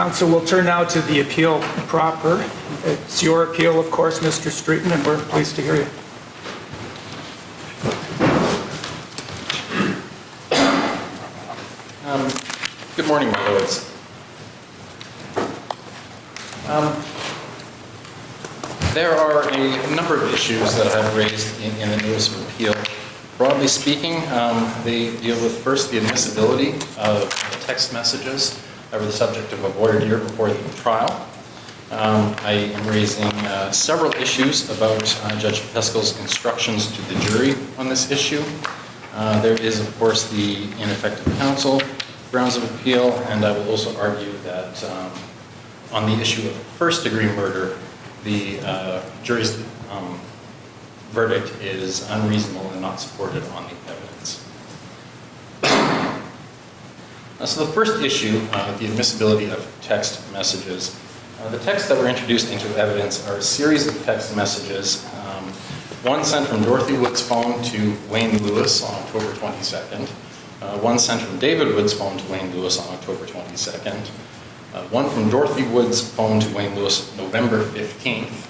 Counsel, we'll turn now to the appeal proper. It's your appeal, of course, Mr. Streeton, and we're pleased to hear you. Good morning, my lords. There are a number of issues that I've raised in the notice of appeal. Broadly speaking, they deal with first the admissibility of text messages that were the subject of a voir dire before the trial. I am raising several issues about Judge Peskel's instructions to the jury on this issue. There is, of course, the ineffective counsel grounds of appeal, and I will also argue that on the issue of first-degree murder, the jury's verdict is unreasonable and not supported on the evidence. So the first issue, the admissibility of text messages. The texts that were introduced into evidence are a series of text messages, one sent from Dorothy Woods' phone to Wayne Lewis on October 22nd, one sent from David Woods' phone to Wayne Lewis on October 22nd, one from Dorothy Woods' phone to Wayne Lewis November 15th,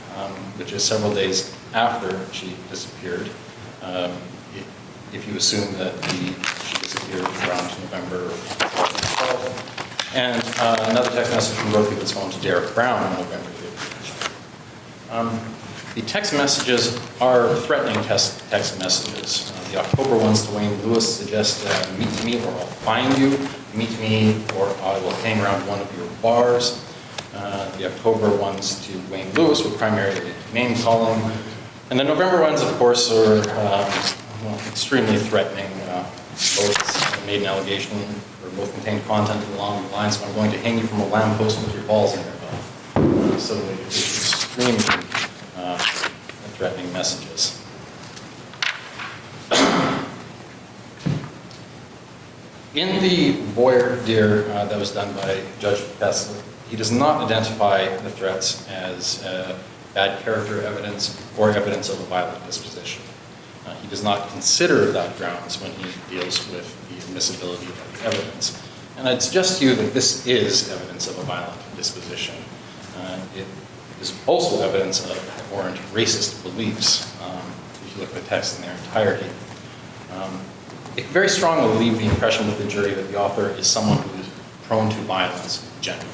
which is several days after she disappeared, if you assume that she disappeared around November 12th, and another text message from Dorothy Woods' phone to Derek Brown on November 15th. The text messages are threatening text messages. The October ones to Wayne Lewis suggest meet me or I'll find you, meet me or I will hang around one of your bars. The October ones to Wayne Lewis were primarily name calling. And the November ones, of course, are extremely threatening. Both made an allegation, or both contained content along the lines of I'm going to hang you from a lamppost with your balls in your mouth. So it's extremely threatening messages. In the voir dire that was done by Judge Peskel, he does not identify the threats as bad character evidence or evidence of a violent disposition. He does not consider that grounds when he deals with the admissibility of the evidence. And I'd suggest to you that this is evidence of a violent disposition. It is also evidence of abhorrent racist beliefs, if you look at the text in their entirety. It very strongly leaves the impression with the jury that the author is someone who is prone to violence generally.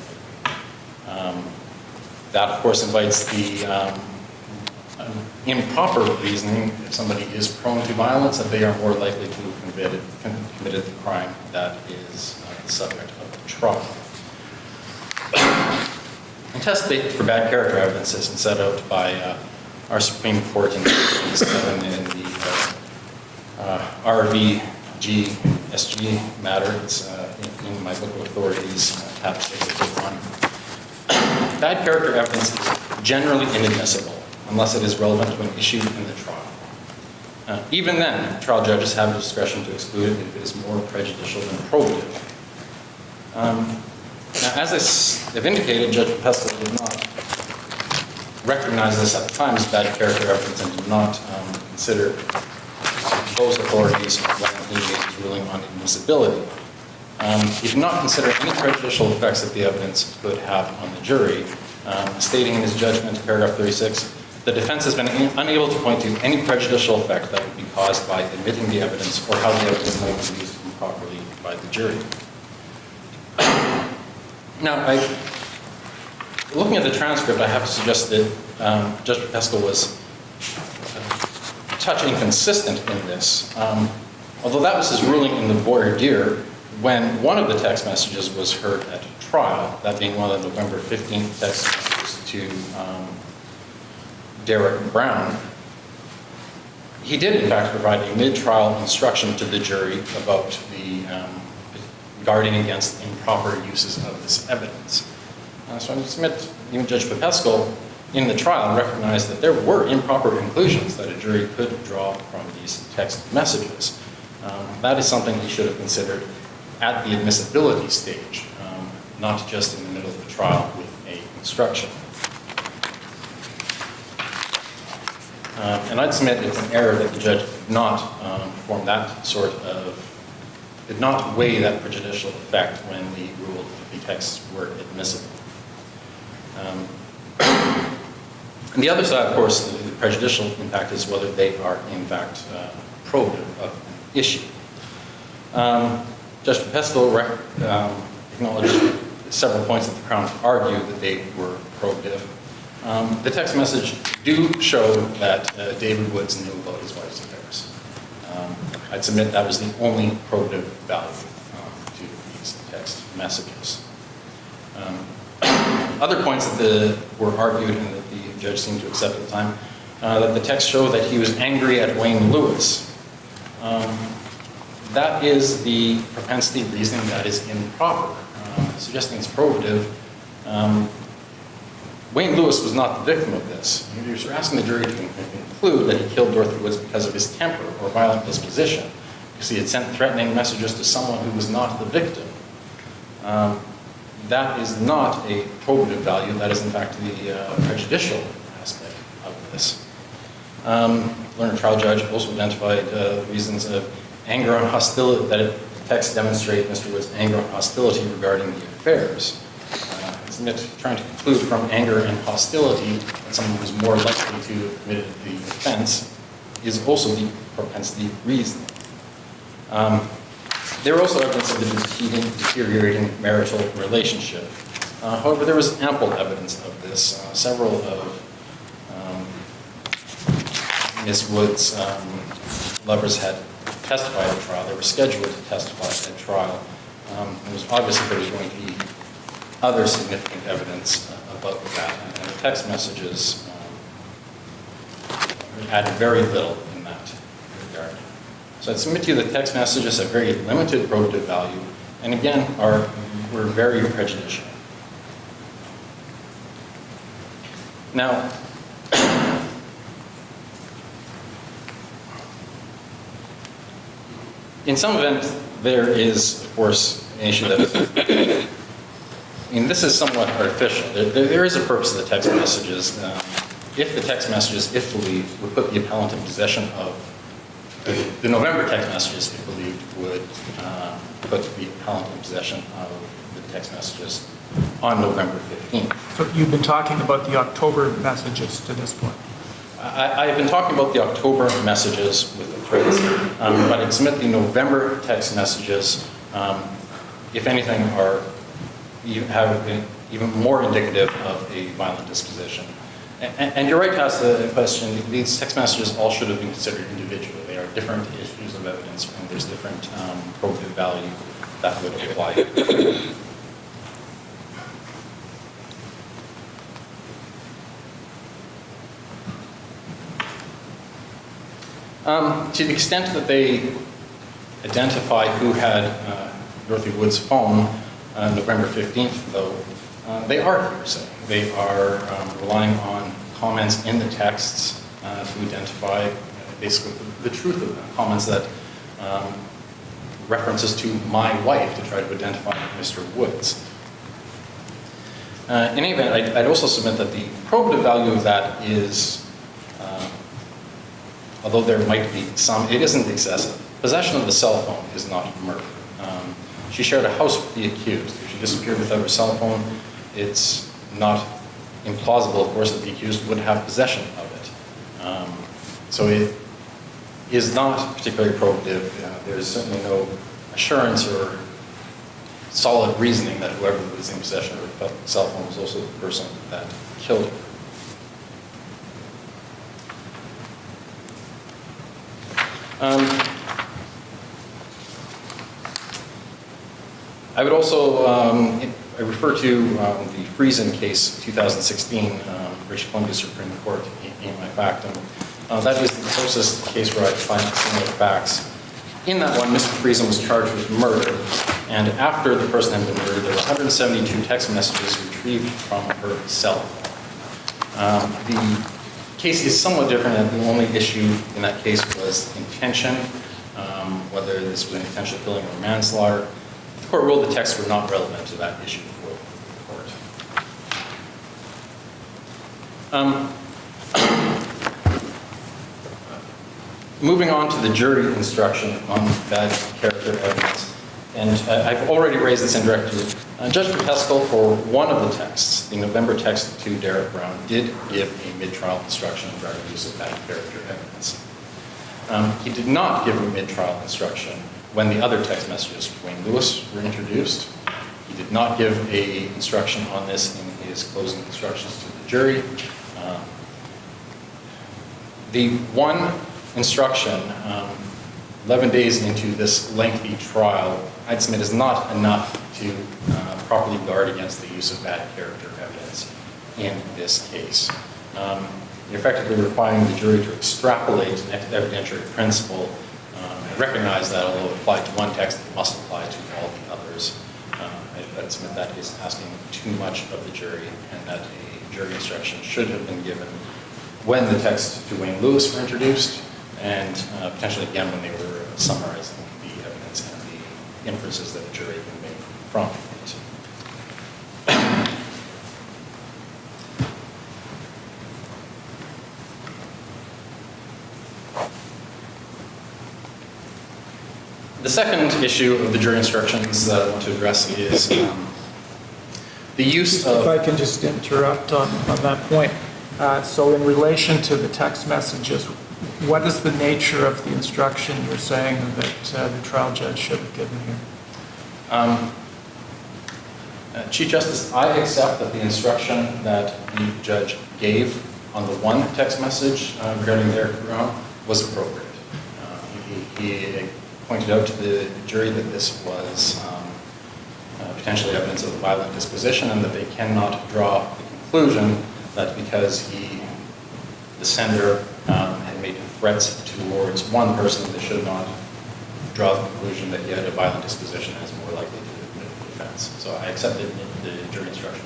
That, of course, invites the improper reasoning if somebody is prone to violence, that they are more likely to have committed the crime that is the subject of the trial. The test date for bad character evidence is set out by our Supreme Court in 1987 in the RVGSG matter. It's in my book of authorities, tab 651. Bad character evidence is generally inadmissible unless it is relevant to an issue in the trial. Even then, trial judges have the discretion to exclude it if it is more prejudicial than probative. Now, as I have indicated, Judge Peskel did not recognize this at the time as bad character evidence and did not consider those authorities when he made his ruling on admissibility. He did not consider any prejudicial effects that the evidence could have on the jury, stating in his judgment, paragraph 36, the defense has been unable to point to any prejudicial effect that would be caused by admitting the evidence or how the evidence might be used improperly by the jury. Now, looking at the transcript, I have to suggest that Judge Peskel was a touch inconsistent in this. Although that was his ruling in the voir dire, when one of the text messages was heard at trial, that being one of the November 15th text messages to Derek Brown, he did in fact provide a mid-trial instruction to the jury about the guarding against improper uses of this evidence. So I submit even Judge Peskel in the trial recognized that there were improper conclusions that a jury could draw from these text messages. That is something he should have considered at the admissibility stage, not just in the middle of the trial with a instruction. And I'd submit it's an error that the judge did not perform that sort of did not weigh that prejudicial effect when they ruled that the texts were admissible. And the other side, of course, the prejudicial impact is whether they are, in fact, probative of an issue. Judge Pesco acknowledged several points that the Crown argued that they were probative. The text message do show that David Woods knew about his wife's affairs. I'd submit that was the only probative value to these text messages. Other points that were argued and that the judge seemed to accept at the time, that the text showed that he was angry at Wayne Lewis. That is the propensity reasoning that is improper. Suggesting it's probative. Wayne Lewis was not the victim of this. He was asking the jury to conclude that he killed Dorothy Woods because of his temper or violent disposition, because he had sent threatening messages to someone who was not the victim. That is not a probative value. That is, in fact, the prejudicial aspect of this. Learned trial judge also identified reasons of anger and hostility, that the text demonstrate Mr. Woods' anger and hostility regarding the affairs. Trying to conclude from anger and hostility that someone was more likely to have committed the offense is also the propensity reasoning. There were also evidence of the deteriorating marital relationship. However, there was ample evidence of this. Several of Ms. Woods' lovers had testified at trial. They were scheduled to testify at trial. It was obvious that there was going to be other significant evidence about that, and the text messages added very little in that regard. So I'd submit to you that text messages have very limited probative value, and again, were very prejudicial. Now, in some event, there is, of course, an issue that I mean, this is somewhat artificial. There is a purpose of the text messages. If the text messages, if believed, would put the appellant in possession of the November text messages, if believed, would put the appellant in possession of the text messages on November 15th. So you've been talking about the October messages to this point? I've been talking about the October messages with the threads, but I'd submit the November text messages, if anything, have been even more indicative of a violent disposition. And you're right to ask the question, these text messages all should have been considered individually. They are different issues of evidence, and there's different probative value that would apply. To the extent that they identify who had Dorothy Woods' phone, November 15th, though, they are hearsay. They are relying on comments in the texts to identify basically the truth of them, comments that references to my wife to try to identify Mr. Woods. In any event, I'd also submit that the probative value of that is, although there might be some, it isn't excessive. Possession of the cell phone is not murder. She shared a house with the accused. If she disappeared without her cell phone, it's not implausible, of course, that the accused would have possession of it. So it is not particularly probative. There's certainly no assurance or solid reasoning that whoever was in possession of her cell phone was also the person that killed her. I would also, I refer to the Friesen case, 2016, British Columbia Supreme Court, in my factum. That is the closest case where I find similar facts. In that one, Mr. Friesen was charged with murder, and after the person had been murdered, there were 172 text messages retrieved from her cell phone. The case is somewhat different, and the only issue in that case was intention, whether this was an intentional killing or manslaughter. The court ruled the texts were not relevant to that issue before the court. Moving on to the jury instruction on bad character evidence. And I've already raised this indirectly. Judge Peskel, for one of the texts, the November text to Derek Brown, did give a mid-trial instruction regarding use of bad character evidence. He did not give a mid-trial instruction when the other text messages to Wayne Lewis were introduced. He did not give a instruction on this in his closing instructions to the jury. The one instruction, 11 days into this lengthy trial, I'd submit is not enough to properly guard against the use of bad character evidence in this case. You're effectively requiring the jury to extrapolate an evidentiary principle and recognize that although it applied to one text, it must apply to all the others. I'd submit that is asking too much of the jury, and that a jury instruction should have been given when the texts to Wayne Lewis were introduced, and potentially again when they were summarizing the evidence and the inferences that the jury can make from it. The second issue of the jury instructions that I want to address is the use of... If I can just interrupt on that point. So in relation to the text messages, what is the nature of the instruction you're saying that the trial judge should have given here? Chief Justice, I accept that the instruction that the judge gave on the one text message regarding Derek Brown was appropriate. He pointed out to the jury that this was potentially evidence of a violent disposition, and that they cannot draw the conclusion that because the sender had made threats towards one person, they should not draw the conclusion that he had a violent disposition and is more likely to commit the offense. So I accept that the jury instruction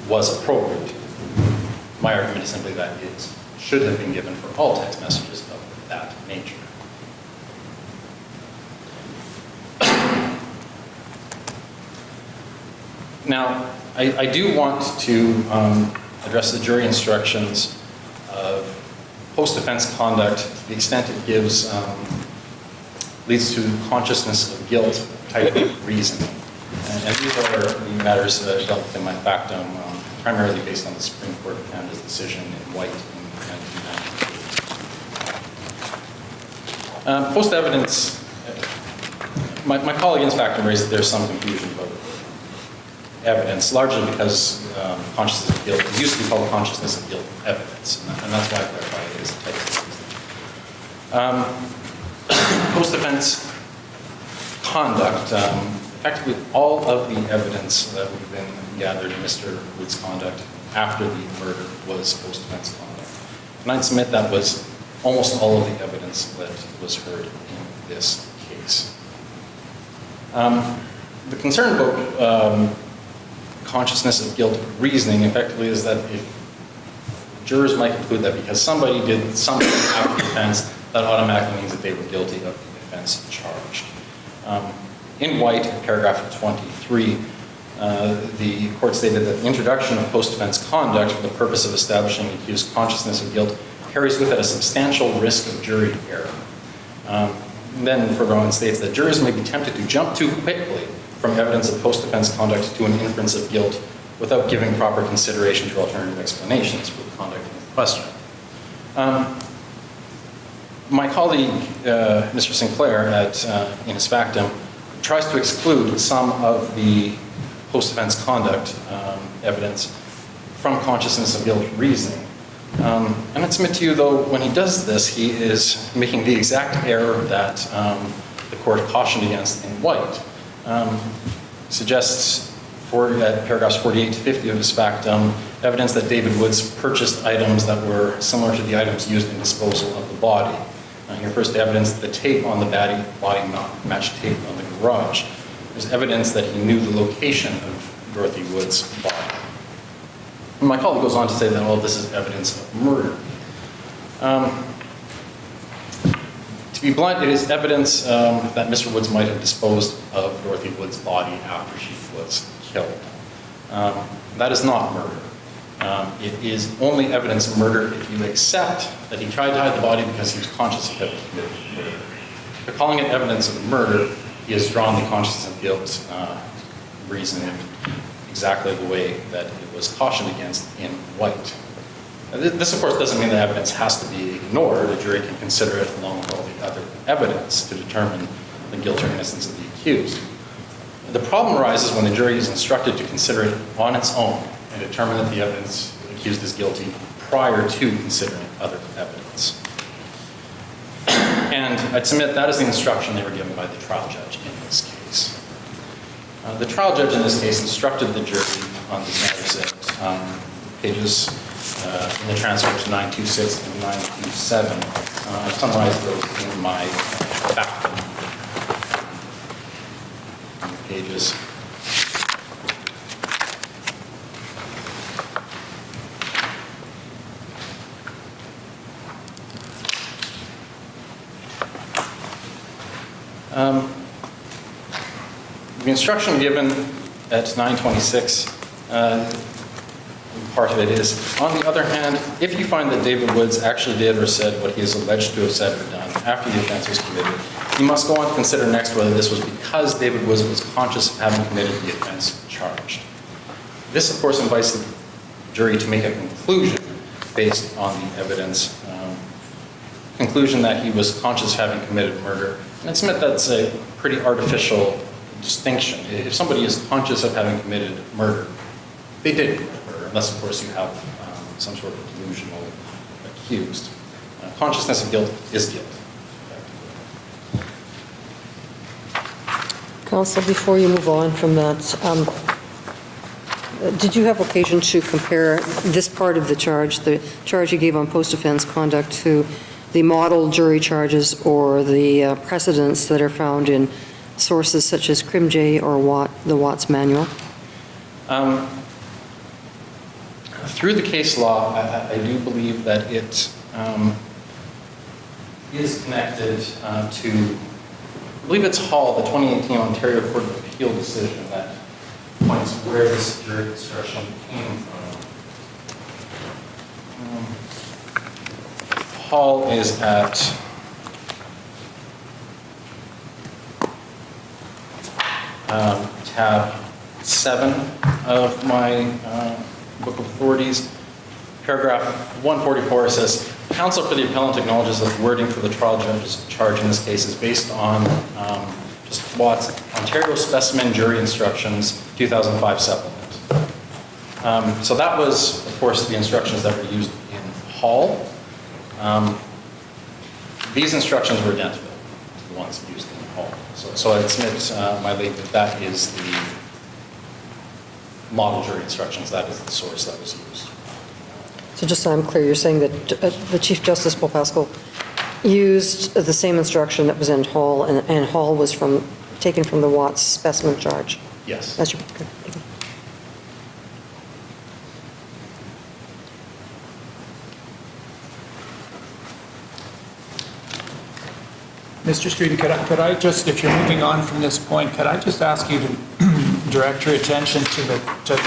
was appropriate. My argument is simply that it should have been given for all text messages of that nature. Now, I do want to address the jury instructions of post-offense conduct to the extent it leads to consciousness of guilt type of reasoning. And these are the matters that I've dealt with in my factum, primarily based on the Supreme Court of Canada's decision in White in 1998. Post-evidence, my colleague in factum raised that there's some confusion about evidence, largely because consciousness of guilt, it used to be called consciousness of guilt evidence, and that's why I clarify it as a type of post-offense conduct, effectively all of the evidence that would have been gathered in Mr. Woods' conduct after the murder was post-offense conduct. And I'd submit that was almost all of the evidence that was heard in this case. The concern about consciousness of guilt reasoning effectively is that if jurors might conclude that because somebody did something after the offense, that automatically means that they were guilty of the offense charged. In White, in paragraph 23, the court stated that the introduction of post-offense conduct for the purpose of establishing the accused's consciousness of guilt carries with it a substantial risk of jury error. Then further on states that jurors may be tempted to jump too quickly from evidence of post-offense conduct to an inference of guilt without giving proper consideration to alternative explanations for the conduct in question. My colleague, Mr. Sinclair, in his factum, tries to exclude some of the post-offense conduct evidence from consciousness of guilt reasoning. And I submit to you, though, when he does this, he is making the exact error that the court cautioned against in White. Suggests, paragraphs 48 to 50 of his factum, evidence that David Woods purchased items that were similar to the items used in disposal of the body. Here first evidence that the tape on the body not matched tape on the garage. There's evidence that he knew the location of Dorothy Woods' body. And my colleague goes on to say that all of this is evidence of murder. To be blunt, it is evidence that Mr. Woods might have disposed of Dorothy Woods' body after she was killed. That is not murder. It is only evidence of murder if you accept that he tried to hide the body because he was conscious of having committed murder. But calling it evidence of murder he has drawn the consciousness of guilt reasoning exactly the way that it was cautioned against in White. This, of course, doesn't mean that evidence has to be ignored. A jury can consider it along with all the other evidence to determine the guilt or innocence of the accused. The problem arises when the jury is instructed to consider it on its own and determine that the evidence accused is guilty prior to considering other evidence. And I'd submit that is the instruction they were given by the trial judge in this case. The trial judge in this case instructed the jury on these matters at pages in the transcripts 926 and 927. I summarized those in my background pages. The instruction given at 926, part of it is, on the other hand, if you find that David Woods actually did or said what he is alleged to have said or done after the offense was committed, you must go on to consider next whether this was because David Woods was conscious of having committed the offense charged. This, of course, invites the jury to make a conclusion based on the evidence, conclusion that he was conscious of having committed murder. And I submit that's a pretty artificial distinction. If somebody is conscious of having committed murder, they did commit murder, unless, of course, you have some sort of delusional accused. Consciousness of guilt is guilt. Counsel, before you move on from that, did you have occasion to compare this part of the charge you gave on post-offense conduct, to the model jury charges or the precedents that are found in sources such as Crimjay or the Watts Manual? Through the case law, I do believe that it is connected to, I believe it's Hall, the 2018 Ontario Court of Appeal decision that points where this jury instruction came from. Hall is at tab 7 of my book of authorities. Paragraph 144 says, counsel for the appellant acknowledges that the wording for the trial judge's charge in this case is based on just Watts' Ontario Specimen Jury Instructions 2005 supplement. So that was, of course, the instructions that were used in Hall. These instructions were identical to the ones used in Hall. So I submit my leave that that is the model jury instructions. That is the source that was used. So just so I'm clear, you're saying that the Chief Justice Paul Pascal used the same instruction that was in Hall, and Hall was taken from the Watts specimen charge? Yes. That's your, okay. Mr. Streeton, could I just, if you're moving on from this point, could I just ask you to direct your attention to the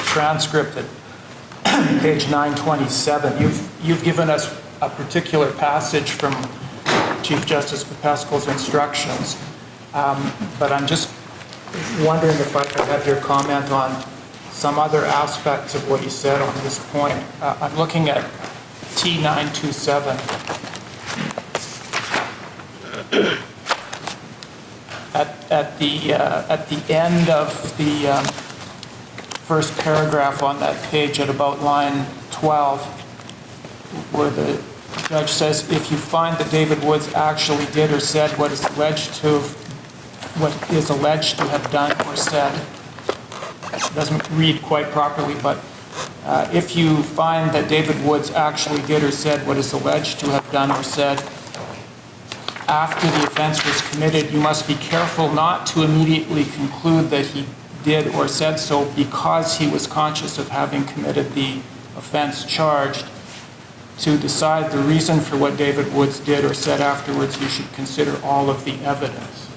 transcript at page 927? You've given us a particular passage from Chief Justice Pascal's instructions, but I'm just wondering if I could have your comment on some other aspects of what he said on this point. I'm looking at T927. At the end of the first paragraph on that page at about line 12, where the judge says, if you find that David Woods actually did or said what is alleged to have done or said, it doesn't read quite properly, but if you find that David Woods actually did or said what is alleged to have done or said after the offense was committed, you must be careful not to immediately conclude that he did or said so because he was conscious of having committed the offense charged. To decide the reason for what David Woods did or said afterwards, you should consider all of the evidence.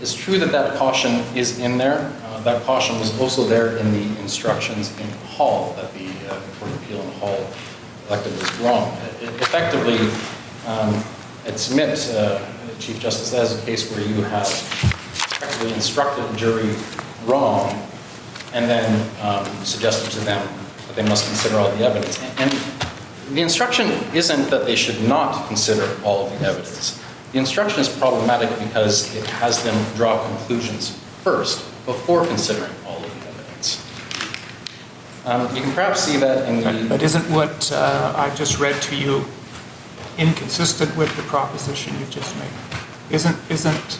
It's true that that caution is in there. That caution was also there in the instructions in Hall that the Court of Appeal in Hall elected was wrong. Effectively, I'd submit, Chief Justice, that is a case where you have effectively instructed the jury wrong and then suggested to them that they must consider all the evidence. And the instruction isn't that they should not consider all of the evidence. The instruction is problematic because it has them draw conclusions first before considering all of the evidence. You can perhaps see that in the... But isn't what I just read to you inconsistent with the proposition you've just made? Isn't,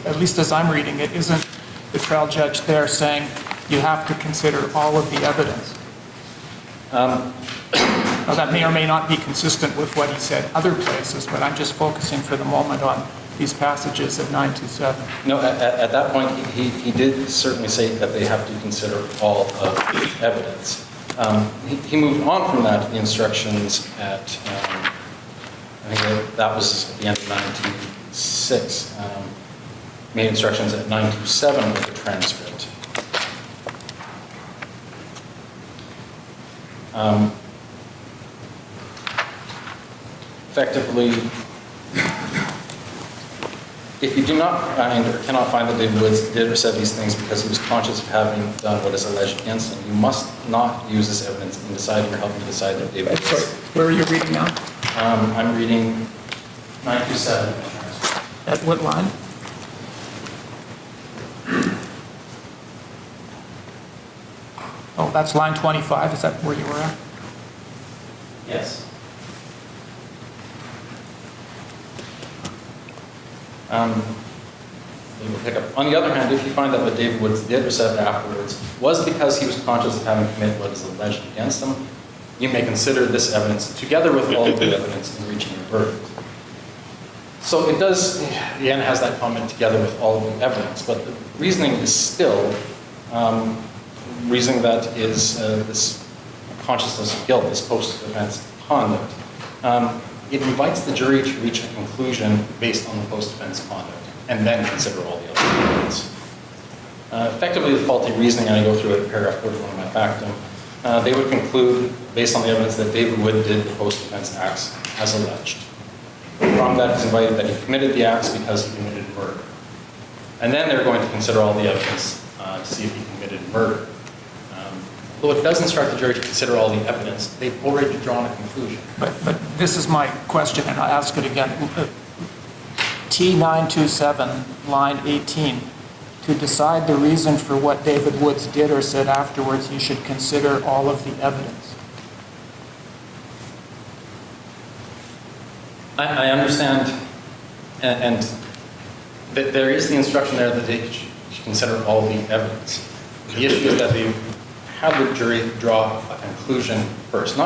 at least as I'm reading it, isn't the trial judge there saying you have to consider all of the evidence? Now, that may or may not be consistent with what he said other places, but I'm just focusing for the moment on these passages of 927. No, at that point, he did certainly say that they have to consider all of the evidence. He moved on from that, the instructions at, I think that was at the end of 926, made instructions at 927 with the transcript. Effectively, if you do not find or cannot find that David Woods did or said these things because he was conscious of having done what is alleged against him, you must not use this evidence in deciding or helping decide that David Woods. Sorry, where are you reading now? I'm reading 927. At what line? Oh, that's line 25. Is that where you were at? Yes. You will pick up. On the other hand, if you find that what David Woods did or said afterwards was because he was conscious of having committed what is alleged against him, you may consider this evidence together with all of the evidence in reaching your verdict. So it does, again, has that comment together with all of the evidence, but the reasoning is still reasoning that is this consciousness of guilt, this post-offense conduct. It invites the jury to reach a conclusion based on the post-offense conduct and then consider all the other evidence. Effectively, the faulty reasoning, and I go through it in paragraph 41 of my factum, they would conclude, based on the evidence, that David Wood did the post-offense acts as alleged. From that, it's invited that he committed the acts because he committed murder. And then they're going to consider all the evidence to see if he committed murder. Though it does instruct the jury to consider all the evidence, they've already drawn a conclusion. But this is my question, and I'll ask it again. T927, line 18. To decide the reason for what David Woods did or said afterwards, you should consider all of the evidence. I understand, and there is the instruction there that they should consider all the evidence. The issue is that they have the jury draw a conclusion first.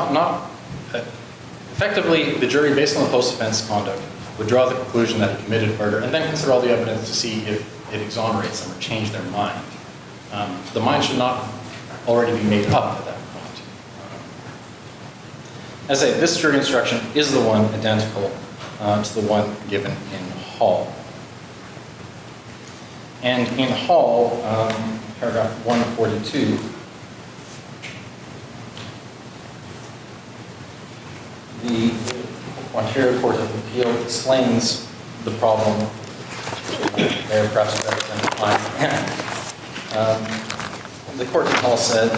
Effectively, the jury, based on the post-offense conduct, would draw the conclusion that he committed murder and then consider all the evidence to see if it exonerates them or change their mind. The mind should not already be made up at that point. As I say, this jury instruction is the one identical to the one given in Hall. And in Hall, paragraph 142, the Ontario Court of Appeal explains the problem there, perhaps better than I can. The court in Hall said,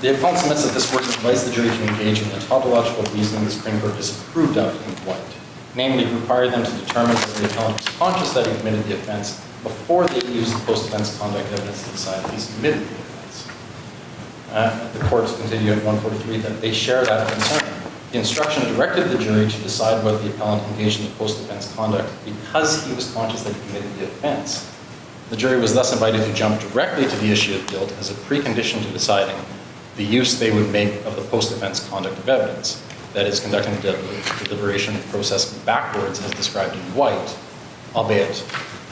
the appellant submits that this work invites the jury to engage in the tautological reasoning the Supreme Court disapproved of in White, namely require them to determine whether the appellant was conscious that he committed the offense before they used the post-offense conduct evidence to decide that he's committed the offense. The courts continue at 143 that they share that concern. The instruction directed the jury to decide whether the appellant engaged in the post-offense conduct because he was conscious that he committed the offense. The jury was thus invited to jump directly to the issue of guilt as a precondition to deciding the use they would make of the post-offense conduct of evidence, that is, conducting the deliberation process backwards as described in White, albeit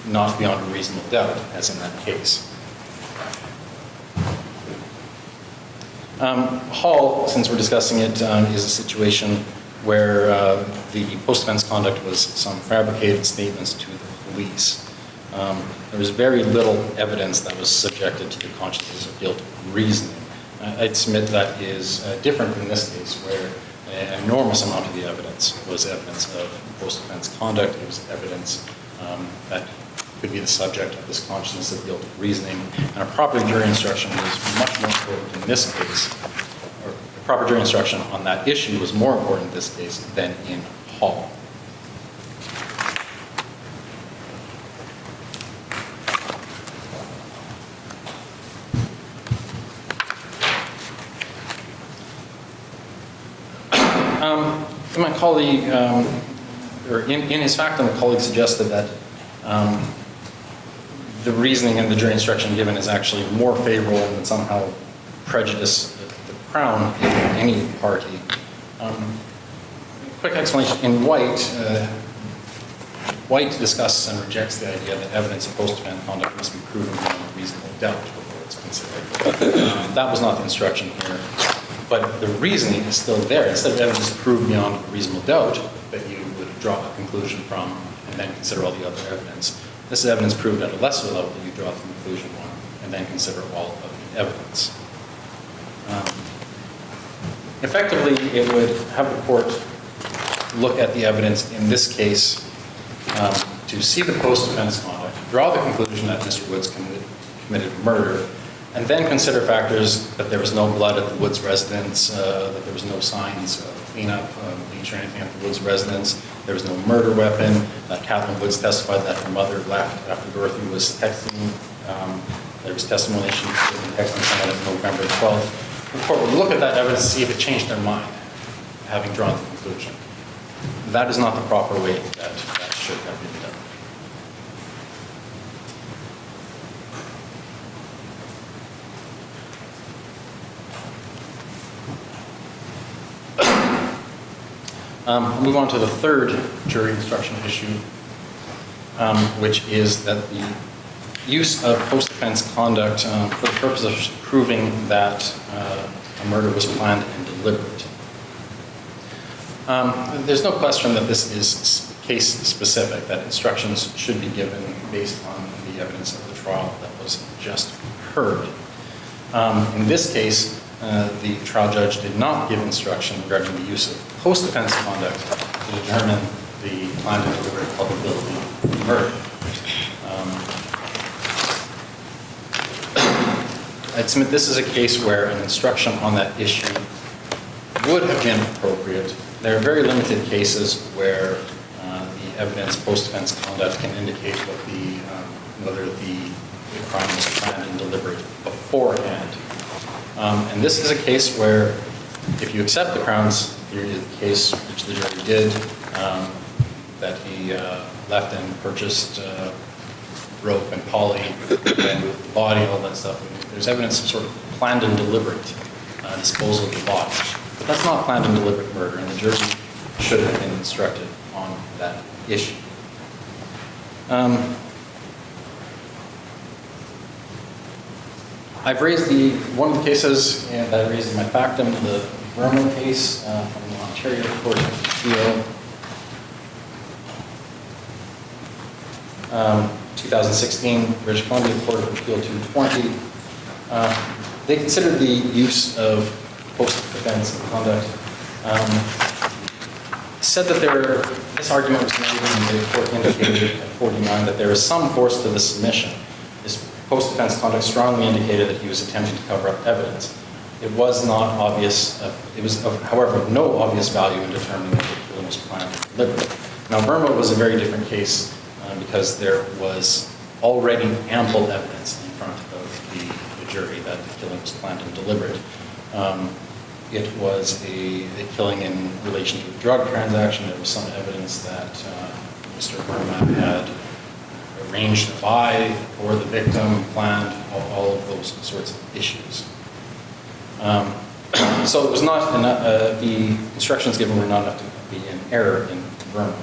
not beyond a reasonable doubt, as in that case. Hall, since we're discussing it, is a situation where the post-offense conduct was some fabricated statements to the police. There was very little evidence that was subjected to the consciousness of guilt reasoning. I'd submit that is different in this case, where An enormous amount of the evidence was evidence of post-offense conduct. It was evidence that could be the subject of this consciousness of guilt reasoning. And a proper jury instruction was much more important in this case, or a proper jury instruction on that issue was more important in this case than in Hall. My colleague, or in his factum, the colleague suggested that the reasoning in the jury instruction given is actually more favorable and somehow prejudice the Crown in any party. Quick explanation. In White, White discusses and rejects the idea that evidence of post-offense conduct must be proven beyond a reasonable doubt before it's considered. That was not the instruction here. But the reasoning is still there. Instead of evidence proved beyond a reasonable doubt that you would draw a conclusion from and then consider all the other evidence, this is evidence proved at a lesser level that you draw the conclusion on and then consider all of the evidence. Effectively, it would have the court look at the evidence in this case to see the post-offense conduct, draw the conclusion that Mr. Woods committed murder, and then consider factors that there was no blood at the Woods residence, that there was no signs of cleanup, bleach or anything at the Woods residence, there was no murder weapon, that Catherine Woods testified that her mother left after Dorothy was texting. There was testimony she was texting someone on November 12th. The court would look at that evidence to see if it changed their mind, having drawn the conclusion. That is not the proper way that should have been done. We'll move on to the third jury instruction issue, which is that the use of post-offense conduct for the purpose of proving that a murder was planned and deliberate. There's no question that this is case-specific, that instructions should be given based on the evidence of the trial that was just heard. In this case, the trial judge did not give instruction regarding the use of post-offense conduct to determine the planned and deliberate culpability of murder. I'd submit this is a case where an instruction on that issue would have been appropriate. There are very limited cases where the evidence post-offense conduct can indicate whether the crime was planned and deliberate beforehand. And this is a case where, if you accept the Crown's theory of the case, which the jury did, that he left and purchased rope and poly and moved the body, all that stuff, there's evidence of sort of planned and deliberate disposal of the body. But that's not planned and deliberate murder, and the jury should have been instructed on that issue. I've raised one of the cases that I raised in my factum, the Verma case from the Ontario Court of Appeal, 2016, British Columbia Court of Appeal 220. They considered the use of post-offense conduct, said that this argument was made, and the court indicated at 49 that there is some force to the submission. This post-offense conduct strongly indicated that he was attempting to cover up evidence. It was not obvious, it was, however, of no obvious value in determining that the killing was planned and deliberate. Now, Verma was a very different case because there was already ample evidence in front of the jury that the killing was planned and deliberate. It was a killing in relation to a drug transaction. There was some evidence that Mr. Verma had arranged to buy for the victim, planned, all of those sorts of issues. So it was not enough, the instructions given were not enough to be in error in Verma.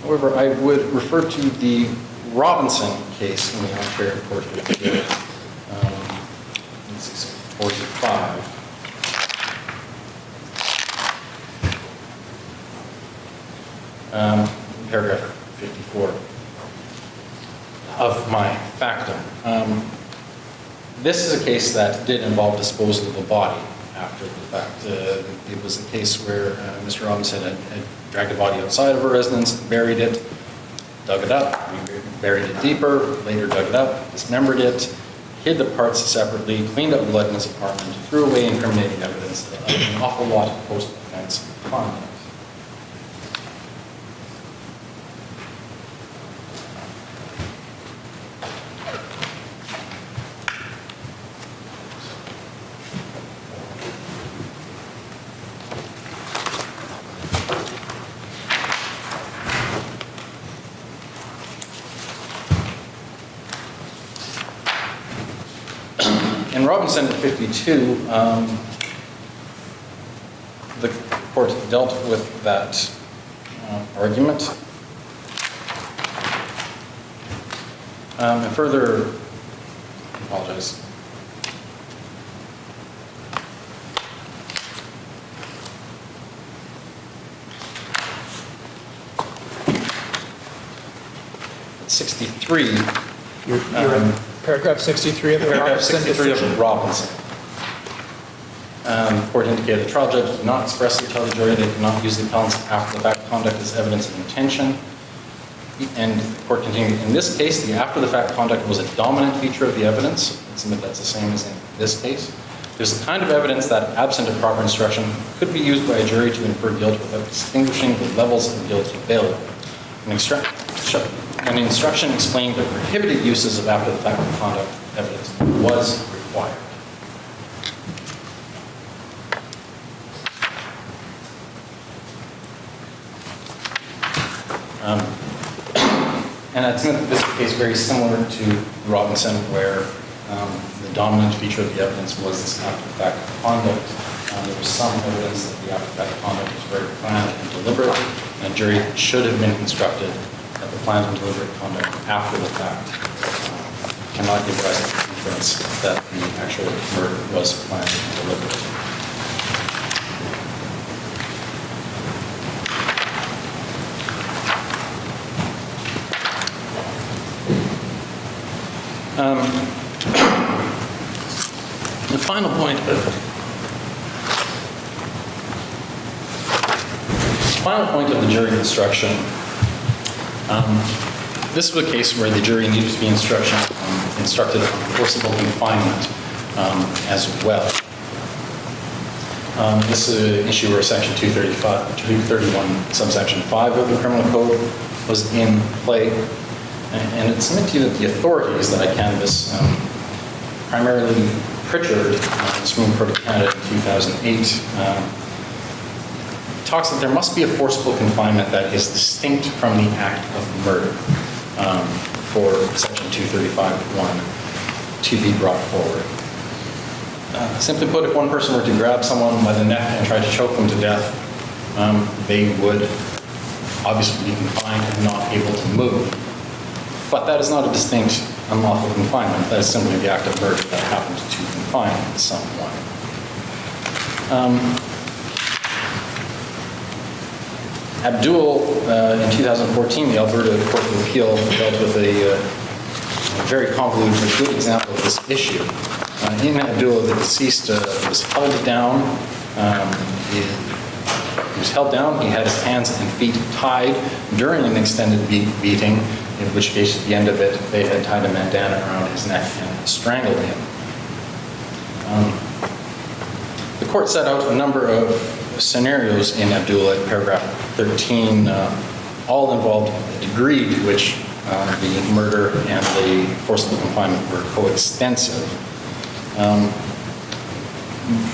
However, I would refer to the Robinson case in the Ontario Court of Appeal, 1645. Paragraph 54 of my factum. This is a case that did involve disposal of a body after the fact. It was a case where Mr. Robinson had dragged a body outside of a residence, buried it, dug it up, buried it deeper, later dug it up, dismembered it, hid the parts separately, cleaned up blood in his apartment, threw away incriminating evidence, an awful lot of post-offense conduct. In Robinson at 52, the court dealt with that argument. And further, I apologize. At 63, You're in paragraph 63 of the paragraph Robinson 63 decision. of Robinson. The court indicated the trial judge did not expressly tell the jury they could not use the appellant's after-the-fact conduct as evidence of intention. And the court continued, in this case, the after-the-fact conduct was a dominant feature of the evidence. I submit that's the same as in this case. There's the kind of evidence that, absent of proper instruction, could be used by a jury to infer guilt without distinguishing the levels of guilt available. An instruction explaining the prohibited uses of after-the-fact conduct evidence was required. And I think that this is a case very similar to Robinson, where the dominant feature of the evidence was this after-the-fact conduct. There was some evidence that the after-the-fact conduct was very planned and deliberate, and a jury should have been instructed that the planned and deliberate conduct after the fact cannot give rise to the inference that the actual murder was planned and deliberate. The final point of the jury instruction. This was a case where the jury needed to be instructed on forcible confinement as well. This is an issue where Section 231, subsection 5 of the Criminal Code was in play. And it's submitted to you that the authorities that I canvassed, primarily Pritchard, the Supreme Court of Canada in 2008, talks that there must be a forcible confinement that is distinct from the act of murder for Section 235.1 to be brought forward. Simply put, if one person were to grab someone by the neck and try to choke them to death, they would obviously be confined and not able to move. But that is not a distinct unlawful confinement. That is simply the act of murder that happened to confine someone. Abdul, in 2014, the Alberta Court of Appeal dealt with a very convoluted but good example of this issue. In Abdul, the deceased was held down. He was held down. He had his hands and feet tied during an extended beating, in which case, at the end of it, they had tied a bandana around his neck and strangled him. The court set out a number of scenarios in Abdul at paragraph 13, all involved the degree to which the murder and the forcible confinement were coextensive.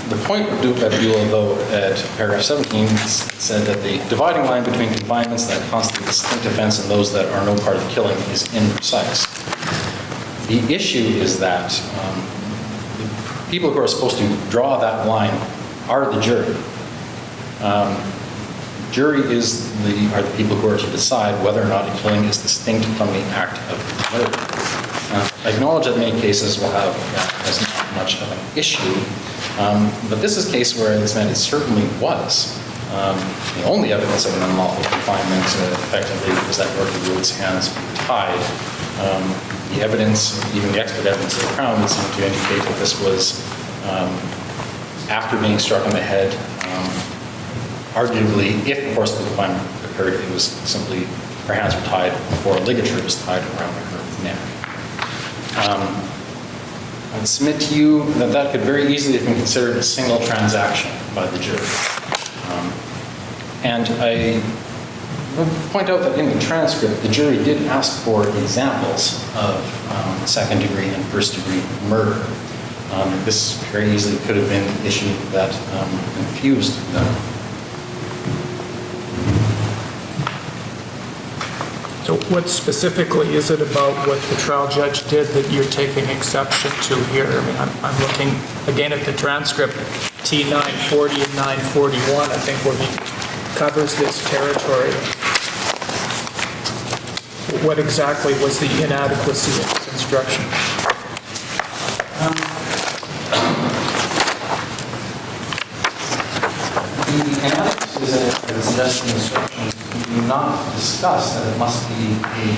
The point of Abdul, though, at paragraph 17 said that the dividing line between confinements that constitute distinct offense and those that are no part of the killing is imprecise. The issue is that the people who are supposed to draw that line are the jury. Jury are the people who are to decide whether or not a killing is distinct from the act of murder. I acknowledge that many cases will have that as not much of an issue, but this is a case where this man, it certainly was. The only evidence of an unlawful confinement effectively was that Dorothy Woods' hands were tied The evidence, even the expert evidence of the Crown, would seem to indicate that this was after being struck on the head. Arguably, if forcible confinement occurred, it was simply her hands were tied before a ligature was tied around her neck. I would submit to you that that could very easily have been considered a single transaction by the jury. And I would point out that in the transcript, the jury did ask for examples of second-degree and first-degree murder. This very easily could have been the issue that confused them. So what specifically is it about what the trial judge did that you're taking exception to here? I mean, I'm looking again at the transcript, T940 and 941, I think, where he covers this territory. What exactly was the inadequacy of this instruction? The inadequacies that are suggested in the instructions do not discuss that it must be a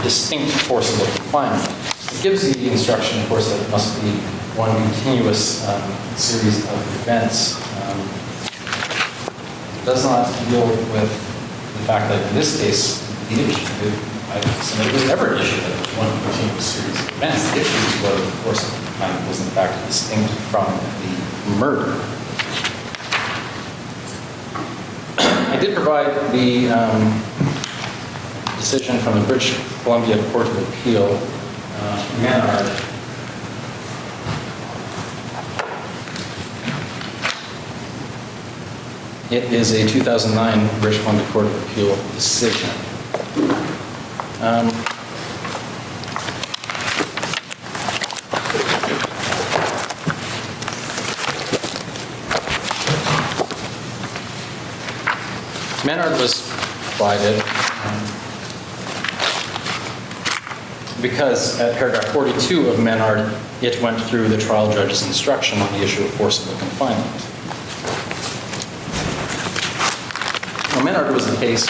distinct forcible confinement. It gives the instruction, of course, that it must be one continuous series of events. It does not deal with the fact that in this case, the issue, it was never an issue that it was one continuous series of events. The issue was whether the forcible confinement was in fact distinct from the murder. I did provide the decision from the British Columbia Court of Appeal, Menard. It is a 2009 British Columbia Court of Appeal decision. Menard was provided because at paragraph 42 of Menard, it went through the trial judge's instruction on the issue of forcible confinement. Now, Menard was the case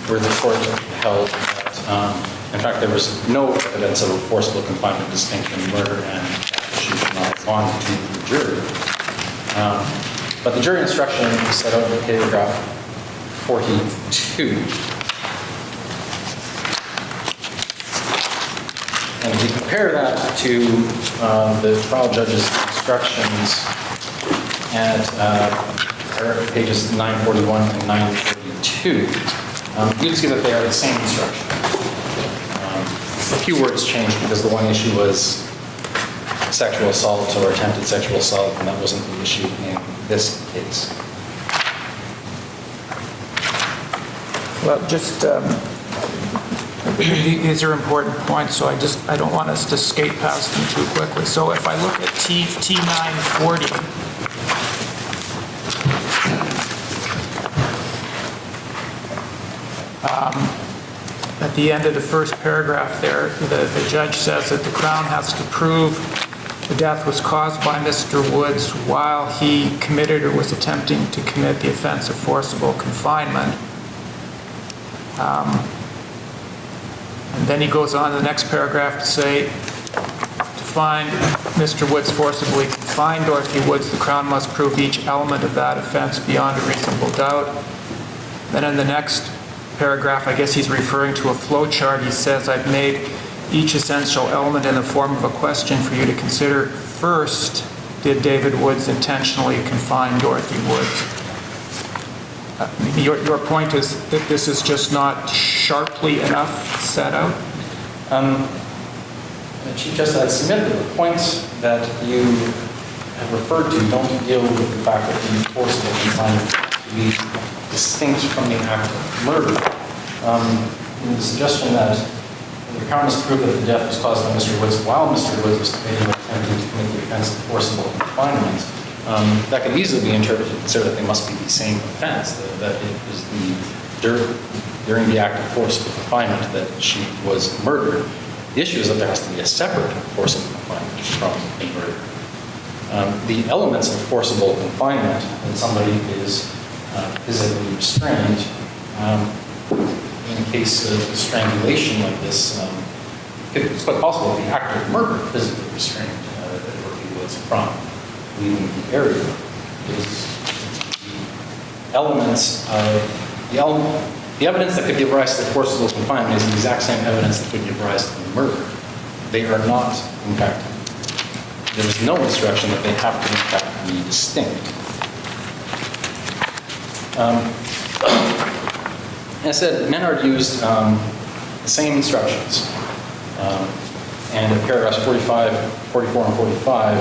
where the court held that, in fact, there was no evidence of a forcible confinement distinct from murder, and that issue should not have gone to the jury. But the jury instruction set out in paragraph 42. And if you compare that to the trial judge's instructions at pages 941 and 942, you see that they are the same instruction. A few words changed because the one issue was sexual assault or attempted sexual assault, and that wasn't the issue in this case. Well, just, these are important points, so I don't want us to skate past them too quickly. So if I look at T940, at the end of the first paragraph there, the judge says that the Crown has to prove the death was caused by Mr. Woods while he committed or was attempting to commit the offense of forcible confinement. And then he goes on in the next paragraph to say, to find Mr. Woods forcibly confined Dorothy Woods, the Crown must prove each element of that offense beyond a reasonable doubt. Then in the next paragraph, I guess he's referring to a flow chart. He says, I've made each essential element in the form of a question for you to consider. First, did David Woods intentionally confine Dorothy Woods? Your point is that this is just not sharply enough set out? Chief Justice, I submit that the points that you have referred to don't deal with the fact that the forcible confinement to be distinct from the act of murder. The suggestion that the Crown must prove that the death was caused by Mr. Woods while Mr. Woods was attempting to commit the offense of forcible confinement, that could easily be interpreted to consider that they must be the same offense, that it is during the act of forcible confinement that she was murdered. The issue is that there has to be a separate forcible confinement from the murder. The elements of forcible confinement, that somebody is physically restrained, in a case of strangulation like this, it's quite possible that the act of murder physically restrained Dorothy Woods from leaving the area. Because the evidence that could give rise to forcible confinement is the exact same evidence that could give rise to the murder. They are not, in fact, there is no instruction that they have to, in fact, be distinct. As I said, Menard used the same instructions. And in paragraphs 45, 44, and 45,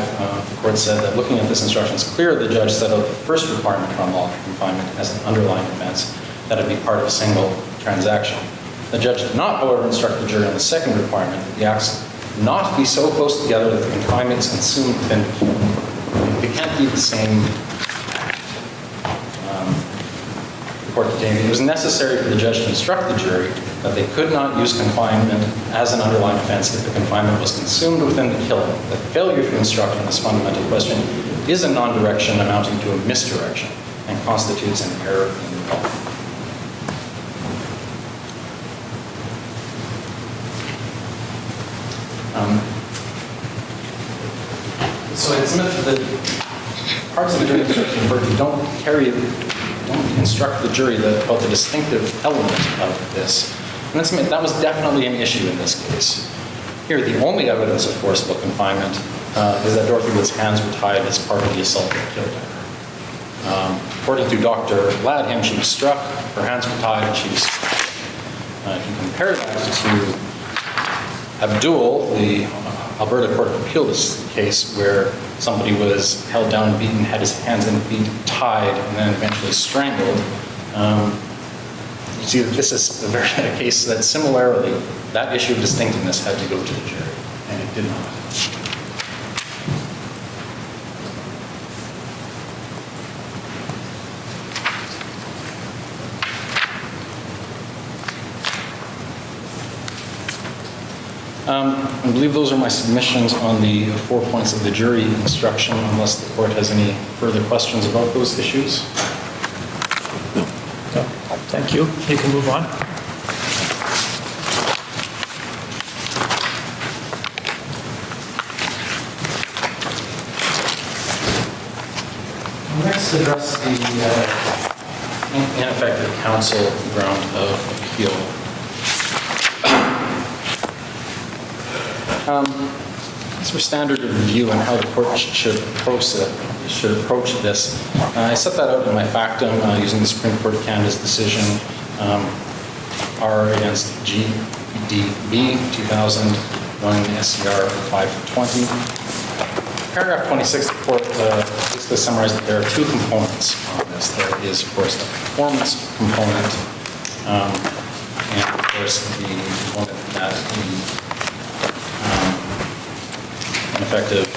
the court said that looking at this instruction, it's clear the judge set out the first requirement for unlawful confinement as an underlying offense that it be part of a single transaction. The judge did not, however, instruct the jury on the second requirement that the acts not be so close together that the confinement is consumed within the killing. They can't be the same act. The court continued, it was necessary for the judge to instruct the jury that they could not use confinement as an underlying offense if the confinement was consumed within the killing. The failure to instruct on this fundamental question is a non-direction amounting to a misdirection and constitutes an error in the law. So I submit that the parts of the jury instruction don't instruct the jury about the distinctive element of this. And let's admit that was definitely an issue in this case. Here, the only evidence of forcible confinement is that Dorothy Woods' hands were tied as part of the assault that killed her. According to Dr. Ladham, she was struck, her hands were tied, and she was struck. If you compare that to Abdul, the Alberta Court of Appeal case where somebody was held down and beaten, had his hands and feet tied, and then eventually strangled. You see that this is a case that similarly, that issue of distinctiveness had to go to the jury, and it did not. I believe those are my submissions on the 4 points of the jury instruction, unless the court has any further questions about those issues. No. Thank you. You can move on. I'll next address the ineffective counsel ground of appeal. As for standard of review and how the court should approach this, I set that out in my factum using the Supreme Court of Canada's decision R against GDB 2001 SCR 520. Paragraph 26, the court basically summarized that there are two components on this. There is, of course, the performance component, and of course the component that the ineffective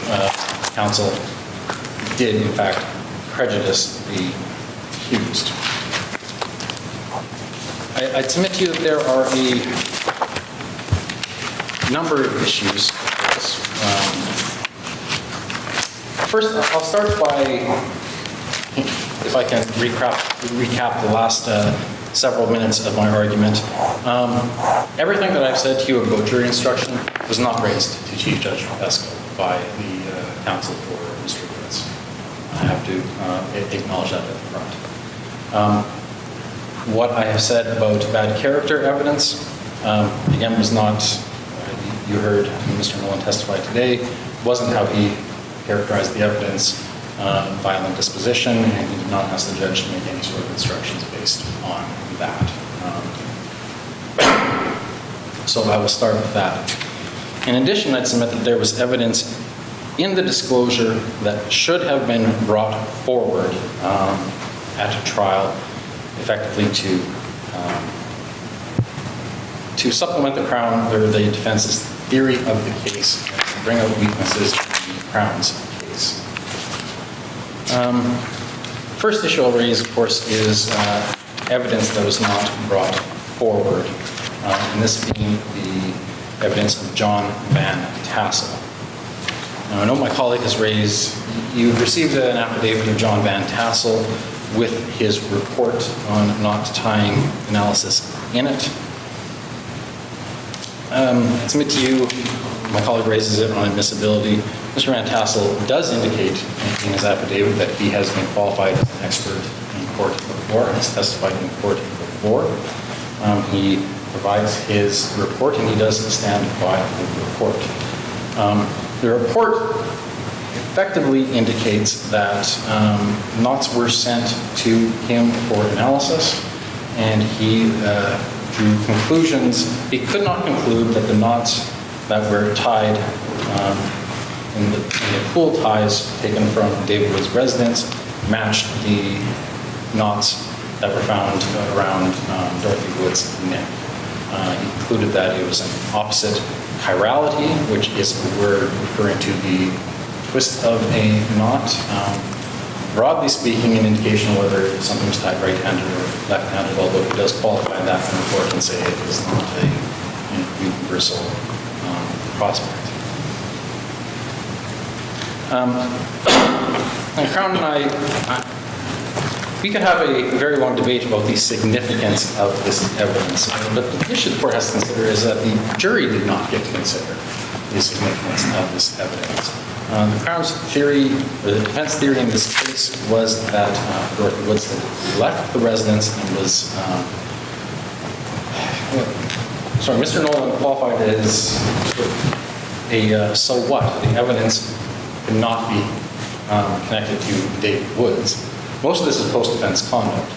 counsel did, in fact, prejudice the accused. I'd submit to you that there are a number of issues. First, I'll start by, if I can recap the last several minutes of my argument. Everything that I've said to you about jury instruction was not raised to Chief Judge Pesco by the counsel for Mr. Woods. I have to acknowledge that at the front. What I have said about bad character evidence, again, was not, you heard Mr. Nolan testify today, wasn't how he characterized the evidence, violent disposition, and he did not ask the judge to make any sort of instructions based on that. So I will start with that. In addition, I'd submit that there was evidence in the disclosure that should have been brought forward at a trial, effectively to supplement the Crown or the defense's theory of the case, to bring out weaknesses in the Crown's case. First issue I'll raise, of course, is evidence that was not brought forward, and this being the evidence of John Van Tassel. Now, I know my colleague has raised, you've received an affidavit of John Van Tassel. with his report on knot tying analysis in it. I submit to you, my colleague raises it on admissibility. Mr. Van Tassel does indicate in his affidavit that he has been qualified as an expert in court before, has testified in court before. He provides his report and he does stand by the report. The report effectively indicates that knots were sent to him for analysis, and he drew conclusions. He could not conclude that the knots that were tied in the pool ties taken from David Wood's residence matched the knots that were found around Dorothy Wood's neck. He concluded that it was an opposite chirality, which is a word referring to the twist of a knot. Broadly speaking, an indication whether something was tied right-handed or left-handed, although he does qualify that in the report and say it is not a universal prospect. And Crown and I, we could have a very long debate about the significance of this evidence, but the issue the court has to consider is that the jury did not get to consider the significance of this evidence. The Crown's theory, or the defense theory in this case, was that Dorothy Woods had left the residence and was, Mr. Nolan qualified as a so what. The evidence could not be connected to David Woods. Most of this is post-defense conduct.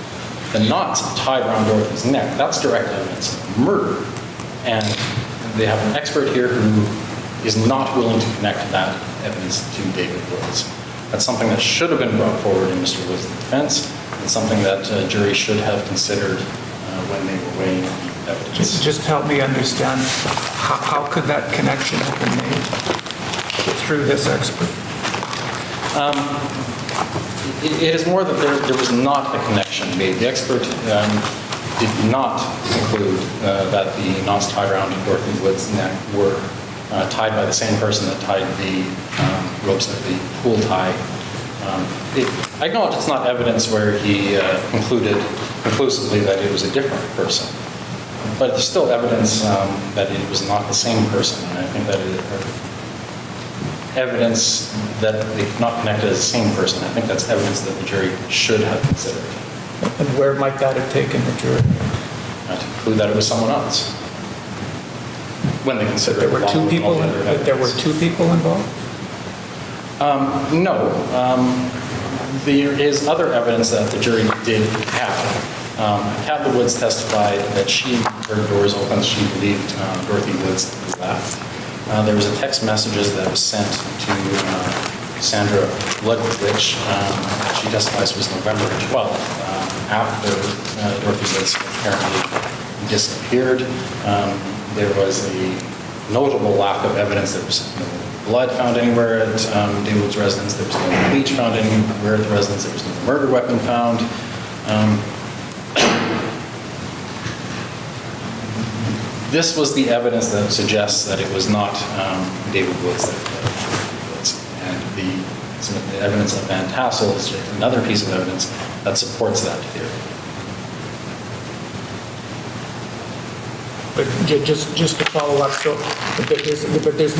The knots tied around Dorothy's neck, that's direct evidence of murder. And they have an expert here who is not willing to connect that evidence to David Woods. That's something that should have been brought forward in Mr. Woods' defense, and something that a jury should have considered when they were weighing the evidence. Just help me understand, how could that connection have been made through this expert? It is more that there was not a connection made. The expert did not conclude that the knots tied around Dorothy Woods' neck were tied by the same person that tied the ropes of the pool tie. I acknowledge it's not evidence where he concluded conclusively that it was a different person, but there's still evidence that it was not the same person, and I think that evidence that they could not connect as the same person. I think that's evidence that the jury should have considered. And where might that have taken the jury? To conclude that it was someone else. When they considered there were two people. There were two people involved. No, there is other evidence that the jury did have. Captain Woods testified that she heard doors open. She believed Dorothy Woods left. There was a text messages that was sent to Sandra Ludwich. She testifies was November 12th, after Dorothy Woods apparently disappeared. There was a notable lack of evidence. There was no blood found anywhere at David Woods' residence. There was no bleach found anywhere at the residence. There was no murder weapon found. This was the evidence that suggests that it was not David Woods that killed David Woods. And the evidence of Van Tassel is another piece of evidence that supports that theory. But just to follow up, so there's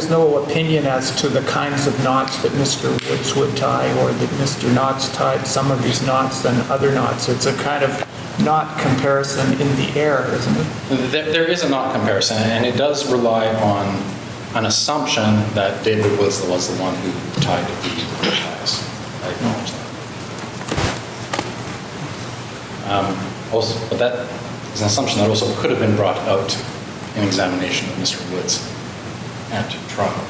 no opinion as to the kinds of knots that Mr. Woods would tie, or that Mr. Knots tied some of these knots than other knots. It's a kind of knot comparison in the air, isn't it? There is a knot comparison, and it does rely on an assumption that David Woods was the one who tied the ties. I acknowledge that. But that is an assumption that also could have been brought out in examination of Mr. Woods at trial.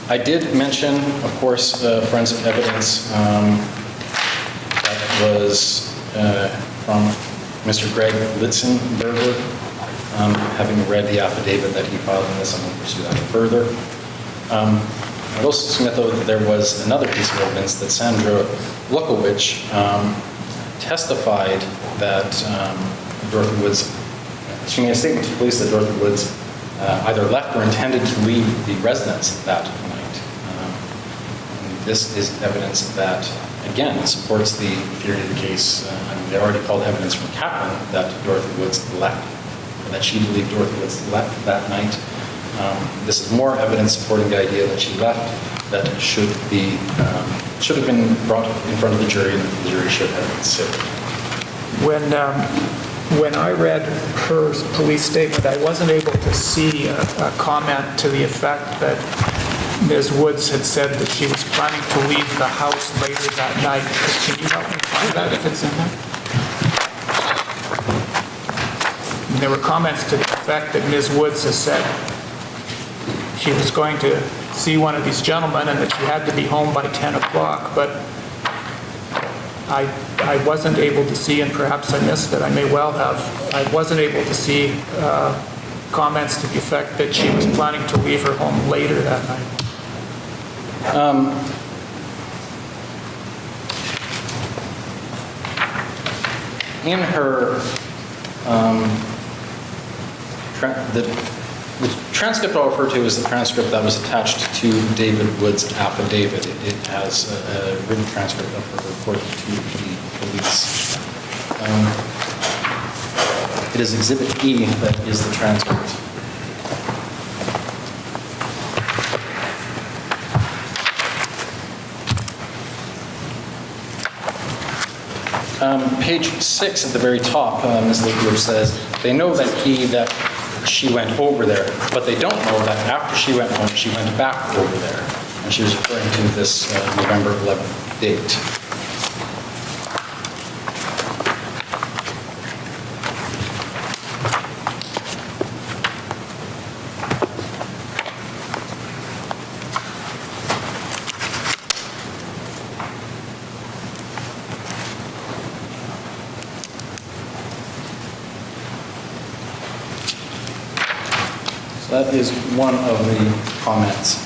I did mention, of course, forensic evidence that was from Mr. Greg Litzenberger. Having read the affidavit that he filed in this, I'm going to pursue that further. I'd also submit, though, that there was another piece of evidence that Sandra Lukowich testified that Dorothy Woods, she made a statement to police that Dorothy Woods either left or intended to leave the residence that night. This is evidence that, again, supports the theory of the case. They already called evidence from Kaplan that Dorothy Woods left, that she believed Dorothy Woods left that night. This is more evidence supporting the idea that she left that should have been brought in front of the jury and that the jury should have considered. When I read her police statement, I wasn't able to see a comment to the effect that Ms. Woods had said that she was planning to leave the house later that night. Can you help me find that if it's in there? And there were comments to the effect that Ms. Woods has said she was going to see one of these gentlemen and that she had to be home by 10 o'clock, but I wasn't able to see, and perhaps I missed it, I may well have, I wasn't able to see comments to the effect that she was planning to leave her home later that night. In her, the transcript I'll refer to is the transcript that was attached to David Wood's affidavit. It has a written transcript of her report to the police. It is Exhibit E that is the transcript. Page 6 at the very top, Ms. Liebler says, they know that she went over there, but they don't know that after she went home, she went back over there. And she was referring to this November 11th date. That is one of the comments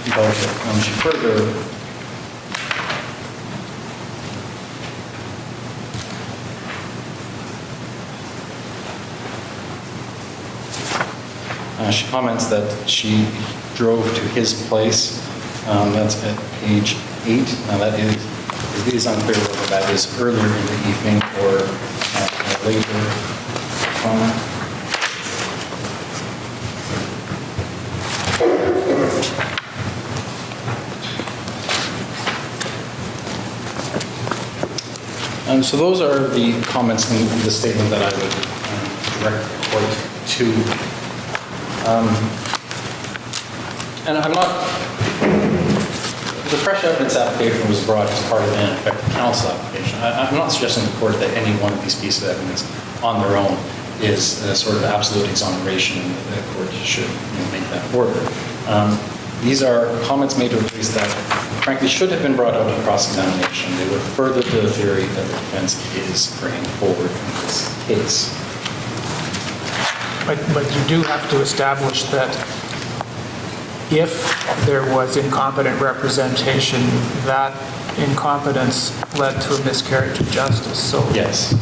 about it. She further she comments that she drove to his place. That's at page 8. Now that is unclear whether that is earlier in the evening or later. So those are the comments in the statement that I would direct the court to. And I'm not, the fresh evidence application was brought as part of an Ineffective Counsel application. I'm not suggesting to the court that any one of these pieces of evidence on their own is a sort of absolute exoneration and that the court should make that order. These are comments made to a case that, frankly, should have been brought out in cross-examination. They would further the theory that the defense is bringing forward in this case. But you do have to establish that if there was incompetent representation, that incompetence led to a miscarriage of justice. So yes.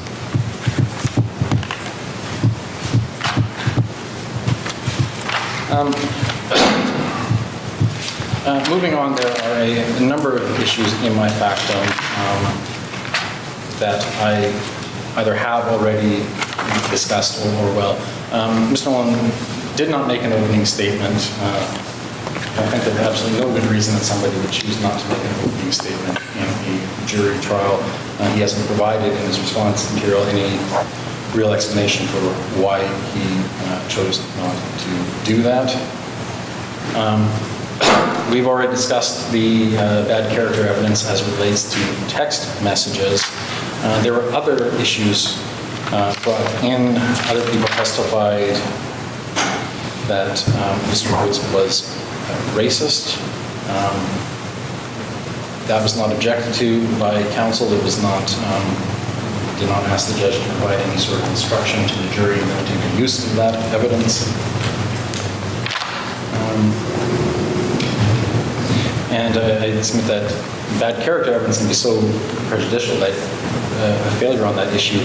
Moving on, there are a number of issues in my factum that I either have already discussed or will. Mr. Nolan did not make an opening statement. I think there's absolutely no good reason that somebody would choose not to make an opening statement in a jury trial. He hasn't provided in his response material any real explanation for why he chose not to do that. We've already discussed the bad character evidence as it relates to text messages. There were other issues brought in. Other people testified that Mr. Woods was racist. That was not objected to by counsel. It was not, did not ask the judge to provide any sort of instruction to the jury in the use of that evidence. And I submit that bad character evidence can be so prejudicial that a failure on that issue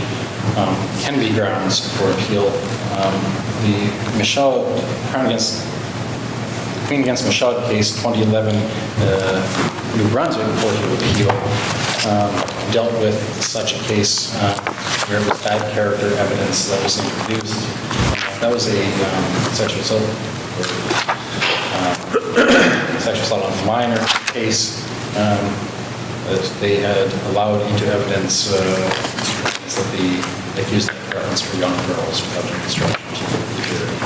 can be grounds for appeal. The Michelle Crown against Queen against Michaud case, 2011, New Brunswick Court of Appeal, dealt with such a case where it was bad character evidence that was introduced. That was a sexual assault on a minor case that they had allowed into evidence that the accused had preference for young girls without instruction to the jury.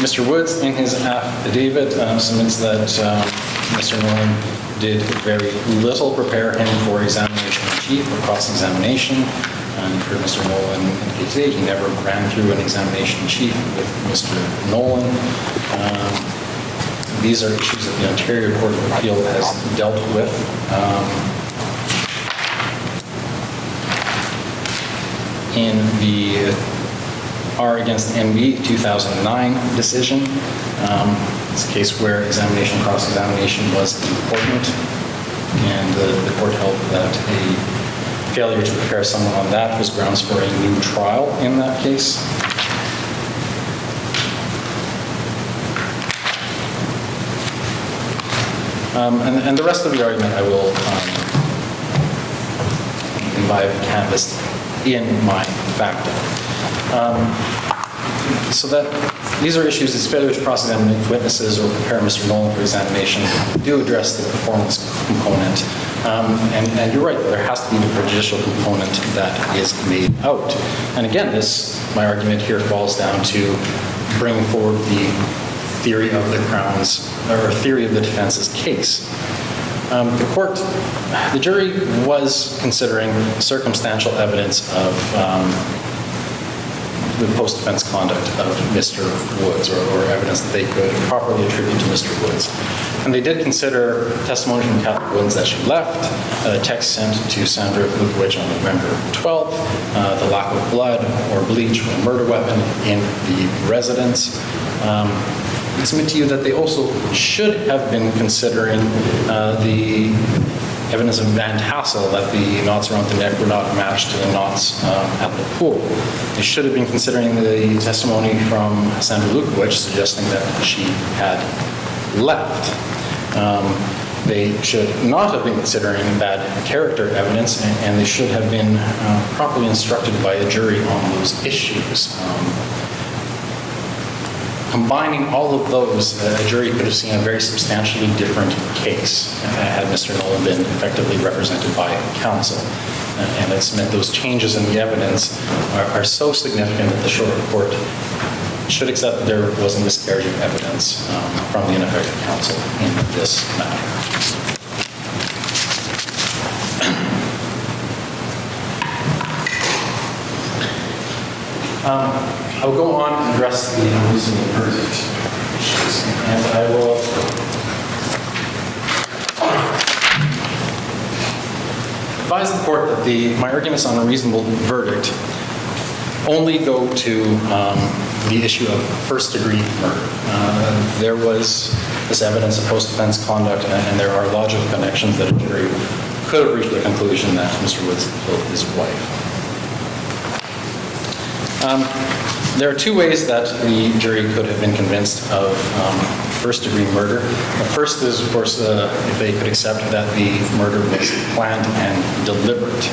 Mr. Woods, in his affidavit, submits that Mr. Nolan did very little prepare him for examination in chief or cross-examination. And for Mr. Nolan indicate today, he never ran through an examination in chief with Mr. Nolan. These are issues that the Ontario Court of Appeal has dealt with. In the R against MB 2009 decision, it's a case where examination and cross-examination was important, and the court held that a failure to prepare someone on that was grounds for a new trial in that case. And the rest of the argument I will imbibe canvassed in my facta. So that these are issues as failure to cross-examine witnesses or prepare Mr. Nolan for examination do address the performance component. And you're right, there has to be the prejudicial component that is made out. And again, my argument here falls down to bringing forward the theory of the Crown's, or theory of the defense's case. The jury was considering circumstantial evidence of the post-defense conduct of Mr. Woods, or evidence that they could properly attribute to Mr. Woods. And they did consider testimony from Catherine Woods that she left, a text sent to Sandra Lukowicz on November 12th, the lack of blood or bleach or murder weapon in the residence. I submit to you that they also should have been considering the evidence of Van Tassel that the knots around the neck were not matched to the knots at the pool. They should have been considering the testimony from Sandra Lukowicz suggesting that she had left. They should not have been considering bad character evidence, and they should have been properly instructed by a jury on those issues. Combining all of those, a jury could have seen a very substantially different case had Mr. Nolan been effectively represented by counsel. And I submit those changes in the evidence are so significant that the short court should accept that there was a miscarriage of evidence from the ineffective counsel in this matter. I will go on and address the unreasonable verdict issues, and I will advise the court that my arguments on a reasonable verdict only go to the issue of first-degree murder. There was this evidence of post-defense conduct, and there are logical connections that a jury could have reached the conclusion that Mr. Woods killed his wife. There are two ways that the jury could have been convinced of first-degree murder. The first is, of course, if they could accept that the murder was planned and deliberate.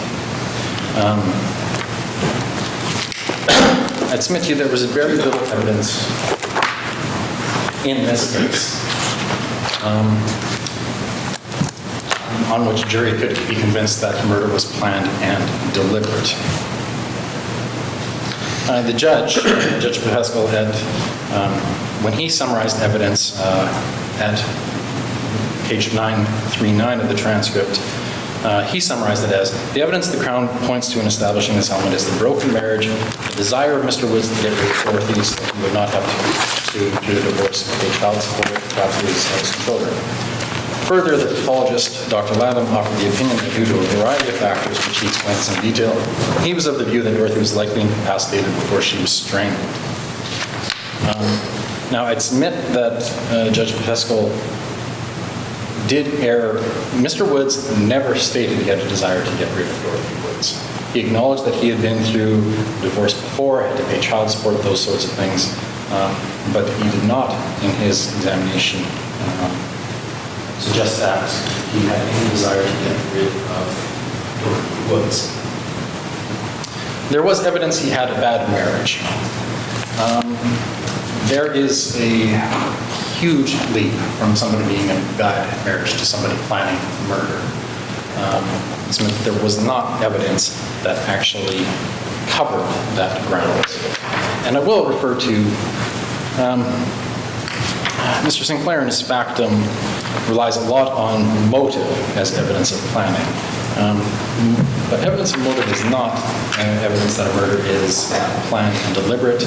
I'd submit to you there was very little evidence in this case on which a jury could be convinced that murder was planned and deliberate. The judge, Judge Pascal, had, when he summarized evidence at page 939 of the transcript, he summarized it as, the evidence the Crown points to in establishing this element is the broken marriage, the desire of Mr. Woods to get rid of Dorothy so he would not have to sue through the divorce of a child support, perhaps his children. Further, the pathologist, Dr. Latham, offered the opinion that due to a variety of factors, which he explained in some detail, he was of the view that Dorothy was likely incapacitated before she was strangled. Now, I'd submit that Judge Pascal did err. Mr. Woods never stated he had a desire to get rid of Dorothy Woods. He acknowledged that he had been through divorce before, had to pay child support, those sorts of things, but he did not, in his examination, suggest that he had any desire to get rid of Dorothy Woods. There was evidence he had a bad marriage. There is a huge leap from somebody being in a bad marriage to somebody planning murder. So there was not evidence that actually covered that ground. And I will refer to Mr. Sinclair in his factum relies a lot on motive as evidence of planning. But evidence of motive is not evidence that a murder is planned and deliberate.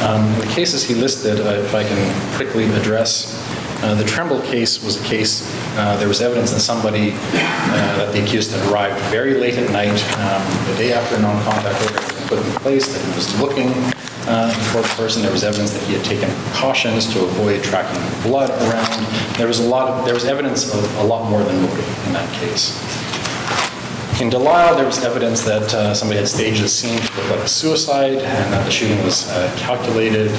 The cases he listed, if I can quickly address, the Tremble case was a case, there was evidence that somebody, that the accused had arrived very late at night, the day after a non-contact order had been put in place, that he was looking for the person. There was evidence that he had taken precautions to avoid tracking blood around. There was evidence of a lot more than motive in that case. In Delisle, there was evidence that somebody had staged a scene to look like a suicide, and that the shooting was a calculated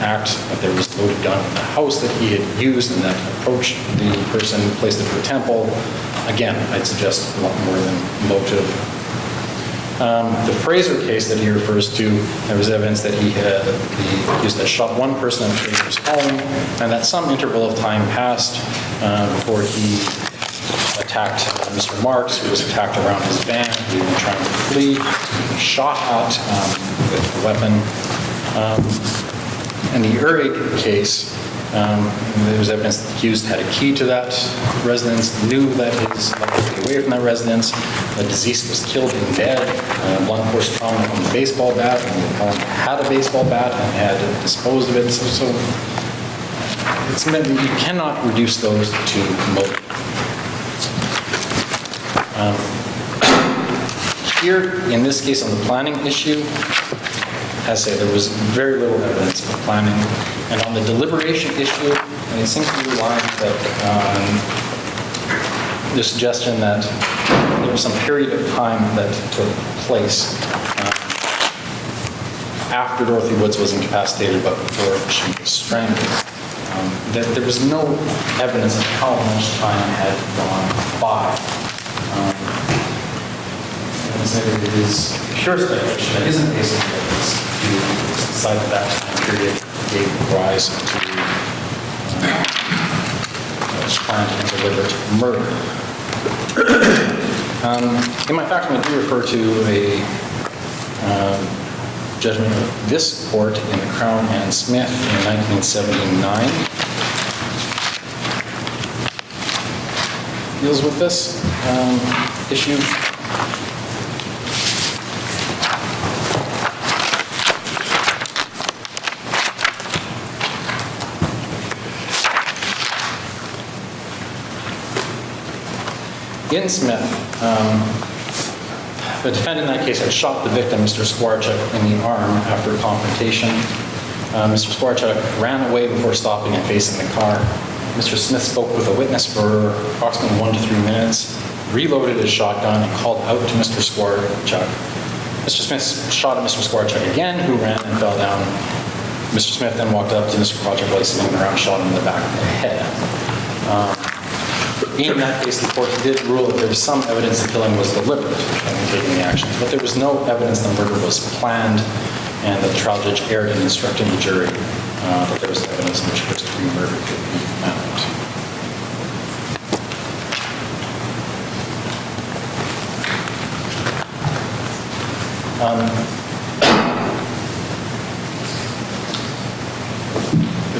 act, that there was a loaded gun in the house that he had used, and that approached the person, placed it for a temple. Again, I'd suggest a lot more than motive. The Fraser case that he refers to, there was evidence that the accused had shot one person at Fraser's home, and that some interval of time passed before he attacked Mr. Marks, who was attacked around his van. He had been trying to flee, shot at with a weapon. In the Uhrig case, there was evidence that the accused had a key to that residence, knew that his life would be away from that residence. The deceased was killed in bed, blunt force trauma from a baseball bat, and the appellant had a baseball bat and had disposed of it. So it's meant that you cannot reduce those to motive. Here, in this case on the planning issue, as I say, there was very little evidence of planning. And on the deliberation issue, it seems to be relying on the suggestion that there was some period of time that took place after Dorothy Woods was incapacitated, but before she was strangled. That there was no evidence of how much time had gone by. It is pure speculation. There isn't basic evidence to decide that that time period gave rise to planned and deliberate murder. In my factum, I do refer to a judgment of this court in the Crown and Smith in 1979. Deals with this issue. In Smith, the defendant in that case had shot the victim, Mr. Skwarchuk, in the arm after a confrontation. Mr. Skwarchuk ran away before stopping and facing the car. Mr. Smith spoke with a witness for approximately 1 to 3 minutes, reloaded his shotgun, and called out to Mr. Skwarchuk. Mr. Smith shot at Mr. Skwarchuk again, who ran and fell down. Mr. Smith then walked up to Mr. Skwarchuk while he was sitting around, shot him in the back of the head. In that case, the court did rule that there was some evidence the killing was deliberate in taking the actions, but there was no evidence the murder was planned, and that the trial judge erred in instructing the jury that there was evidence in which first-degree murder could be found.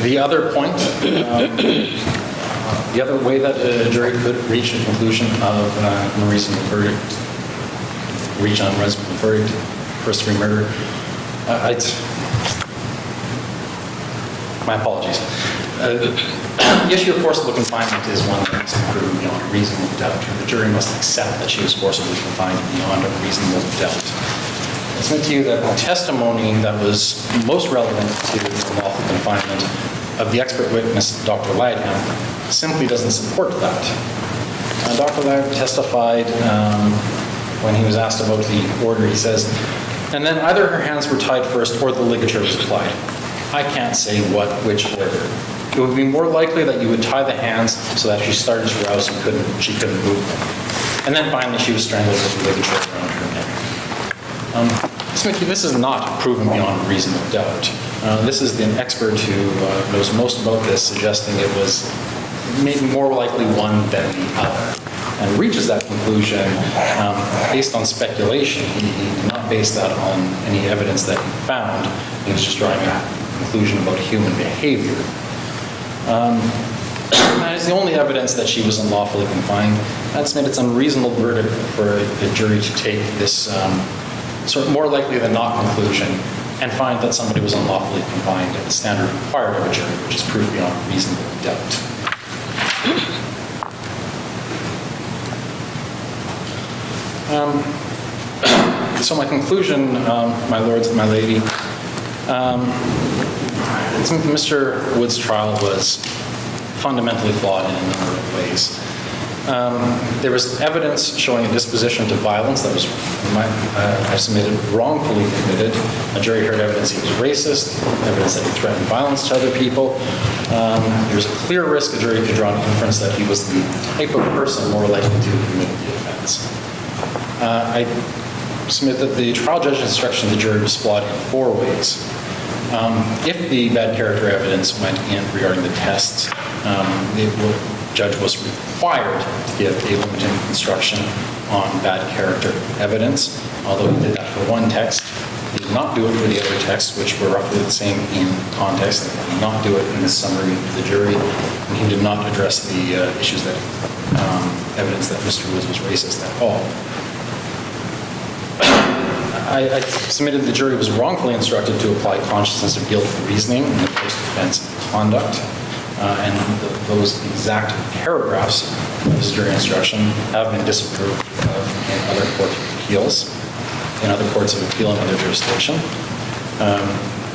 The other point, the other way that a jury could reach a conclusion of unreasonable verdict, reach on unreasonable verdict, first-degree murder, my apologies. The issue of forcible confinement is one that is proven beyond a reasonable doubt. The jury must accept that she was forcibly confined beyond a reasonable doubt. It's meant to you that the testimony that was most relevant to the lawful confinement of the expert witness, Dr. Latham, simply doesn't support that. Dr. Latham testified when he was asked about the order, he says, and then either her hands were tied first or the ligature was applied. I can't say which order. It would be more likely that you would tie the hands so that she started to rouse and she couldn't move them. And then finally she was strangled with the ligature around her neck. This is not proven beyond reasonable doubt. This is an expert who knows most about this, suggesting it was maybe more likely one than the other, and reaches that conclusion based on speculation. He did not base that on any evidence that he found. He was just drawing a conclusion about human behavior. That is the only evidence that she was unlawfully confined. That's made it an unreasonable verdict for a jury to take this sort of more likely than not conclusion and find that somebody was unlawfully confined at the standard required of a jury, which is proof beyond reasonable doubt. So my conclusion, my lords and my lady, Mr. Woods' trial was fundamentally flawed in a number of ways. There was evidence showing a disposition to violence that was, I submitted, wrongfully committed. A jury heard evidence he was racist, evidence that he threatened violence to other people. There was a clear risk a jury could draw an inference that he was the type of person more likely to commit the offense. I submit that the trial judge's instruction to the jury was flawed in 4 ways. If the bad character evidence went in regarding the tests, the judge was required to give a limiting instruction on bad character evidence, although he did that for one text. He did not do it for the other texts, which were roughly the same in context. He did not do it in his summary to the jury, and he did not address the issues that evidence that Mr. Woods was racist at all. I submitted the jury was wrongfully instructed to apply consciousnus of guilt reasoning in the post-offense conduct, and those exact paragraphs of this jury instruction have been disapproved of in other court appeals, in other courts of appeal in other jurisdictions.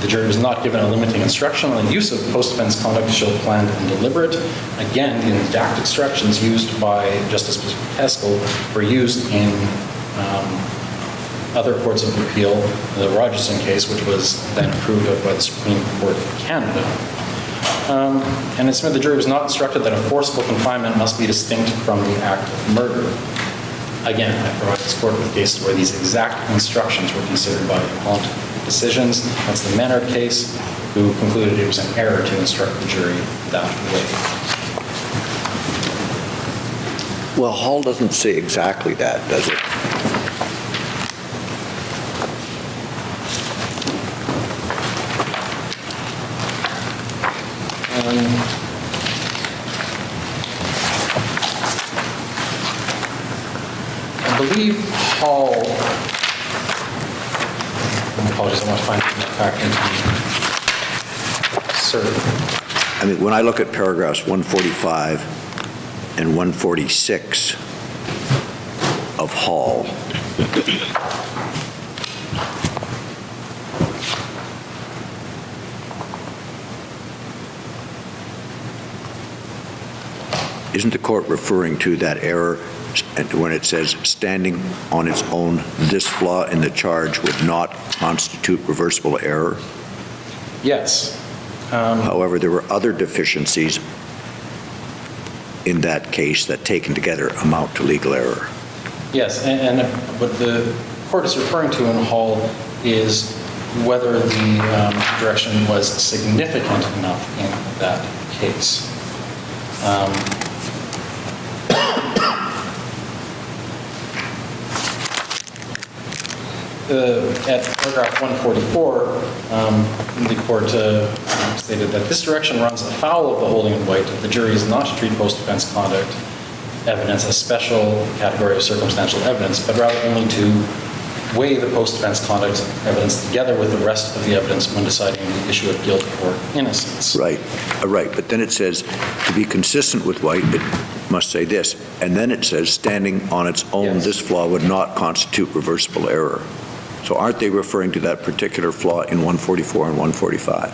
The jury was not given a limiting instruction on the use of post-offense conduct to show planned and deliberate. Again, the exact instructions used by Justice Peskel were used in other courts of appeal, the Rogerson case, which was then approved of by the Supreme Court of Canada. And it said the jury was not instructed that a forcible confinement must be distinct from the act of murder. Again, I provide this court with cases where these exact instructions were considered by appellant decisions. That's the Menard case, who concluded it was an error to instruct the jury that way. Well, Hall doesn't say exactly that, does it? I believe Hall, apologies, I want to find that back into sir. I mean, when I look at paragraphs 145 and 146 of Hall, isn't the court referring to that error when it says standing on its own, this flaw in the charge would not constitute reversible error? Yes. However, there were other deficiencies in that case that taken together amount to legal error. Yes, and what the court is referring to in Hall is whether the direction was significant enough in that case. At paragraph 144, the court stated that this direction runs afoul of the holding in White that the jury is not to treat post-offense conduct evidence as special category of circumstantial evidence, but rather only to weigh the post-offense conduct evidence together with the rest of the evidence when deciding the issue of guilt or innocence. Right, right. But then it says, to be consistent with White, it must say this. And then it says, standing on its own, yes, this flaw would not constitute reversible error. So aren't they referring to that particular flaw in 144 and 145?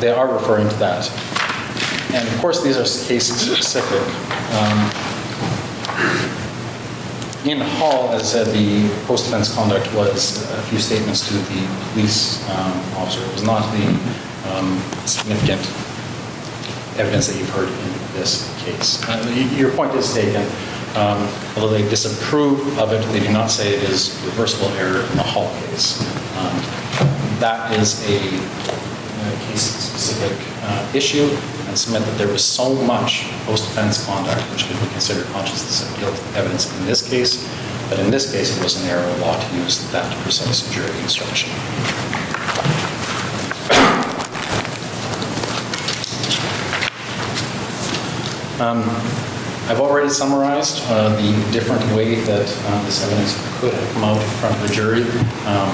They are referring to that. And of course, these are case specific. In Hall, as I said, the post-offense conduct was a few statements to the police officer. It was not the significant evidence that you've heard in this case. Your point is taken. Although they disapprove of it, they do not say it is reversible error in the Hall case. That is a case-specific issue, and submit that there was so much post-offense conduct which could be considered consciousness of guilt evidence in this case, but in this case it was an error of law to use that precise jury instruction. I've already summarized the different way that this evidence could have come out in front of the jury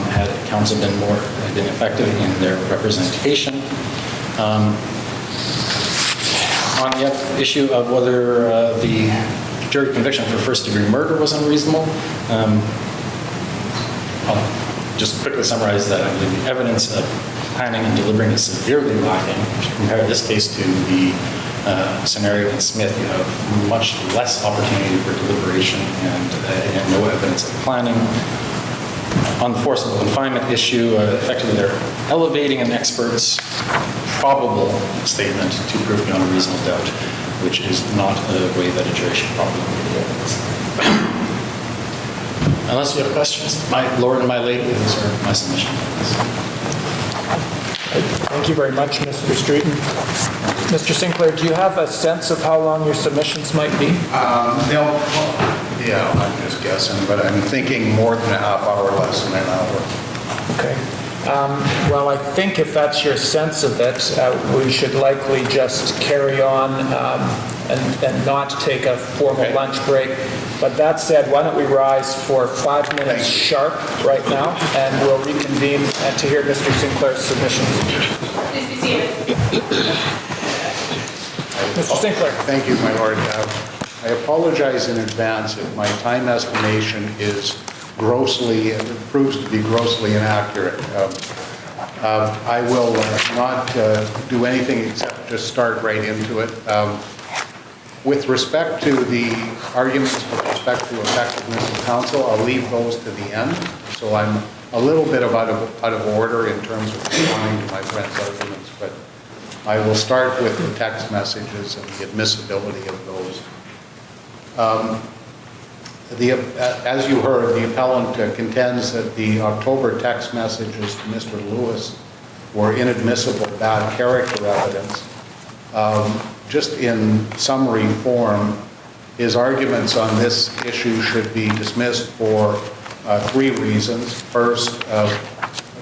had counsel been effective in their representation. On the issue of whether the jury conviction for first-degree murder was unreasonable, I'll just quickly summarize that I believe the evidence of planning and deliberating is severely lacking. If you compare this case to the scenario in Smith, you have much less opportunity for deliberation and no evidence of planning. On the forcible confinement issue, effectively they're elevating an expert's probable statement to prove beyond a reasonable doubt, which is not a way that a jury should probably weigh the evidence. Unless you have questions, my lord and my lady, those are my submissions. Thank you very much, Mr. Streeton. Mr. Sinclair, do you have a sense of how long your submissions might be? Yeah, I'm just guessing, but I'm thinking more than a half hour, less than an hour. Okay. Well, I think if that's your sense of it, we should likely just carry on and not take a formal lunch break. But that said, why don't we rise for 5 minutes sharp right now, and we'll reconvene to hear Mr. Sinclair's submissions. Please be seated. Mr. Sinclair. Thank you, my lord. I apologize in advance if my time estimation is proves to be grossly inaccurate. I will not do anything except just start right into it. With respect to the arguments with respect to effectiveness of counsel, I'll leave those to the end. So I'm a little bit out of order in terms of responding to my friend's arguments, but I will start with the text messages and the admissibility of those. As you heard, the appellant contends that the October text messages to Mr. Lewis were inadmissible bad character evidence. Just in summary form, his arguments on this issue should be dismissed for 3 reasons. First,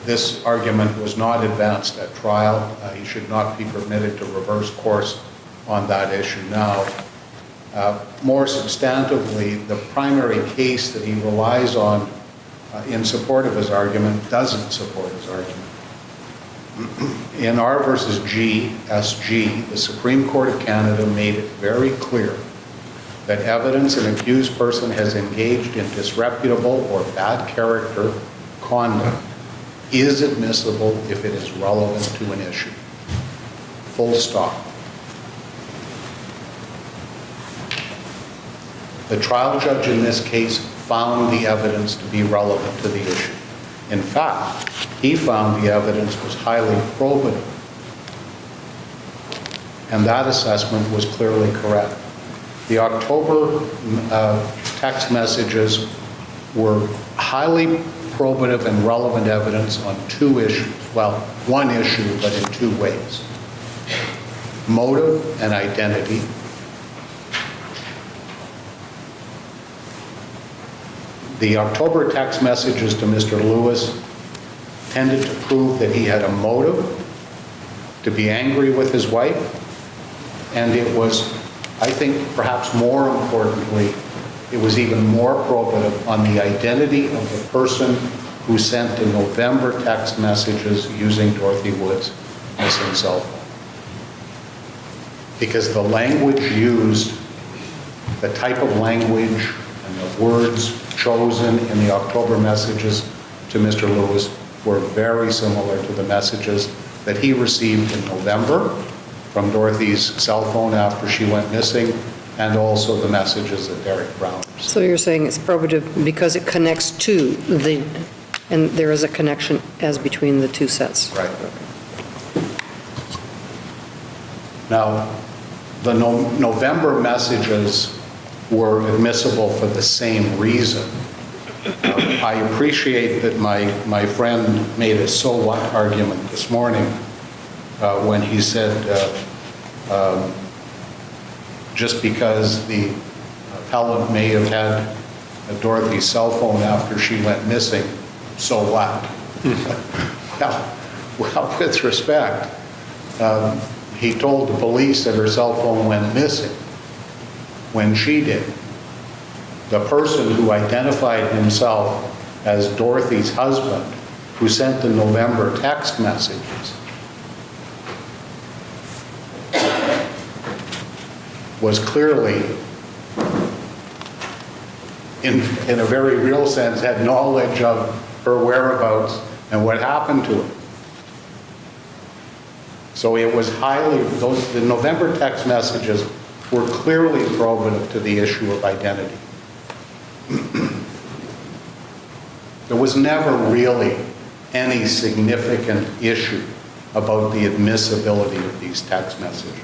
this argument was not advanced at trial. He should not be permitted to reverse course on that issue now. More substantively, the primary case that he relies on in support of his argument doesn't support his argument. In R versus G, SG, the Supreme Court of Canada made it very clear that evidence an accused person has engaged in disreputable or bad character conduct is admissible if it is relevant to an issue. Full stop. The trial judge in this case found the evidence to be relevant to the issue. In fact, he found the evidence was highly probative. And that assessment was clearly correct. The October text messages were highly probative and relevant evidence on 2 issues. Well, 1 issue, but in 2 ways. Motive and identity. The October text messages to Mr. Lewis tended to prove that he had a motive to be angry with his wife, and it was, I think, perhaps more importantly, it was even more probative on the identity of the person who sent the November text messages using Dorothy Woods' missing cell phone. Because the language used, the type of language and the words chosen in the October messages to Mr. Lewis were very similar to the messages that he received in November from Dorothy's cell phone after she went missing, and also the messages that Derek Brown received. So you're saying it's probative because it connects to the, and there is a connection as between the two sets? Right. Now, the November messages were admissible for the same reason. I appreciate that my friend made a so what argument this morning when he said just because the appellant may have had Dorothy's cell phone after she went missing, so what? Well, with respect, he told the police that her cell phone went missing when she did. The person who identified himself as Dorothy's husband, who sent the November text messages, was clearly, in a very real sense, had knowledge of her whereabouts and what happened to her. So it was the November text messages were clearly probative to the issue of identity. There was never really any significant issue about the admissibility of these text messages.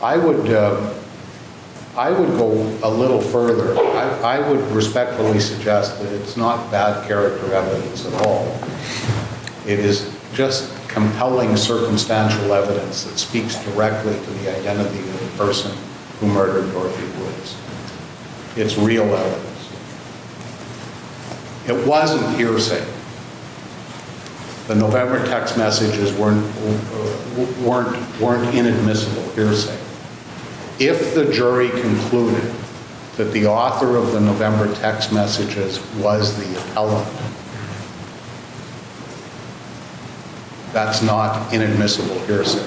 I would go a little further. I would respectfully suggest that it's not bad character evidence at all. It is just compelling circumstantial evidence that speaks directly to the identity of the person who murdered Dorothy Woods. It's real evidence. It wasn't hearsay. The November text messages weren't inadmissible hearsay. If the jury concluded that the author of the November text messages was the appellant, that's not inadmissible hearsay.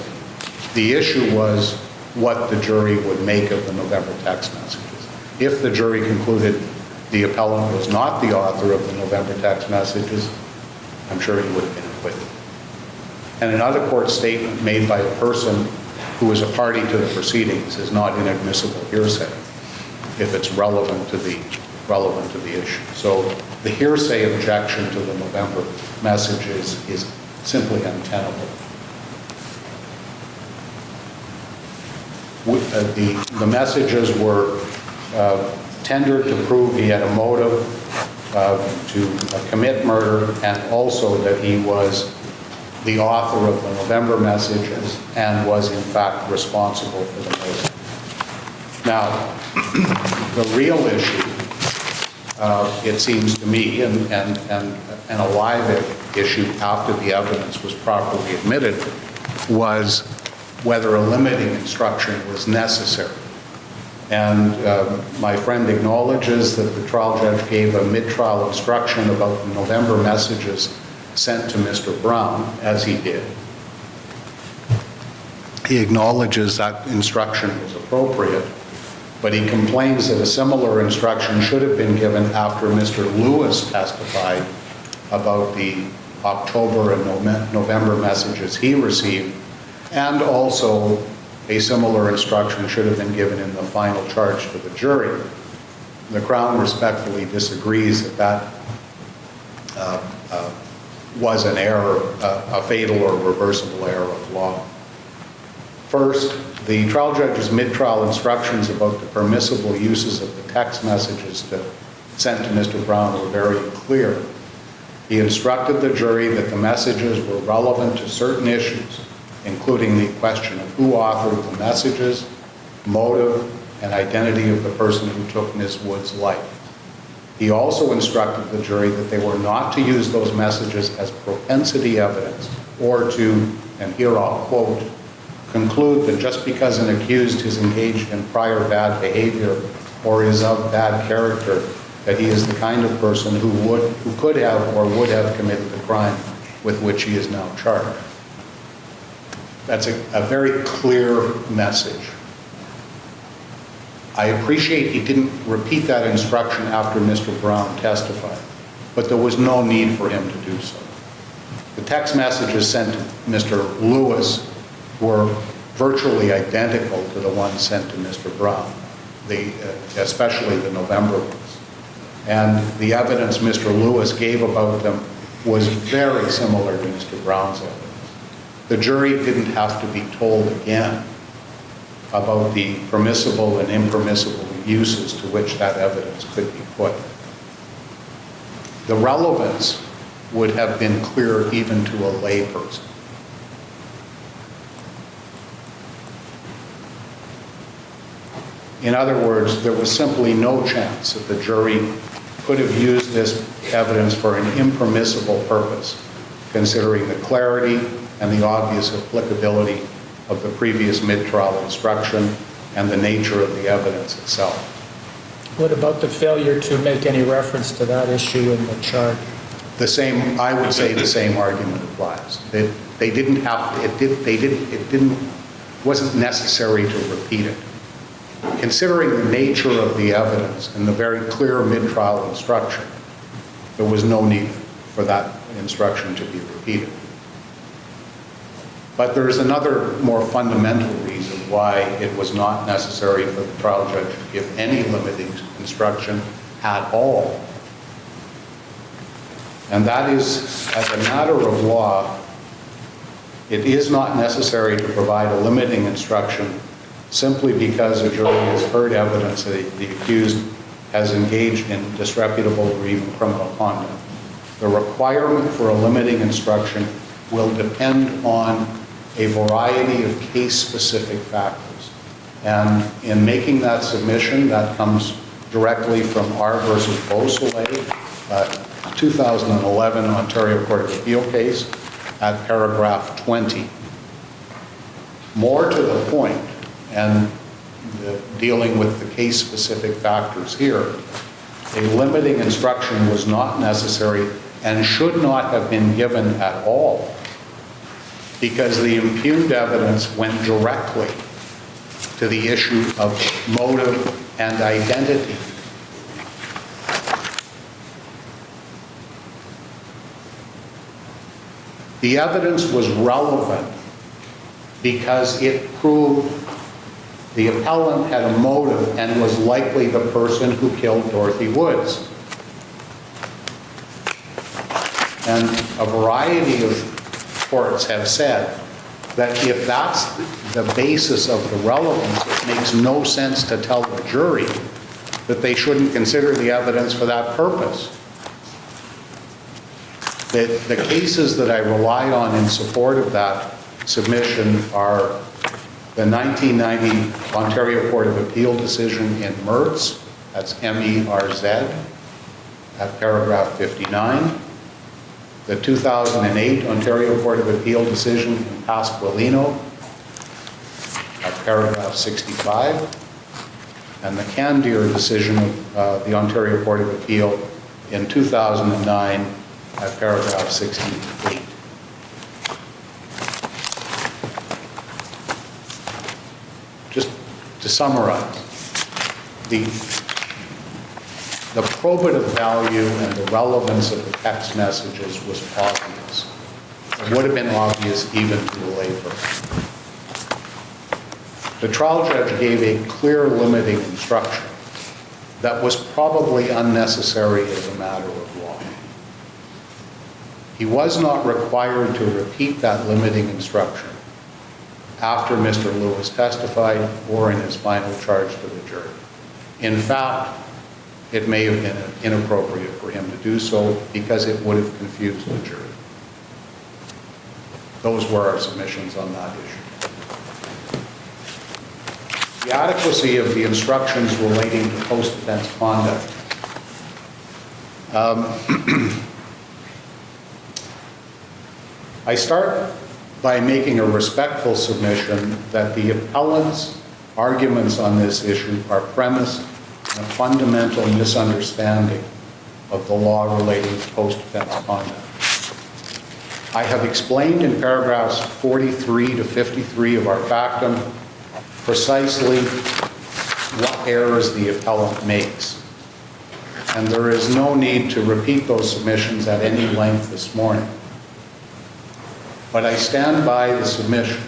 The issue was what the jury would make of the November text messages. If the jury concluded the appellant was not the author of the November text messages, I'm sure he would have been acquitted. And another court statement made by a person who is a party to the proceedings is not inadmissible hearsay if it's relevant to the issue. So the hearsay objection to the November messages is simply untenable. The messages were tendered to prove he had a motive to commit murder, and also that he was the author of the November messages and was in fact responsible for the murder. Now, the real issue, it seems to me, and a live issue after the evidence was properly admitted, was whether a limiting instruction was necessary. And my friend acknowledges that the trial judge gave a mid-trial instruction about the November messages sent to Mr. Brown, as he did. He acknowledges that instruction was appropriate, but he complains that a similar instruction should have been given after Mr. Lewis testified about the October and November messages he received, and also a similar instruction should have been given in the final charge to the jury. The Crown respectfully disagrees that was an error, a fatal or reversible error of law. First, the trial judge's mid-trial instructions about the permissible uses of the text messages sent to Mr. Brown were very clear. He instructed the jury that the messages were relevant to certain issues, including the question of who authored the messages, motive, and identity of the person who took Ms. Woods' life. He also instructed the jury that they were not to use those messages as propensity evidence or to, and here I'll quote, conclude that just because an accused is engaged in prior bad behavior or is of bad character, that he is the kind of person who could have or would have committed the crime with which he is now charged. That's a very clear message. I appreciate he didn't repeat that instruction after Mr. Brown testified, but there was no need for him to do so. The text messages sent to Mr. Lewis were virtually identical to the ones sent to Mr. Brown, especially the November ones. And the evidence Mr. Lewis gave about them was very similar to Mr. Brown's evidence. The jury didn't have to be told again about the permissible and impermissible uses to which that evidence could be put. The relevance would have been clear even to a layperson. In other words, there was simply no chance that the jury could have used this evidence for an impermissible purpose, considering the clarity and the obvious applicability of the previous mid-trial instruction and the nature of the evidence itself. What about the failure to make any reference to that issue in the charge? The same, I would say the same argument applies. They didn't have, wasn't necessary to repeat it. Considering the nature of the evidence and the very clear mid-trial instruction, there was no need for that instruction to be repeated. But there is another more fundamental reason why it was not necessary for the trial judge to give any limiting instruction at all. And that is, as a matter of law, it is not necessary to provide a limiting instruction simply because a jury has heard evidence that the accused has engaged in disreputable or even criminal conduct. The requirement for a limiting instruction will depend on a variety of case-specific factors. And in making that submission, that comes directly from R versus Beausoleil, 2011 Ontario Court of Appeal case at paragraph 20. More to the point, and dealing with the case-specific factors here, a limiting instruction was not necessary and should not have been given at all, because the impugned evidence went directly to the issue of motive and identity. The evidence was relevant because it proved the appellant had a motive and was likely the person who killed Dorothy Woods. And a variety of courts have said that if that's the basis of the relevance, it makes no sense to tell the jury that they shouldn't consider the evidence for that purpose. The cases that I rely on in support of that submission are the 1990 Ontario Court of Appeal decision in Mertz, that's M-E-R-Z, at paragraph 59. The 2008 Ontario Court of Appeal decision in Pasqualino, at paragraph 65. And the Candier decision of the Ontario Court of Appeal in 2009 at paragraph 68. Just to summarize, the probative value and the relevance of the text messages was obvious. It would have been obvious even to a layperson. The trial judge gave a clear limiting instruction that was probably unnecessary as a matter of law. He was not required to repeat that limiting instruction after Mr. Lewis testified or in his final charge to the jury. In fact, it may have been inappropriate for him to do so because it would have confused the jury. Those were our submissions on that issue. The adequacy of the instructions relating to post-defense conduct. I start by making a respectful submission that the appellant's arguments on this issue are premised on a fundamental misunderstanding of the law relating to post-defense conduct. I have explained in paragraphs 43 to 53 of our factum precisely what errors the appellant makes. And there is no need to repeat those submissions at any length this morning. But I stand by the submission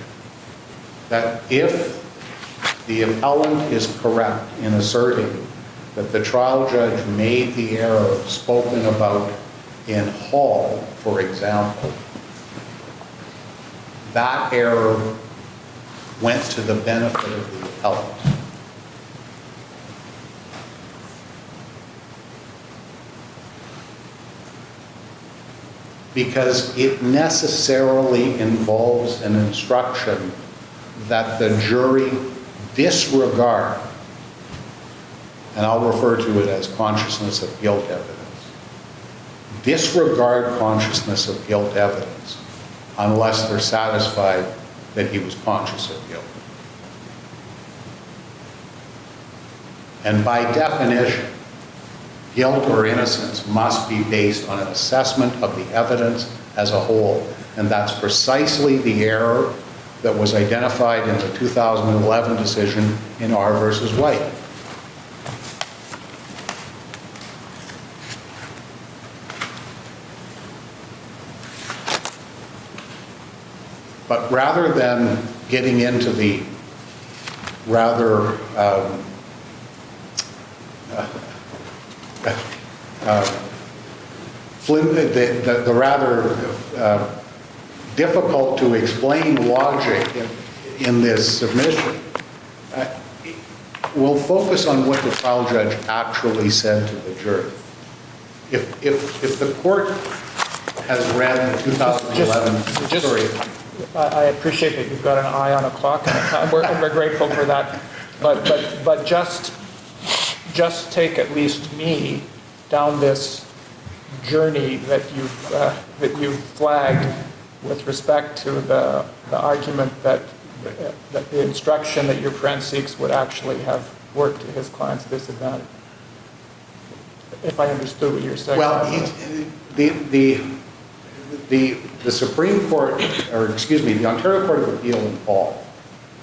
that if the appellant is correct in asserting that the trial judge made the error spoken about in Hall, for example, that error went to the benefit of the appellant. Because it necessarily involves an instruction that the jury disregard, and I'll refer to it as consciousness of guilt evidence, disregard consciousness of guilt evidence unless they're satisfied that he was conscious of guilt. And by definition, guilt or innocence must be based on an assessment of the evidence as a whole. And that's precisely the error that was identified in the 2011 decision in R versus White. But rather than getting into the rather the rather difficult to explain logic in this submission, we'll focus on what the trial judge actually said to the jury. If the court has read the 2011 story, I appreciate that you've got an eye on a clock, and we're grateful for that. But just take at least me down this journey that you've flagged with respect to the argument that the instruction that your friend seeks would actually have worked to his client's disadvantage. If I understood what you're saying. Well, the Supreme Court, or excuse me, the Ontario Court of Appeal in Hall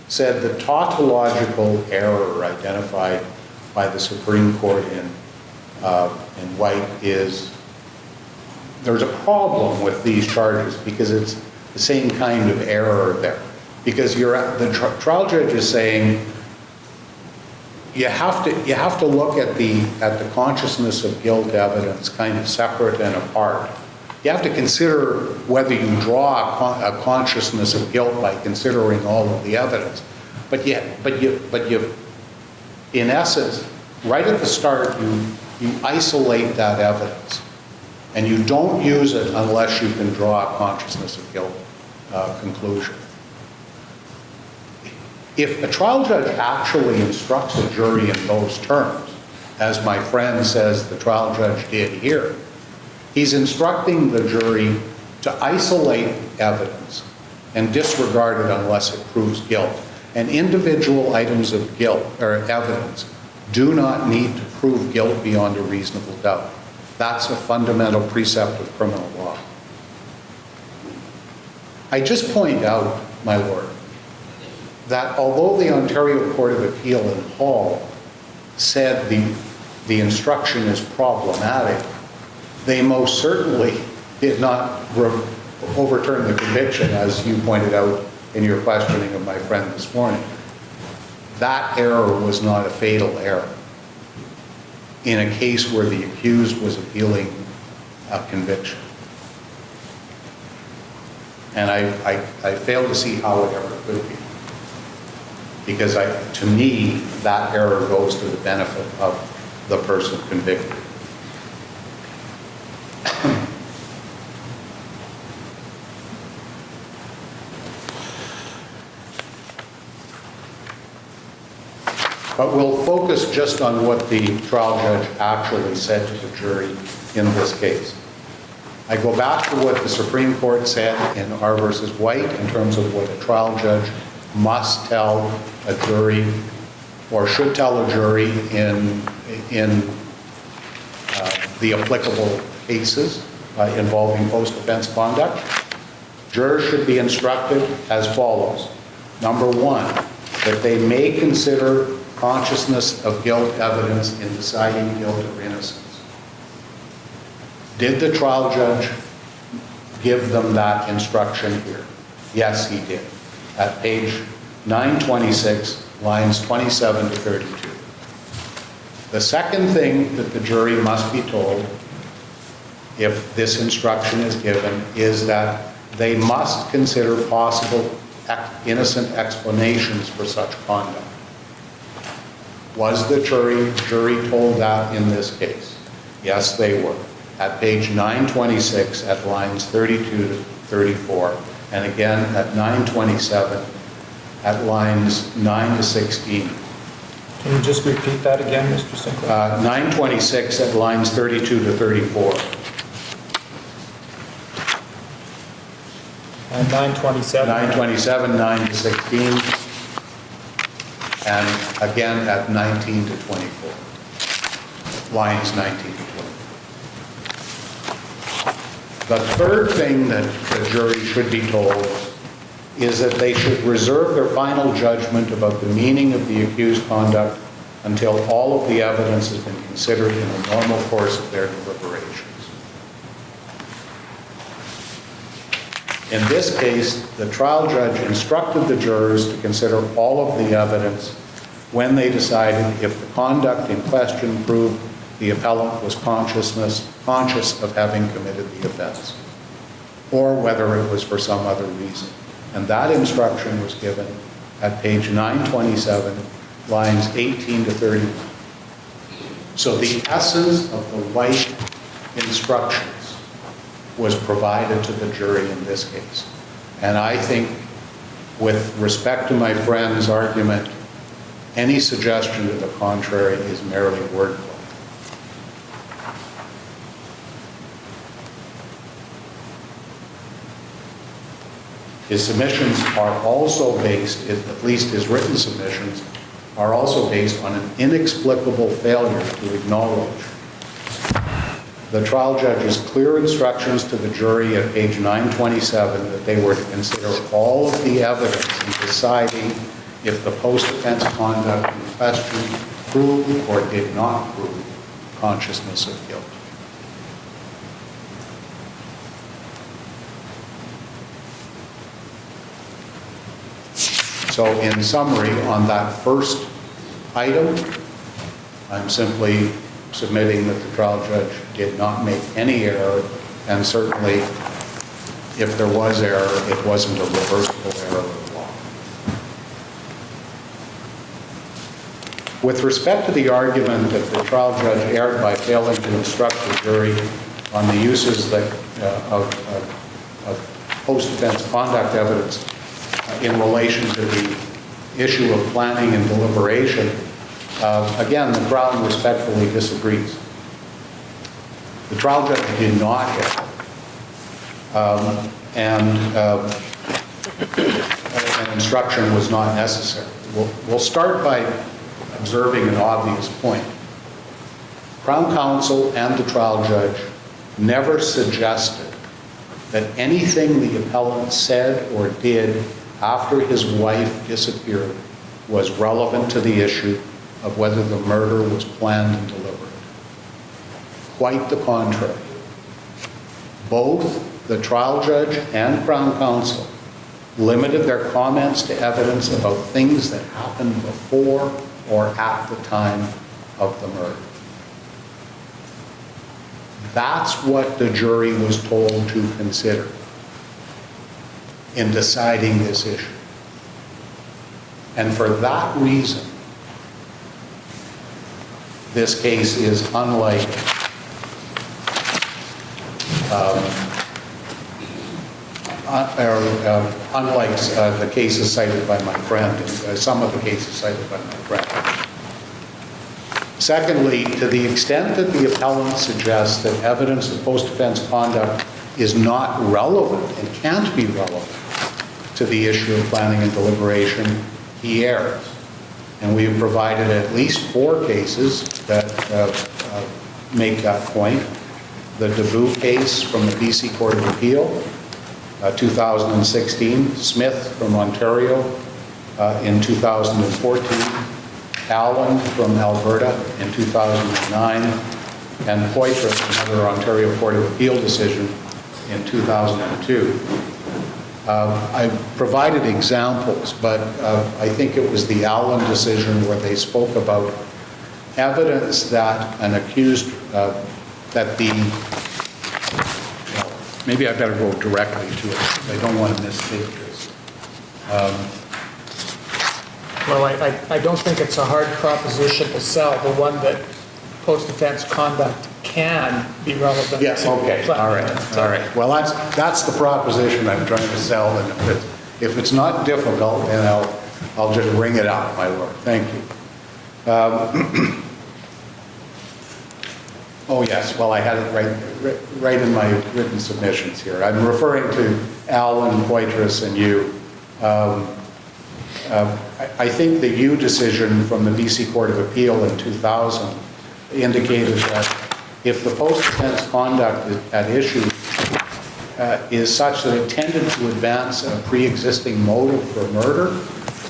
said the tautological error identified by the Supreme Court in White is there's a problem with these charges because it's the same kind of error there. Because the trial judge is saying you have to look at the consciousness of guilt evidence kind of separate and apart. You have to consider whether you draw a consciousness of guilt by considering all of the evidence. But you, in essence, right at the start, you isolate that evidence, and you don't use it unless you can draw a consciousness of guilt conclusion. If a trial judge actually instructs a jury in those terms, as my friend says the trial judge did here, he's instructing the jury to isolate evidence and disregard it unless it proves guilt. And individual items of guilt or evidence do not need to prove guilt beyond a reasonable doubt. That's a fundamental precept of criminal law. I just point out, my lord, that although the Ontario Court of Appeal in Hall said the instruction is problematic, they most certainly did not overturn the conviction, as you pointed out in your questioning of my friend this morning. That error was not a fatal error in a case where the accused was appealing a conviction. And I fail to see how it ever could be. Because to me, that error goes to the benefit of the person convicted. But we'll focus just on what the trial judge actually said to the jury in this case. I go back to what the Supreme Court said in R versus White in terms of what a trial judge must tell a jury or should tell a jury in the applicable cases involving post-offense conduct. Jurors should be instructed as follows. Number one, that they may consider consciousness of guilt evidence in deciding guilt or innocence. Did the trial judge give them that instruction here? Yes, he did. At page 926, lines 27 to 32. The second thing that the jury must be told, if this instruction is given, is that they must consider possible innocent explanations for such conduct. Was the jury told that in this case? Yes, they were. At page 926 at lines 32 to 34, and again at 927 at lines 9 to 16. Can you just repeat that again, Mr. Sinclair? 926 at lines 32 to 34. And 927? 927, 9 to 16, and again at 19 to 24. Lines 19 to 24. The third thing that the jury should be told is that they should reserve their final judgment about the meaning of the accused conduct until all of the evidence has been considered in the normal course of their deliberations. In this case, the trial judge instructed the jurors to consider all of the evidence when they decided if the conduct in question proved the appellant was conscious of having committed the offense, or whether it was for some other reason. And that instruction was given at page 927, lines 18 to 30. So the essence of the White instructions was provided to the jury in this case. And I think, with respect to my friend's argument, any suggestion to the contrary is merely wordplay. His submissions are also based, at least his written submissions, are also based on an inexplicable failure to acknowledge the trial judge's clear instructions to the jury at page 927 that they were to consider all of the evidence in deciding if the post-offense conduct in question proved or did not prove consciousness of guilt. So in summary, on that first item, I'm simply submitting that the trial judge did not make any error, and certainly if there was error, it wasn't a reversible error of the law. With respect to the argument that the trial judge erred by failing to instruct the jury on the uses of post-offense conduct evidence in relation to the issue of planning and deliberation, again, the Crown respectfully disagrees. The trial judge did not err, and an instruction was not necessary. We'll start by observing an obvious point. Crown Counsel and the trial judge never suggested that anything the appellant said or did after his wife disappeared was relevant to the issue of whether the murder was planned and deliberate. Quite the contrary. Both the trial judge and Crown Counsel limited their comments to evidence about things that happened before or at the time of the murder. That's what the jury was told to consider in deciding this issue. And for that reason, this case is unlike the cases cited by my friend, some of the cases cited by my friend. Secondly, to the extent that the appellant suggests that evidence of post-offense conduct is not relevant and can't be relevant to the issue of planning and deliberation, he errs. And we have provided at least 4 cases that make that point. The Debut case from the BC Court of Appeal, 2016, Smith from Ontario in 2014, Allen from Alberta in 2009, and Poitras, another Ontario Court of Appeal decision, in 2002. I provided examples, but I think it was the Allen decision where they spoke about evidence that an accused, that the, maybe I better go directly to it. I don't want to misstate this. Well, I don't think it's a hard proposition to sell, the one that post-offense conduct can be relevant. Yes, okay, all right. Well, that's the proposition I'm trying to sell, and if it's not difficult, then I'll just ring it out, my lord. Thank you. Oh, yes, well, I had it right in my written submissions here. I'm referring to Allen, Poitras, and you. I think the U decision from the BC Court of Appeal in 2000 indicated that if the post-offense conduct at issue is such that it tended to advance a pre-existing motive for murder,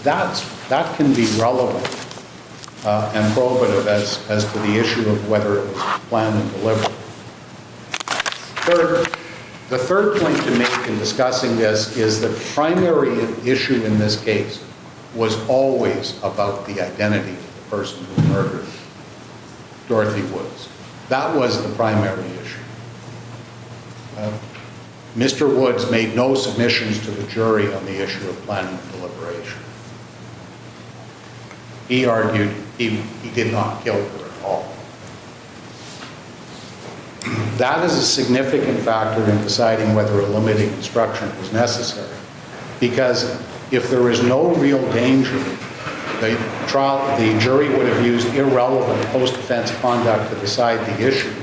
that can be relevant and probative as to the issue of whether it was planned and deliberate. The third point to make in discussing this is that the primary issue in this case was always about the identity of the person who murdered Dorothy Woods. That was the primary issue. Mr. Woods made no submissions to the jury on the issue of planning and deliberation. He argued he did not kill her at all. That is a significant factor in deciding whether a limiting instruction was necessary, because if there is no real danger, the jury would have used irrelevant post-offense conduct to decide the issue,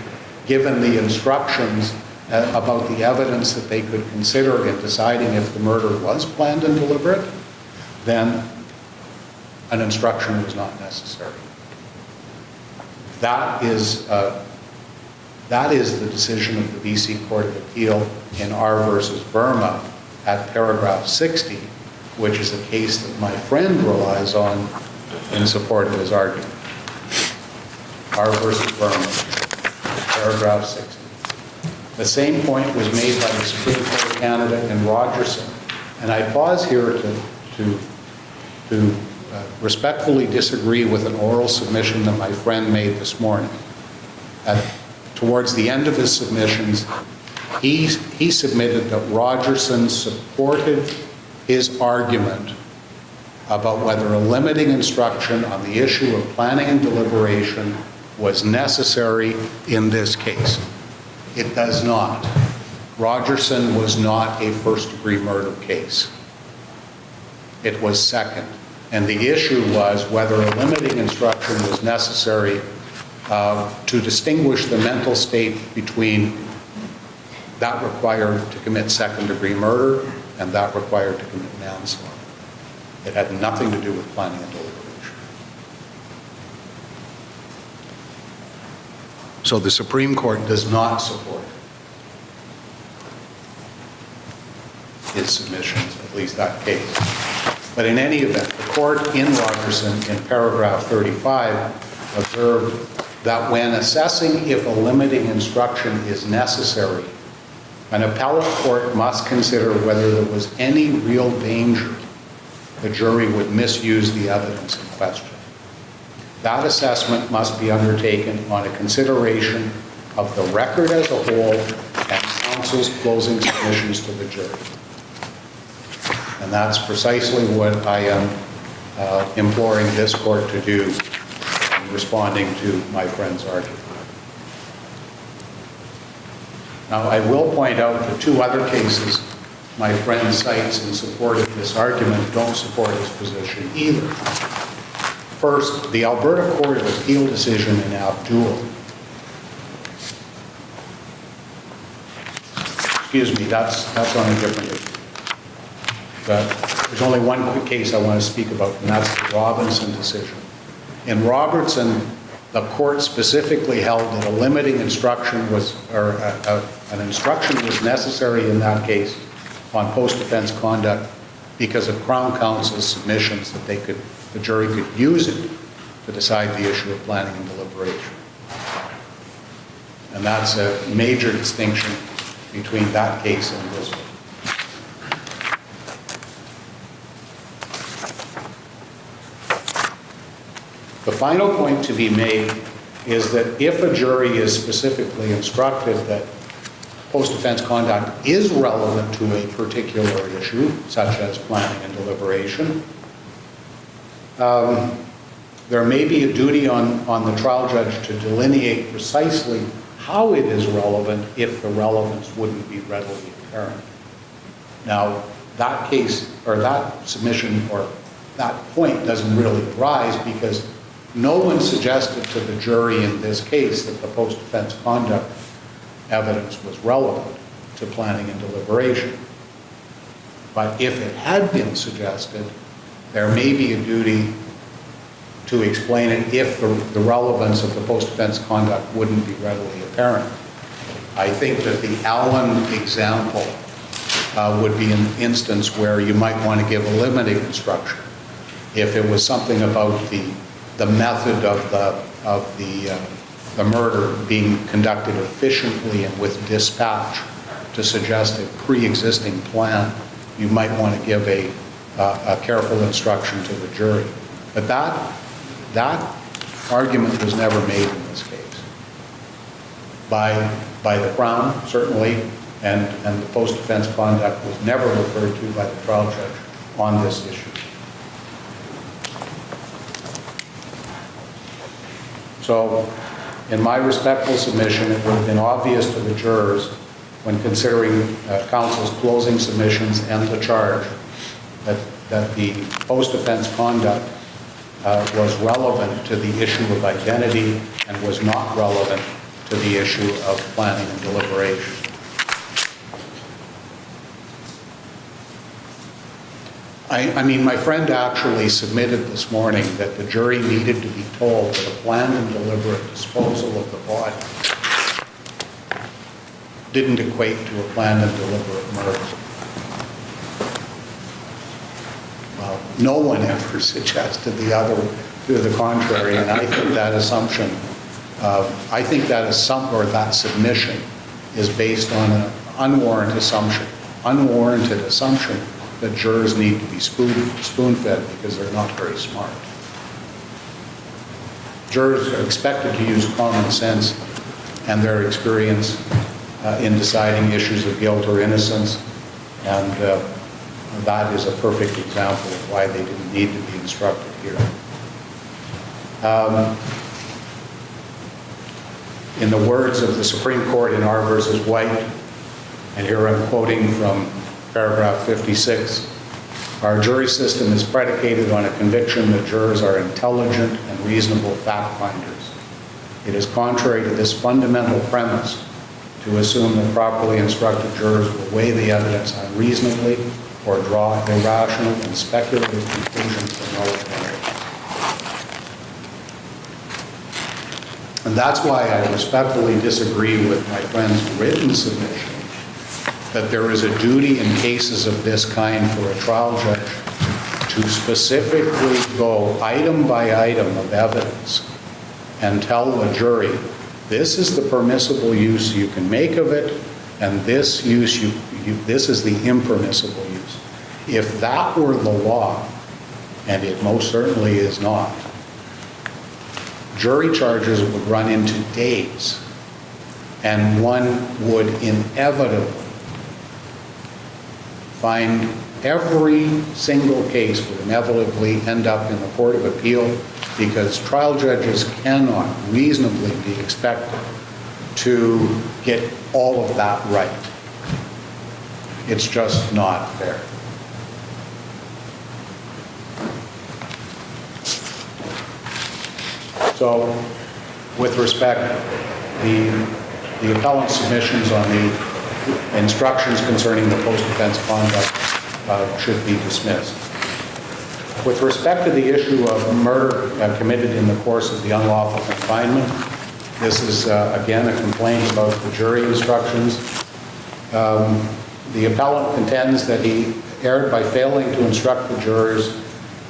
given the instructions about the evidence that they could consider in deciding if the murder was planned and deliberate, then an instruction was not necessary. That is the decision of the BC Court of Appeal in R versus Burma at paragraph 60, which is a case that my friend relies on in support of his argument. R versus Burma, paragraph 60. The same point was made by the Supreme Court of Canada in Rogerson, and I pause here to respectfully disagree with an oral submission that my friend made this morning. Towards the end of his submissions, he submitted that Rogerson supported his argument about whether a limiting instruction on the issue of planning and deliberation was necessary in this case. It does not. Rogerson was not a first-degree murder case. It was second. And the issue was whether a limiting instruction was necessary to distinguish the mental state between that required to commit second-degree murder and that required to commit manslaughter. It had nothing to do with planning and deliberation. So the Supreme Court does not support his submissions, at least that case. But in any event, the court in Rogerson, in paragraph 35, observed that when assessing if a limiting instruction is necessary, an appellate court must consider whether there was any real danger the jury would misuse the evidence in question. That assessment must be undertaken on a consideration of the record as a whole and counsel's closing submissions to the jury. And that's precisely what I am imploring this court to do in responding to my friend's argument. Now, I will point out that two other cases my friend cites in support of this argument don't support his position either. First, the Alberta Court of Appeal decision in Abdul. Excuse me, that's on a different issue. But there's only one quick case I want to speak about, and that's the Robinson decision. In Robertson, the court specifically held that a limiting instruction was, or an instruction was necessary in that case on post-offense conduct because of Crown Counsel's submissions that the jury could use it to decide the issue of planning and deliberation. And that's a major distinction between that case and this one. The final point to be made is that if a jury is specifically instructed that post-offense conduct is relevant to a particular issue, such as planning and deliberation, there may be a duty on the trial judge to delineate precisely how it is relevant if the relevance wouldn't be readily apparent. Now, that case, or that submission, or that point doesn't really arise because no one suggested to the jury in this case that the post-offense conduct evidence was relevant to planning and deliberation. But if it had been suggested, there may be a duty to explain it if the relevance of the post-offense conduct wouldn't be readily apparent. I think that the Allen example would be an instance where you might want to give a limiting instruction. If it was something about the method of the murder being conducted efficiently and with dispatch to suggest a pre-existing plan, you might want to give a careful instruction to the jury. But that argument was never made in this case. By the Crown, certainly, and the post-offense conduct was never referred to by the trial judge on this issue. So, in my respectful submission, it would have been obvious to the jurors when considering counsel's closing submissions and the charge that the post-offense conduct was relevant to the issue of identity and was not relevant to the issue of planning and deliberation. I mean, my friend actually submitted this morning that the jury needed to be told that a planned and deliberate disposal of the body didn't equate to a planned and deliberate murder. Well, no one ever suggested to the contrary, and I think that assumption, that submission is based on an unwarranted assumption that jurors need to be spoon-fed because they're not very smart. Jurors are expected to use common sense and their experience in deciding issues of guilt or innocence, and that is a perfect example of why they didn't need to be instructed here. In the words of the Supreme Court in R versus White, and here I'm quoting from paragraph 56, our jury system is predicated on a conviction that jurors are intelligent and reasonable fact finders. It is contrary to this fundamental premise to assume that properly instructed jurors will weigh the evidence unreasonably or draw irrational and speculative conclusions from no evidence. And that's why I respectfully disagree with my friend's written submission that there is a duty in cases of this kind for a trial judge to specifically go item by item of evidence and tell a jury, this is the permissible use you can make of it, and this use this is the impermissible use. If that were the law, and it most certainly is not, jury charges would run into days, and one would inevitably find every single case would inevitably end up in the Court of Appeal because trial judges cannot reasonably be expected to get all of that right. It's just not fair. So, with respect, the appellant's submissions on the instructions concerning the post-offense conduct should be dismissed. With respect to the issue of murder committed in the course of the unlawful confinement, this is, again, a complaint about the jury instructions. The appellant contends that he erred by failing to instruct the jurors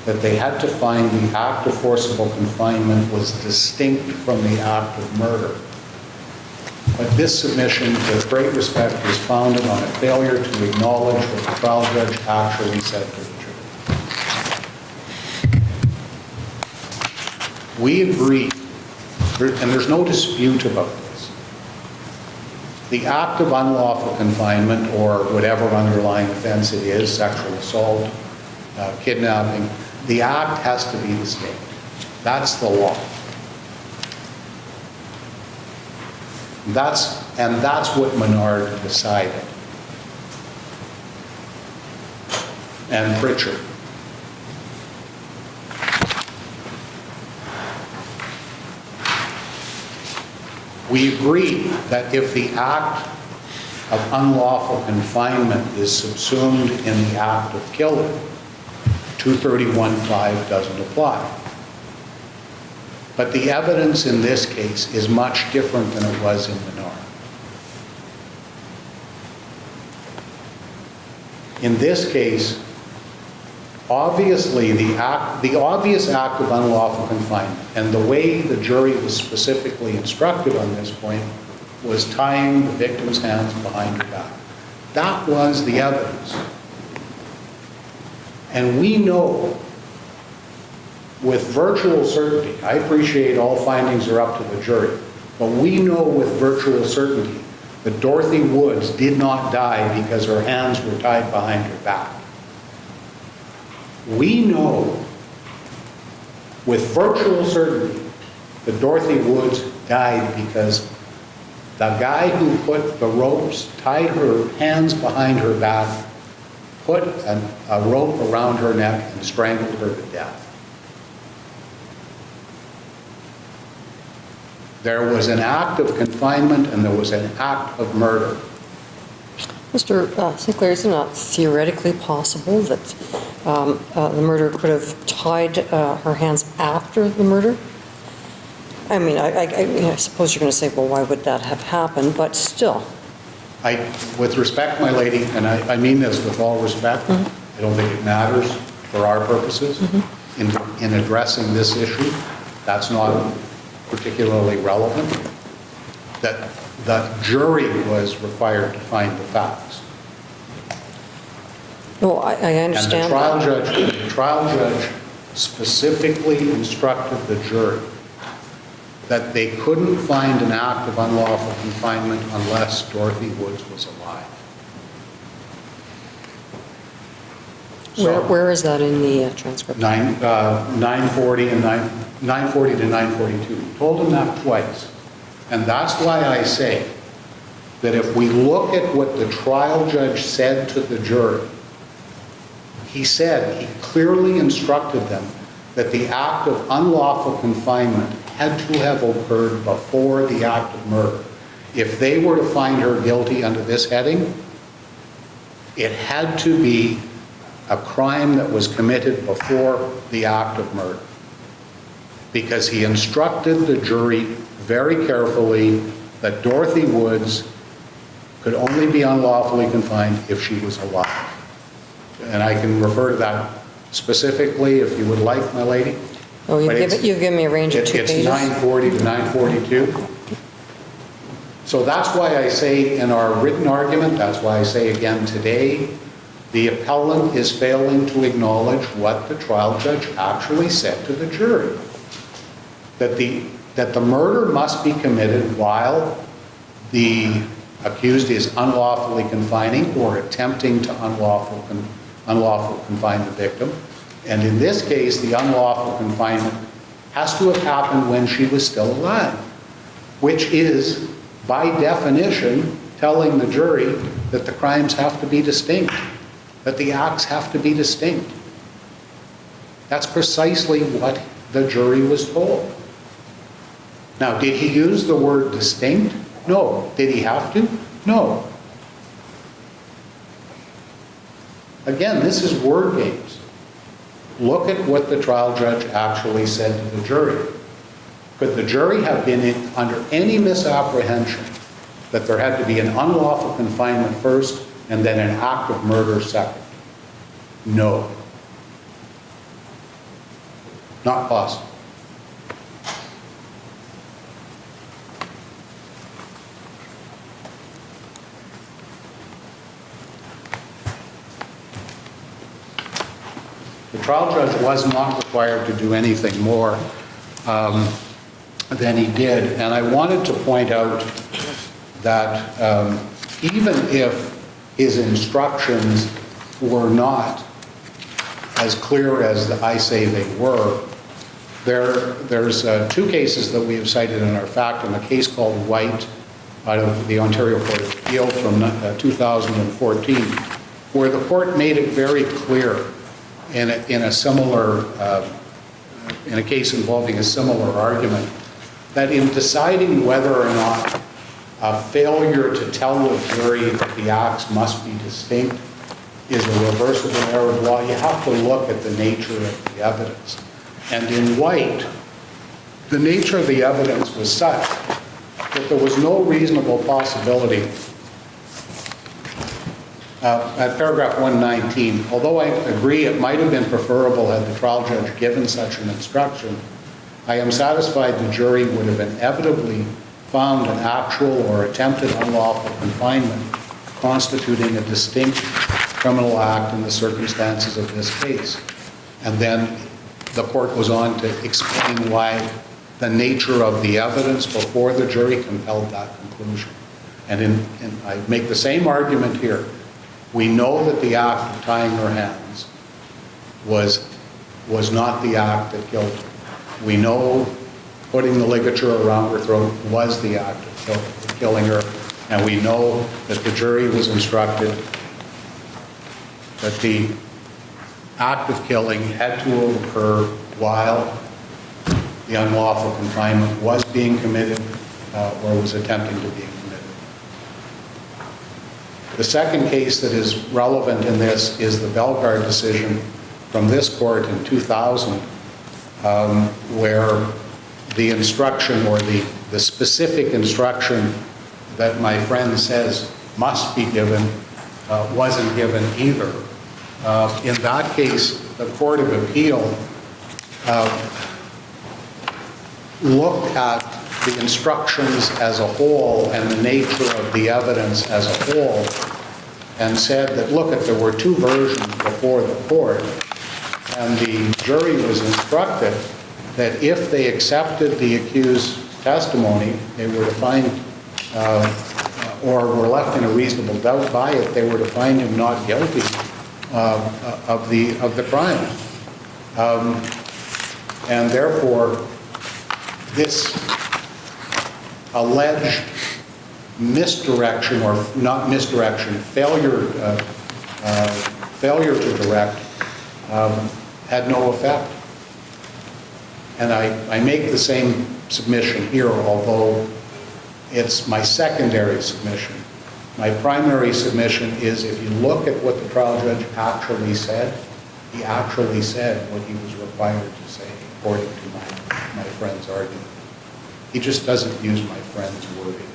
that they had to find the act of forcible confinement was distinct from the act of murder. But this submission, with great respect, is founded on a failure to acknowledge what the trial judge actually said to the jury. we agree, and there's no dispute about this, the act of unlawful confinement or whatever underlying offense it is, sexual assault, kidnapping, the act has to be distinct. That's the law. That's what Menard decided. And Pritchard. We agree that if the act of unlawful confinement is subsumed in the act of killing, 231(5) doesn't apply. But the evidence in this case is much different than it was in Menard. In this case, obviously the obvious act of unlawful confinement, and the way the jury was specifically instructed on this point, was tying the victim's hands behind her back. That was the evidence. And we know with virtual certainty, I appreciate all findings are up to the jury, but we know with virtual certainty that Dorothy Woods did not die because her hands were tied behind her back. We know with virtual certainty that Dorothy Woods died because the guy who put the ropes, tied her hands behind her back, put a rope around her neck and strangled her to death. There was an act of confinement and there was an act of murder. Mr. Sinclair, is it not theoretically possible that the murderer could have tied her hands after the murder? I mean, I suppose you're going to say, well, why would that have happened? But still. With respect, my lady, and I mean this with all respect, I don't think it matters for our purposes in addressing this issue. That's not particularly relevant. That the jury was required to find the facts. No, I understand. And the trial judge specifically instructed the jury that they couldn't find an act of unlawful confinement unless Dorothy Woods was alive. So, where is that in the transcript? 940 and 940 to 942. Told him that twice. And that's why I say that if we look at what the trial judge said to the jury, he clearly instructed them that the act of unlawful confinement had to have occurred before the act of murder. If they were to find her guilty under this heading, it had to be a crime that was committed before the act of murder. Because he instructed the jury very carefully that Dorothy Woods could only be unlawfully confined if she was alive. And I can refer to that specifically if you would like, my lady. Oh, you've given me a range of 2 pages. It's 940 to 942. So that's why I say in our written argument, that's why I say again today, the appellant is failing to acknowledge what the trial judge actually said to the jury. That the murder must be committed while the accused is unlawfully confining or attempting to unlawfully confine the victim. And in this case, the unlawful confinement has to have happened when she was still alive, which is, by definition, telling the jury that the crimes have to be distinct, that the acts have to be distinct. That's precisely what the jury was told. Now, did he use the word distinct? No. Did he have to? No. Again, this is word games. Look at what the trial judge actually said to the jury. Could the jury have been under any misapprehension that there had to be an unlawful confinement first and then an act of murder second? No. Not possible. The trial judge was not required to do anything more than he did. And I wanted to point out that even if his instructions were not as clear as I say they were, there's two cases that we have cited in our factum, a case called White out of the Ontario Court of Appeal from 2014, where the court made it very clear in a similar, in a case involving a similar argument, that in deciding whether or not a failure to tell the jury that the acts must be distinct is a reversible error of law, you have to look at the nature of the evidence. And in White, the nature of the evidence was such that there was no reasonable possibility. At paragraph 119, although I agree it might have been preferable had the trial judge given such an instruction, I am satisfied the jury would have inevitably found an actual or attempted unlawful confinement constituting a distinct criminal act in the circumstances of this case. And then the court goes on to explain why the nature of the evidence before the jury compelled that conclusion. And I make the same argument here. We know that the act of tying her hands was not the act that killed her. We know putting the ligature around her throat was the act of killing her. And we know that the jury was instructed that the act of killing had to occur while the unlawful confinement was being committed or was attempting to be committed. The second case that is relevant in this is the Bellegarde decision from this court in 2000, where the instruction or the specific instruction that my friend says must be given wasn't given either. In that case, the Court of Appeal looked at the instructions as a whole and the nature of the evidence as a whole and said that, look, there were two versions before the court, and the jury was instructed that if they accepted the accused's testimony, they were to find, or were left in a reasonable doubt by it, they were to find him not guilty of the crime. And therefore, this alleged misdirection, or not misdirection, failure to direct, had no effect. And I make the same submission here, although it's my secondary submission. My primary submission is if you look at what the trial judge actually said, he actually said what he was required to say, according to my friend's argument. He just doesn't use my friend's wording.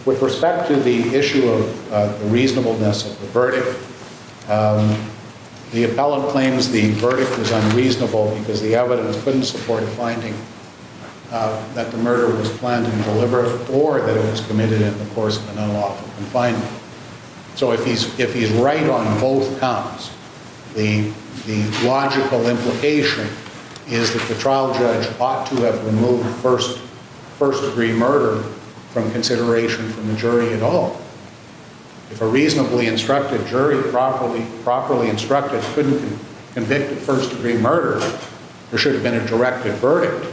With respect to the issue of the reasonableness of the verdict, the appellant claims the verdict was unreasonable because the evidence couldn't support a finding that the murder was planned and deliberate, or that it was committed in the course of an unlawful confinement. So if he's right on both counts, the logical implication is that the trial judge ought to have removed first-degree murder from consideration from the jury at all. If a reasonably instructed jury, properly instructed, couldn't convict of first-degree murder, there should have been a directed verdict.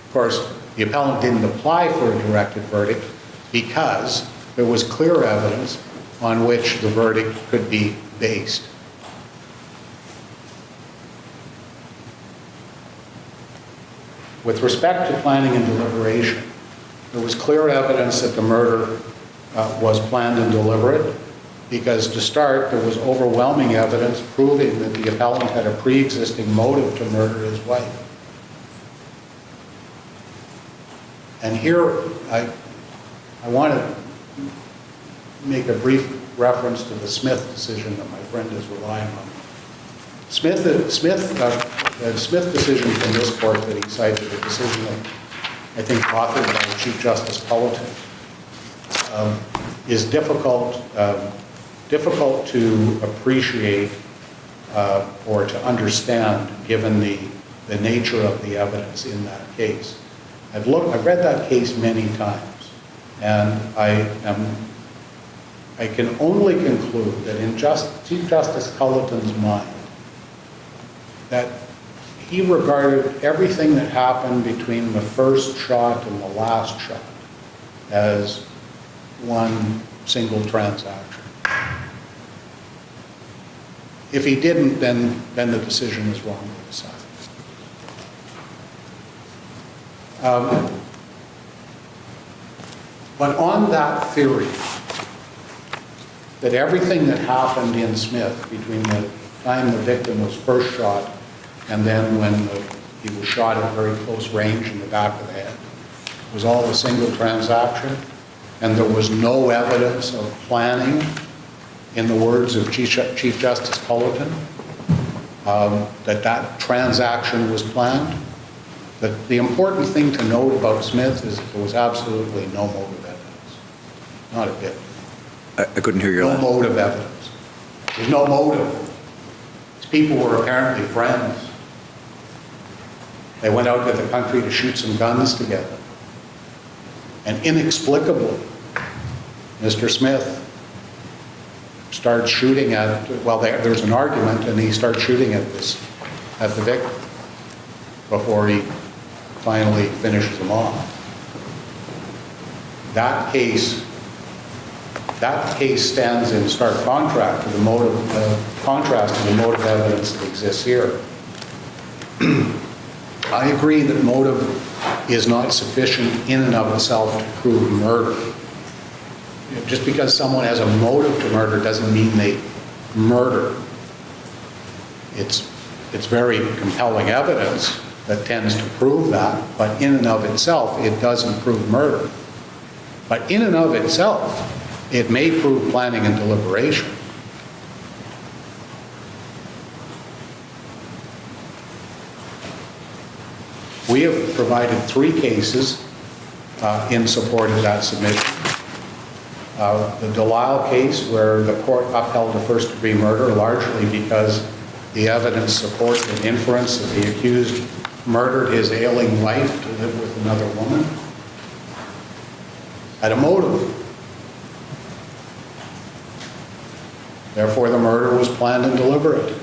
Of course, the appellant didn't apply for a directed verdict because there was clear evidence on which the verdict could be based. With respect to planning and deliberation, there was clear evidence that the murder was planned and deliberate because, to start, there was overwhelming evidence proving that the appellant had a pre-existing motive to murder his wife. And here, I want to make a brief reference to the Smith decision that my friend is relying on. The Smith decision from this court that he cited, a decision that I think authored by Chief Justice Culleton, is difficult difficult to appreciate or to understand given the nature of the evidence in that case. I've read that case many times, and I can only conclude that in Chief Justice Culleton's mind, that he regarded everything that happened between the first shot and the last shot as one single transaction. If he didn't, then the decision is wrongly decided. But on that theory, that everything that happened in Smith between the time the victim was first shot and then when he was shot at very close range in the back of the head was all a single transaction, and there was no evidence of planning, in the words of Chief Justice Culleton, that transaction was planned. That the important thing to note about Smith is that there was absolutely no motive evidence. Not a bit. I couldn't hear your last. No motive evidence. There's no motive. These people were apparently friends. They went out to the country to shoot some guns together. And inexplicably, Mr. Smith starts shooting at, well, there's an argument, and he starts shooting at the victim before he finally finishes him off. That case stands in stark contrast to the motive evidence that exists here. I agree that motive is not sufficient in and of itself to prove murder. Just because someone has a motive to murder doesn't mean they murder. It's very compelling evidence that tends to prove that, but in and of itself, it doesn't prove murder. But in and of itself, it may prove planning and deliberation. We have provided 3 cases in support of that submission. The Delisle case, where the court upheld a first-degree murder largely because the evidence supports an inference that the accused murdered his ailing wife to live with another woman, had a motive. Therefore, the murder was planned and deliberate.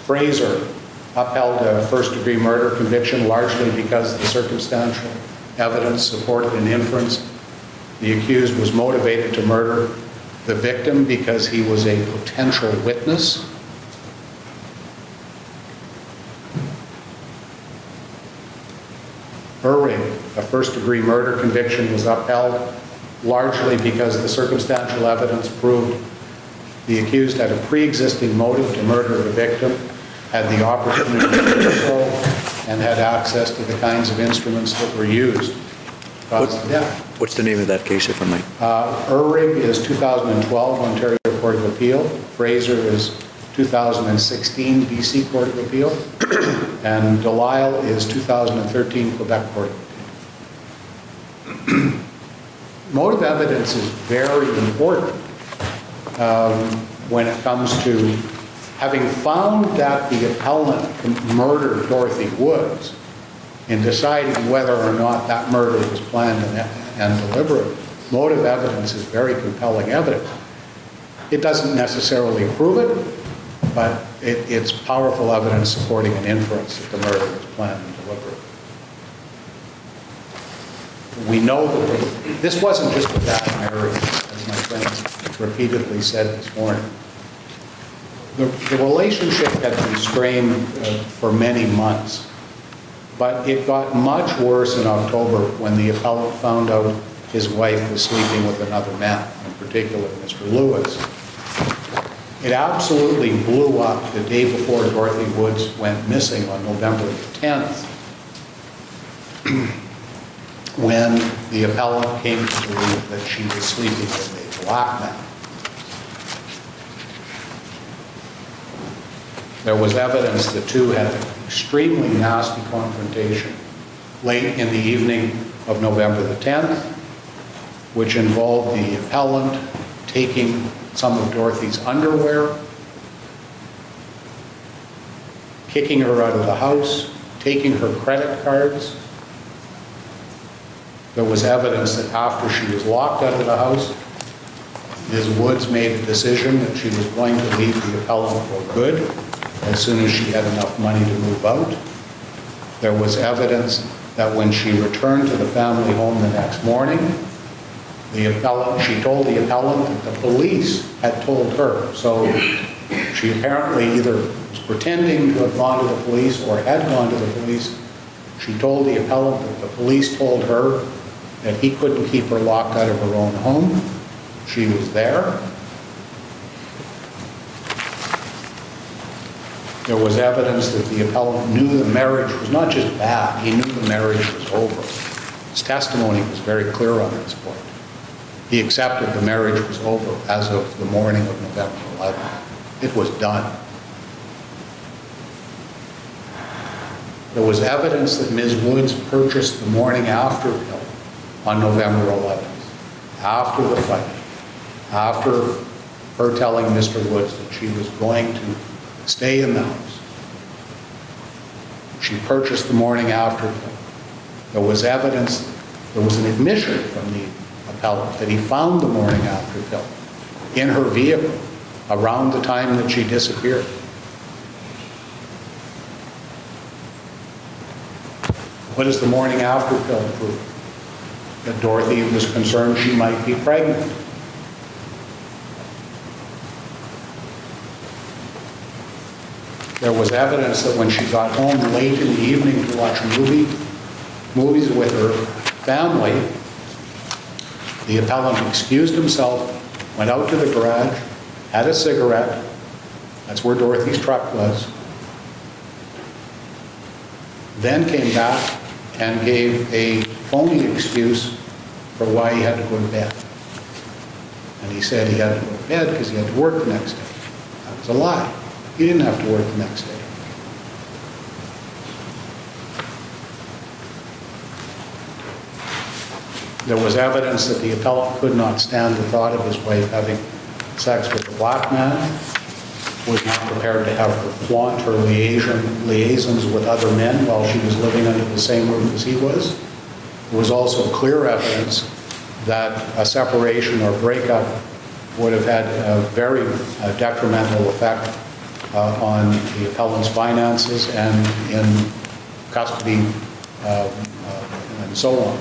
Fraser upheld a first-degree murder conviction largely because the circumstantial evidence supported an inference the accused was motivated to murder the victim because he was a potential witness. Irving, a first-degree murder conviction, was upheld largely because the circumstantial evidence proved the accused had a pre-existing motive to murder the victim, had the opportunity to do so, and had access to the kinds of instruments that were used. What's the name of that case, if I might? Irving is 2012 Ontario Court of Appeal. Fraser is 2016 BC Court of Appeal. And Delisle is 2013 Quebec Court of Appeal. Motive evidence is very important when it comes to having found that the appellant murdered Dorothy Woods. In deciding whether or not that murder was planned and deliberate, motive evidence is very compelling evidence. It doesn't necessarily prove it, but it's powerful evidence supporting an inference that the murder was planned and deliberate. We know that this wasn't just a bad marriage, as my friends repeatedly said this morning. The relationship had been strained for many months. But it got much worse in October when the appellant found out his wife was sleeping with another man, in particular Mr. Lewis. It absolutely blew up the day before Dorothy Woods went missing on November the 10th, when the appellant came to believe that she was sleeping with a black man. There was evidence the two had an extremely nasty confrontation late in the evening of November the 10th, which involved the appellant taking some of Dorothy's underwear, kicking her out of the house, taking her credit cards. There was evidence that after she was locked out of the house, Ms. Woods made a decision that she was going to leave the appellant for good as soon as she had enough money to move out. There was evidence that when she returned to the family home the next morning, she told the appellant that the police had told her. So she apparently either was pretending to have gone to the police or had gone to the police. She told the appellant that the police told her that he couldn't keep her locked out of her own home. She was there. There was evidence that the appellant knew the marriage was not just bad, he knew the marriage was over. His testimony was very clear on this point. He accepted the marriage was over as of the morning of November 11th. It was done. There was evidence that Ms. Woods purchased the morning after pill on November 11th, after the fight, after her telling Mr. Woods that she was going to stay in the house. She purchased the morning after pill. There was evidence, there was an admission from the appellant that he found the morning after pill in her vehicle around the time that she disappeared. What does the morning after pill prove? That Dorothy was concerned she might be pregnant. There was evidence that when she got home late in the evening to watch movies with her family, the appellant excused himself, went out to the garage, had a cigarette. That's where Dorothy's truck was. Then came back and gave a phony excuse for why he had to go to bed. And he said he had to go to bed because he had to work the next day. That was a lie. He didn't have to work the next day. There was evidence that the appellant could not stand the thought of his wife having sex with a black man, was not prepared to have her flaunt her liaisons with other men while she was living under the same roof as he was. There was also clear evidence that a separation or breakup would have had a very detrimental effect on the appellant's finances and in custody and so on.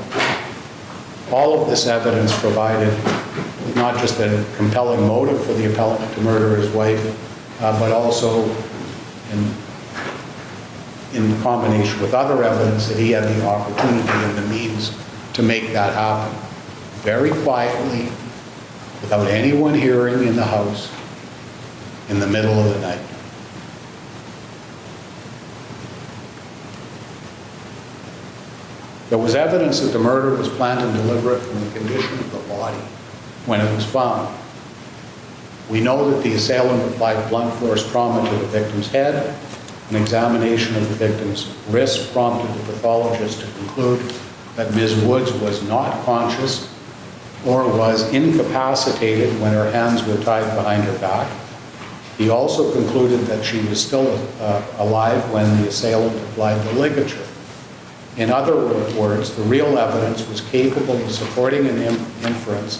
All of this evidence provided not just a compelling motive for the appellant to murder his wife, but also in combination with other evidence that he had the opportunity and the means to make that happen. Very quietly, without anyone hearing in the house, in the middle of the night. There was evidence that the murder was planned and deliberate from the condition of the body when it was found. We know that the assailant applied blunt force trauma to the victim's head. An examination of the victim's wrist prompted the pathologist to conclude that Ms. Woods was not conscious or was incapacitated when her hands were tied behind her back. He also concluded that she was still alive when the assailant applied the ligature. In other words, the real evidence was capable of supporting an inference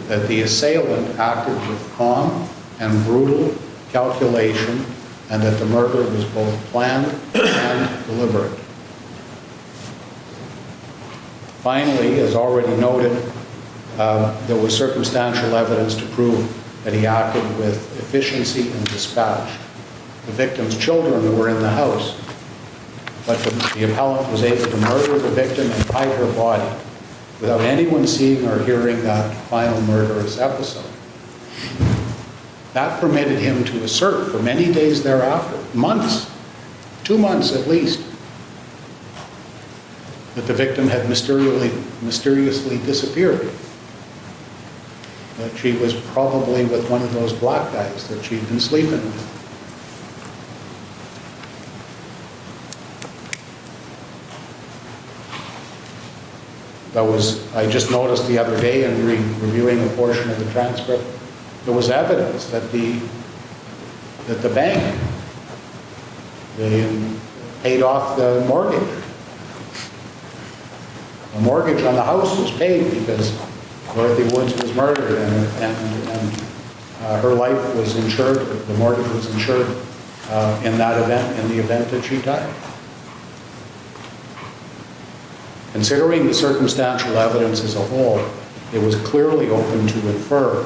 that the assailant acted with calm and brutal calculation and that the murder was both planned and deliberate. Finally, as already noted, there was circumstantial evidence to prove that he acted with efficiency and dispatch. The victim's children were in the house, but the appellant was able to murder the victim and hide her body without anyone seeing or hearing that final murderous episode. That permitted him to assert for many days thereafter, months, 2 months at least, that the victim had mysteriously disappeared. That she was probably with one of those black guys that she'd been sleeping with. I just noticed the other day in reviewing a portion of the transcript there was evidence that the bank, they paid off the mortgage. The mortgage on the house was paid because Dorothy Woods was murdered, and her life was insured, the mortgage was insured in that event, in the event that she died. Considering the circumstantial evidence as a whole, it was clearly open to infer,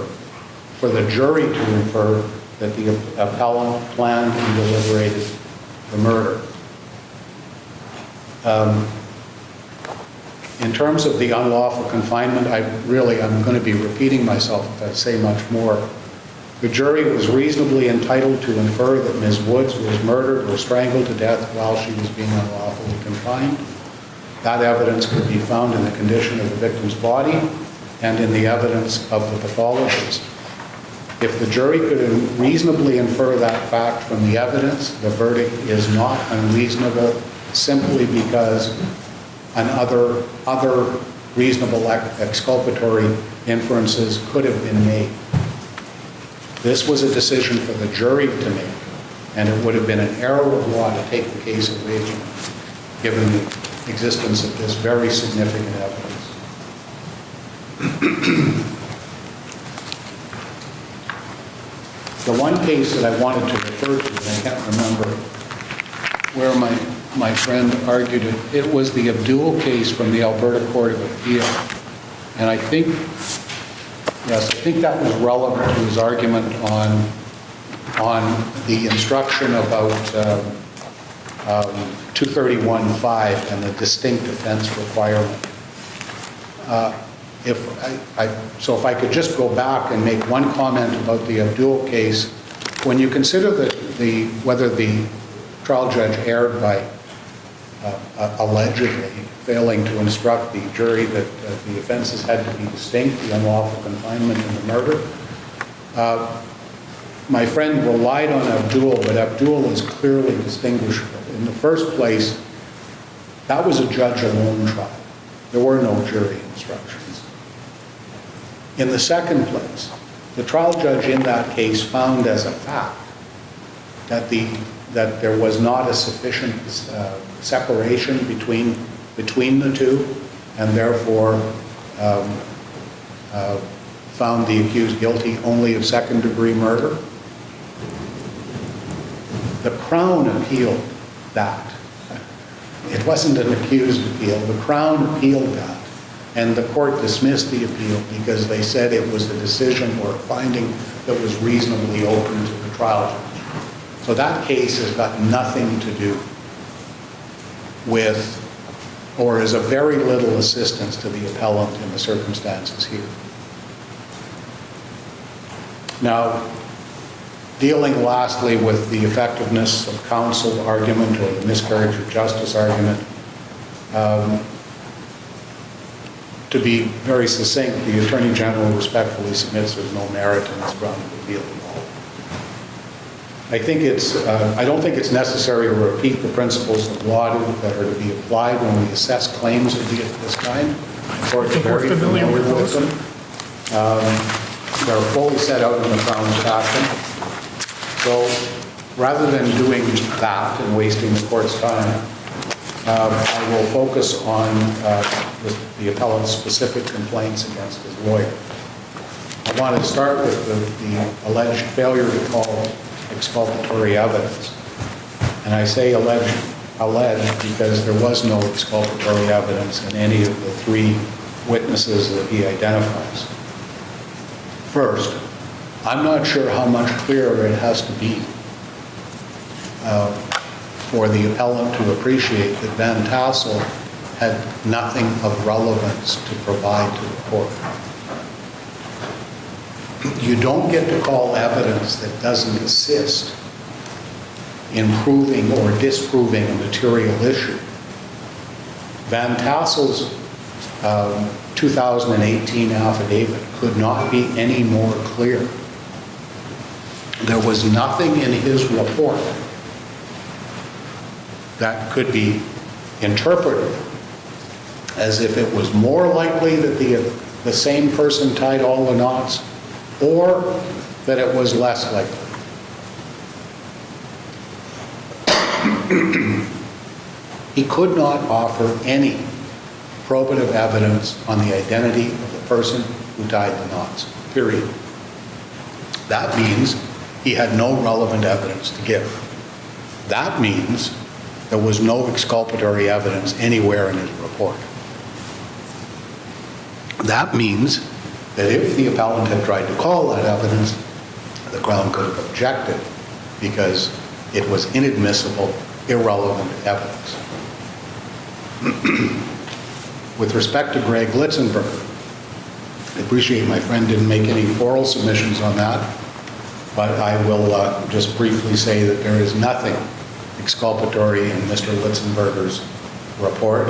for the jury to infer, that the appellant planned and deliberated the murder. In terms of the unlawful confinement, I'm going to be repeating myself if I say much more. The jury was reasonably entitled to infer that Ms. Woods was murdered or strangled to death while she was being unlawfully confined. That evidence could be found in the condition of the victim's body and in the evidence of the pathologist. If the jury could reasonably infer that fact from the evidence, the verdict is not unreasonable simply because other reasonable exculpatory inferences could have been made. This was a decision for the jury to make, and it would have been an error of law to take the case away from them, given the existence of this very significant evidence. The one case that I wanted to refer to, and I can't remember where my friend argued it, it was the Abdul case from the Alberta Court of Appeal. And I think, yes, I think that was relevant to his argument on the instruction about 231.5 and the distinct offense requirement. So if I could just go back and make one comment about the Abdul case, when you consider whether the trial judge erred by allegedly failing to instruct the jury that the offenses had to be distinct, the unlawful confinement and the murder, my friend relied on Abdul, but Abdul is clearly distinguishable. In the first place, that was a judge-alone trial. There were no jury instructions. In the second place, the trial judge in that case found as a fact that there was not a sufficient separation between the two, and therefore found the accused guilty only of second-degree murder. The Crown appealed that. It wasn't an accused appeal. The Crown appealed that, and the court dismissed the appeal because they said it was a decision or a finding that was reasonably open to the trial judge. So that case has got nothing to do with, or is of very little assistance to the appellant in the circumstances here. Now, dealing lastly with the effectiveness of counsel argument or the miscarriage of justice argument, to be very succinct, the Attorney General respectfully submits there's no merit in this ground of appeal at all. I don't think it's necessary to repeat the principles of law that are to be applied when we assess claims of this kind. The court is very familiar with them. They're fully set out in the Crown's fashion. So rather than doing that and wasting the court's time, I will focus on the appellant's specific complaints against his lawyer. I want to start with the alleged failure to call exculpatory evidence. And I say alleged because there was no exculpatory evidence in any of the three witnesses that he identifies. First, I'm not sure how much clearer it has to be for the appellant to appreciate that Van Tassel had nothing of relevance to provide to the court. You don't get to call evidence that doesn't assist in proving or disproving a material issue. Van Tassel's 2018 affidavit could not be any more clear. There was nothing in his report that could be interpreted as if it was more likely that the same person tied all the knots or that it was less likely. He could not offer any probative evidence on the identity of the person who tied the knots, period. That means he had no relevant evidence to give. That means there was no exculpatory evidence anywhere in his report. That means that if the appellant had tried to call that evidence, the Crown could have objected because it was inadmissible, irrelevant evidence. With respect to Greg Litzenberger, I appreciate my friend didn't make any oral submissions on that, but I will just briefly say that there is nothing exculpatory in Mr. Litzenberger's report.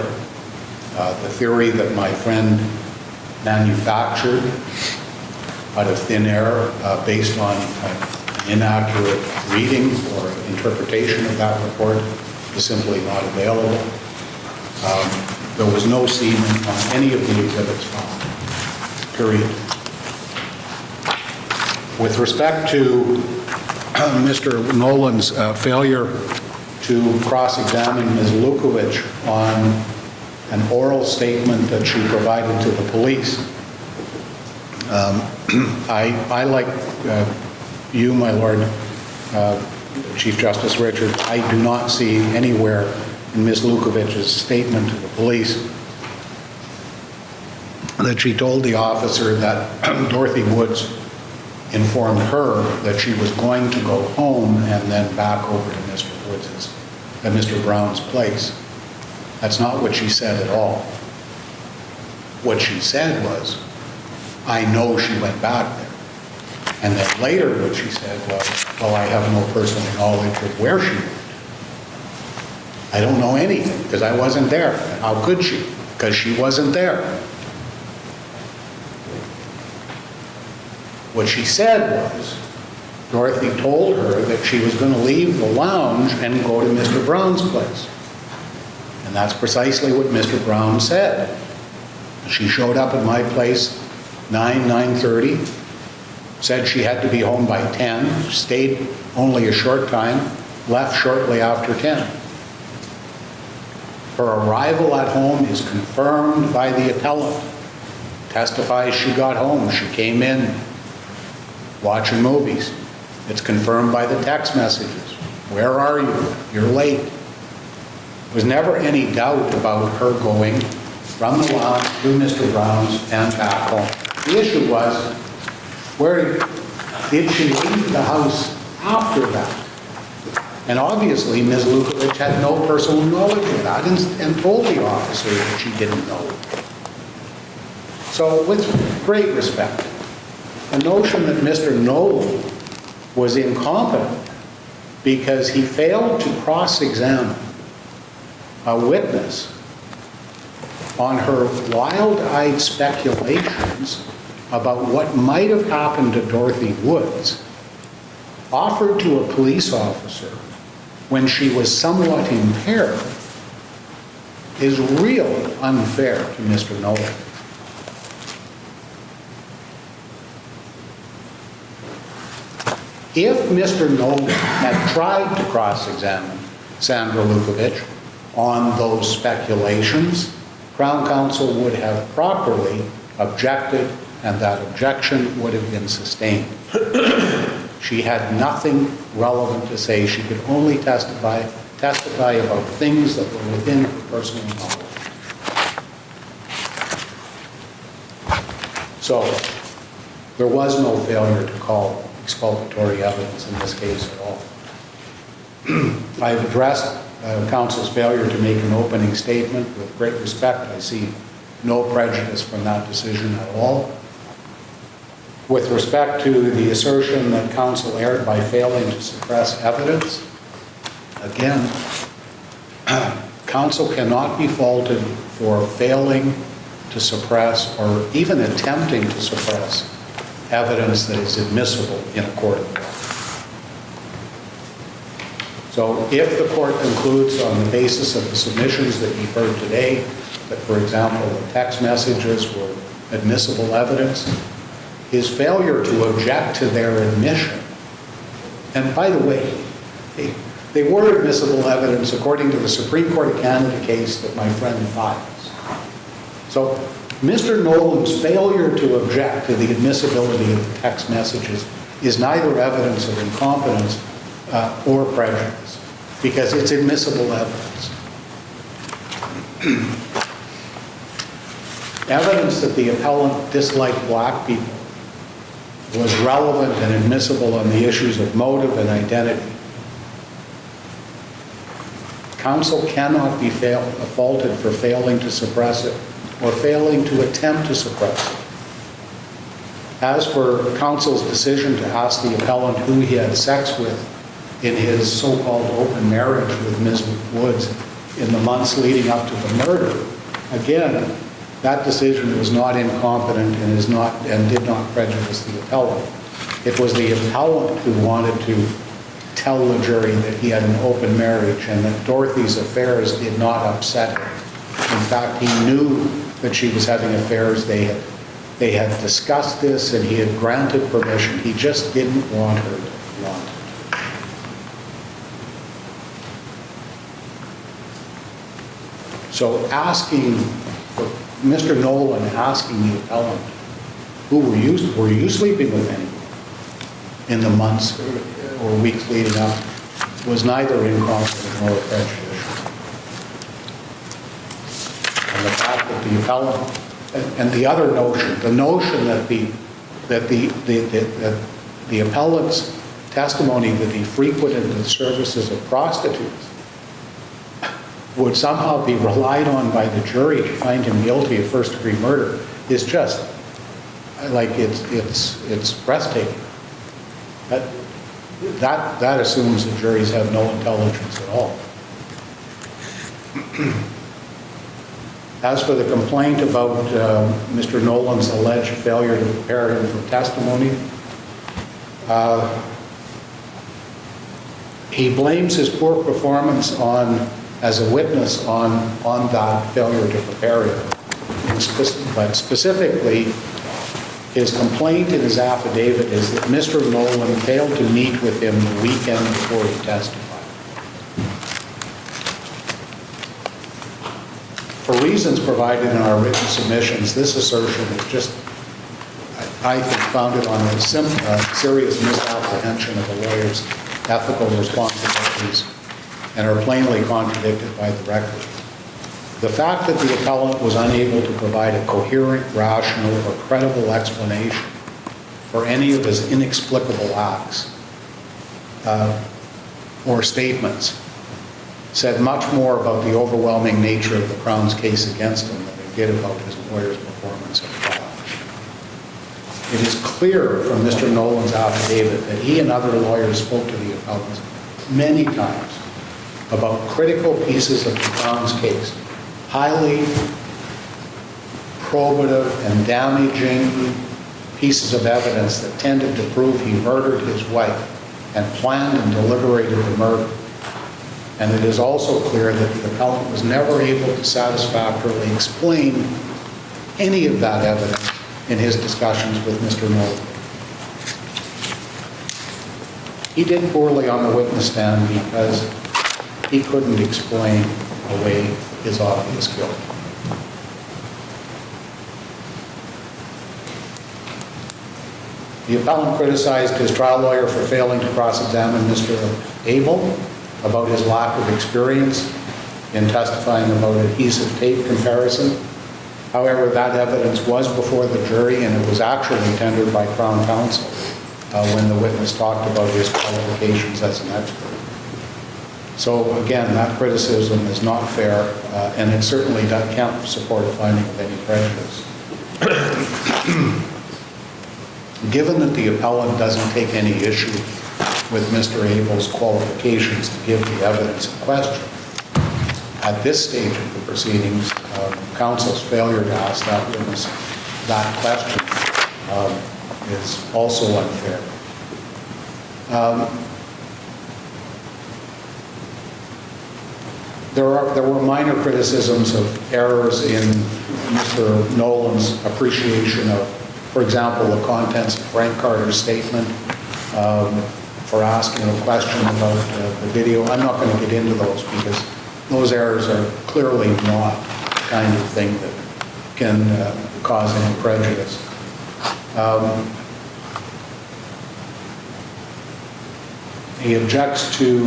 The theory that my friend manufactured out of thin air based on inaccurate reading or interpretation of that report is simply not available. There was no semen on any of the exhibits found, period. With respect to Mr. Nolan's failure to cross-examine Ms. Lukovich on an oral statement that she provided to the police, I like you, my Lord, Chief Justice Richard, I do not see anywhere in Ms. Lukovich's statement to the police that she told the officer that Dorothy Woods informed her that she was going to go home and then back over to Mr. Brown's place. That's not what she said at all. What she said was, I know she went back there. And then later what she said was, well, I have no personal knowledge of where she went. I don't know anything because I wasn't there. How could she? Because she wasn't there. What she said was, Dorothy told her that she was going to leave the lounge and go to Mr. Brown's place. And that's precisely what Mr. Brown said. She showed up at my place 9:30, said she had to be home by 10, stayed only a short time, left shortly after 10. Her arrival at home is confirmed by the appellant. Testifies she got home. She came in watching movies. It's confirmed by the text messages. Where are you? You're late. There was never any doubt about her going from the lounge to Mr. Brown's and back home. The issue was, where did she leave the house after that? And obviously, Ms. Lukovich had no personal knowledge of that and told the officer that she didn't know. So with great respect, the notion that Mr. Nolan was incompetent because he failed to cross-examine a witness on her wild-eyed speculations about what might have happened to Dorothy Woods, offered to a police officer when she was somewhat impaired, is really unfair to Mr. Nolan. If Mr. Nolan had tried to cross-examine Sandra Lukovich on those speculations, Crown Counsel would have properly objected, and that objection would have been sustained. She had nothing relevant to say. She could only testify about things that were within her personal knowledge. So there was no failure to call exculpatory evidence in this case at all. I've addressed counsel's failure to make an opening statement with great respect. I see no prejudice from that decision at all. With respect to the assertion that counsel erred by failing to suppress evidence, again, counsel cannot be faulted for failing to suppress or even attempting to suppress evidence that is admissible in a court of law. So if the court concludes on the basis of the submissions that you've heard today that, for example, the text messages were admissible evidence, his failure to object to their admission. And by the way, they were admissible evidence according to the Supreme Court of Canada case that my friend files. So Mr. Nolan's failure to object to the admissibility of the text messages is neither evidence of incompetence or prejudice, because it's admissible evidence. Evidence that the appellant disliked black people was relevant and admissible on the issues of motive and identity. Counsel cannot be faulted for failing to suppress it or failing to attempt to suppress it. As for counsel's decision to ask the appellant who he had sex with in his so-called open marriage with Ms. Woods in the months leading up to the murder, again, that decision was not incompetent and did not prejudice the appellant. It was the appellant who wanted to tell the jury that he had an open marriage and that Dorothy's affairs did not upset him. In fact, he knew that she was having affairs. They had discussed this and he had granted permission. He just didn't want her to flaunt it. So Mr. Nolan asking the appellant, were you sleeping with anyone in the months or weeks leading up, was neither incompetent nor prejudicial. And the fact that the appellant, and the other notion, the notion that the appellant's testimony that he frequented the services of prostitutes would somehow be relied on by the jury to find him guilty of first-degree murder is just like it's breathtaking. That assumes the juries have no intelligence at all. As for the complaint about Mr. Nolan's alleged failure to prepare him for testimony, he blames his poor performance as a witness on that failure to prepare him. But specifically, his complaint in his affidavit is that Mr. Nolan failed to meet with him the weekend before he testified. For reasons provided in our written submissions, this assertion is just, I think, founded on a serious misapprehension of a lawyer's ethical responsibilities and are plainly contradicted by the record. The fact that the appellant was unable to provide a coherent, rational, or credible explanation for any of his inexplicable acts or statements said much more about the overwhelming nature of the Crown's case against him than it did about his lawyer's performance at trial. It is clear from Mr. Nolan's affidavit that he and other lawyers spoke to the appellant many times about critical pieces of the Crown's case, highly probative and damaging pieces of evidence that tended to prove he murdered his wife and planned and deliberated the murder. And it is also clear that the appellant was never able to satisfactorily explain any of that evidence in his discussions with Mr. Nolan. He did poorly on the witness stand because he couldn't explain away his obvious guilt. The appellant criticized his trial lawyer for failing to cross-examine Mr. Abel about his lack of experience in testifying about adhesive tape comparison. However, that evidence was before the jury and it was actually tendered by Crown Counsel when the witness talked about his qualifications as an expert. So again, that criticism is not fair and it certainly can't support a finding of any prejudice. Given that the appellant doesn't take any issue with Mr. Abel's qualifications to give the evidence in question, at this stage of the proceedings, counsel's failure to ask that witness that question is also unfair. There were minor criticisms of errors in Mr. Nolan's appreciation of For example, the contents of Frank Carter's statement, for asking a question about the video. I'm not going to get into those because those errors are clearly not the kind of thing that can cause any prejudice. He objects to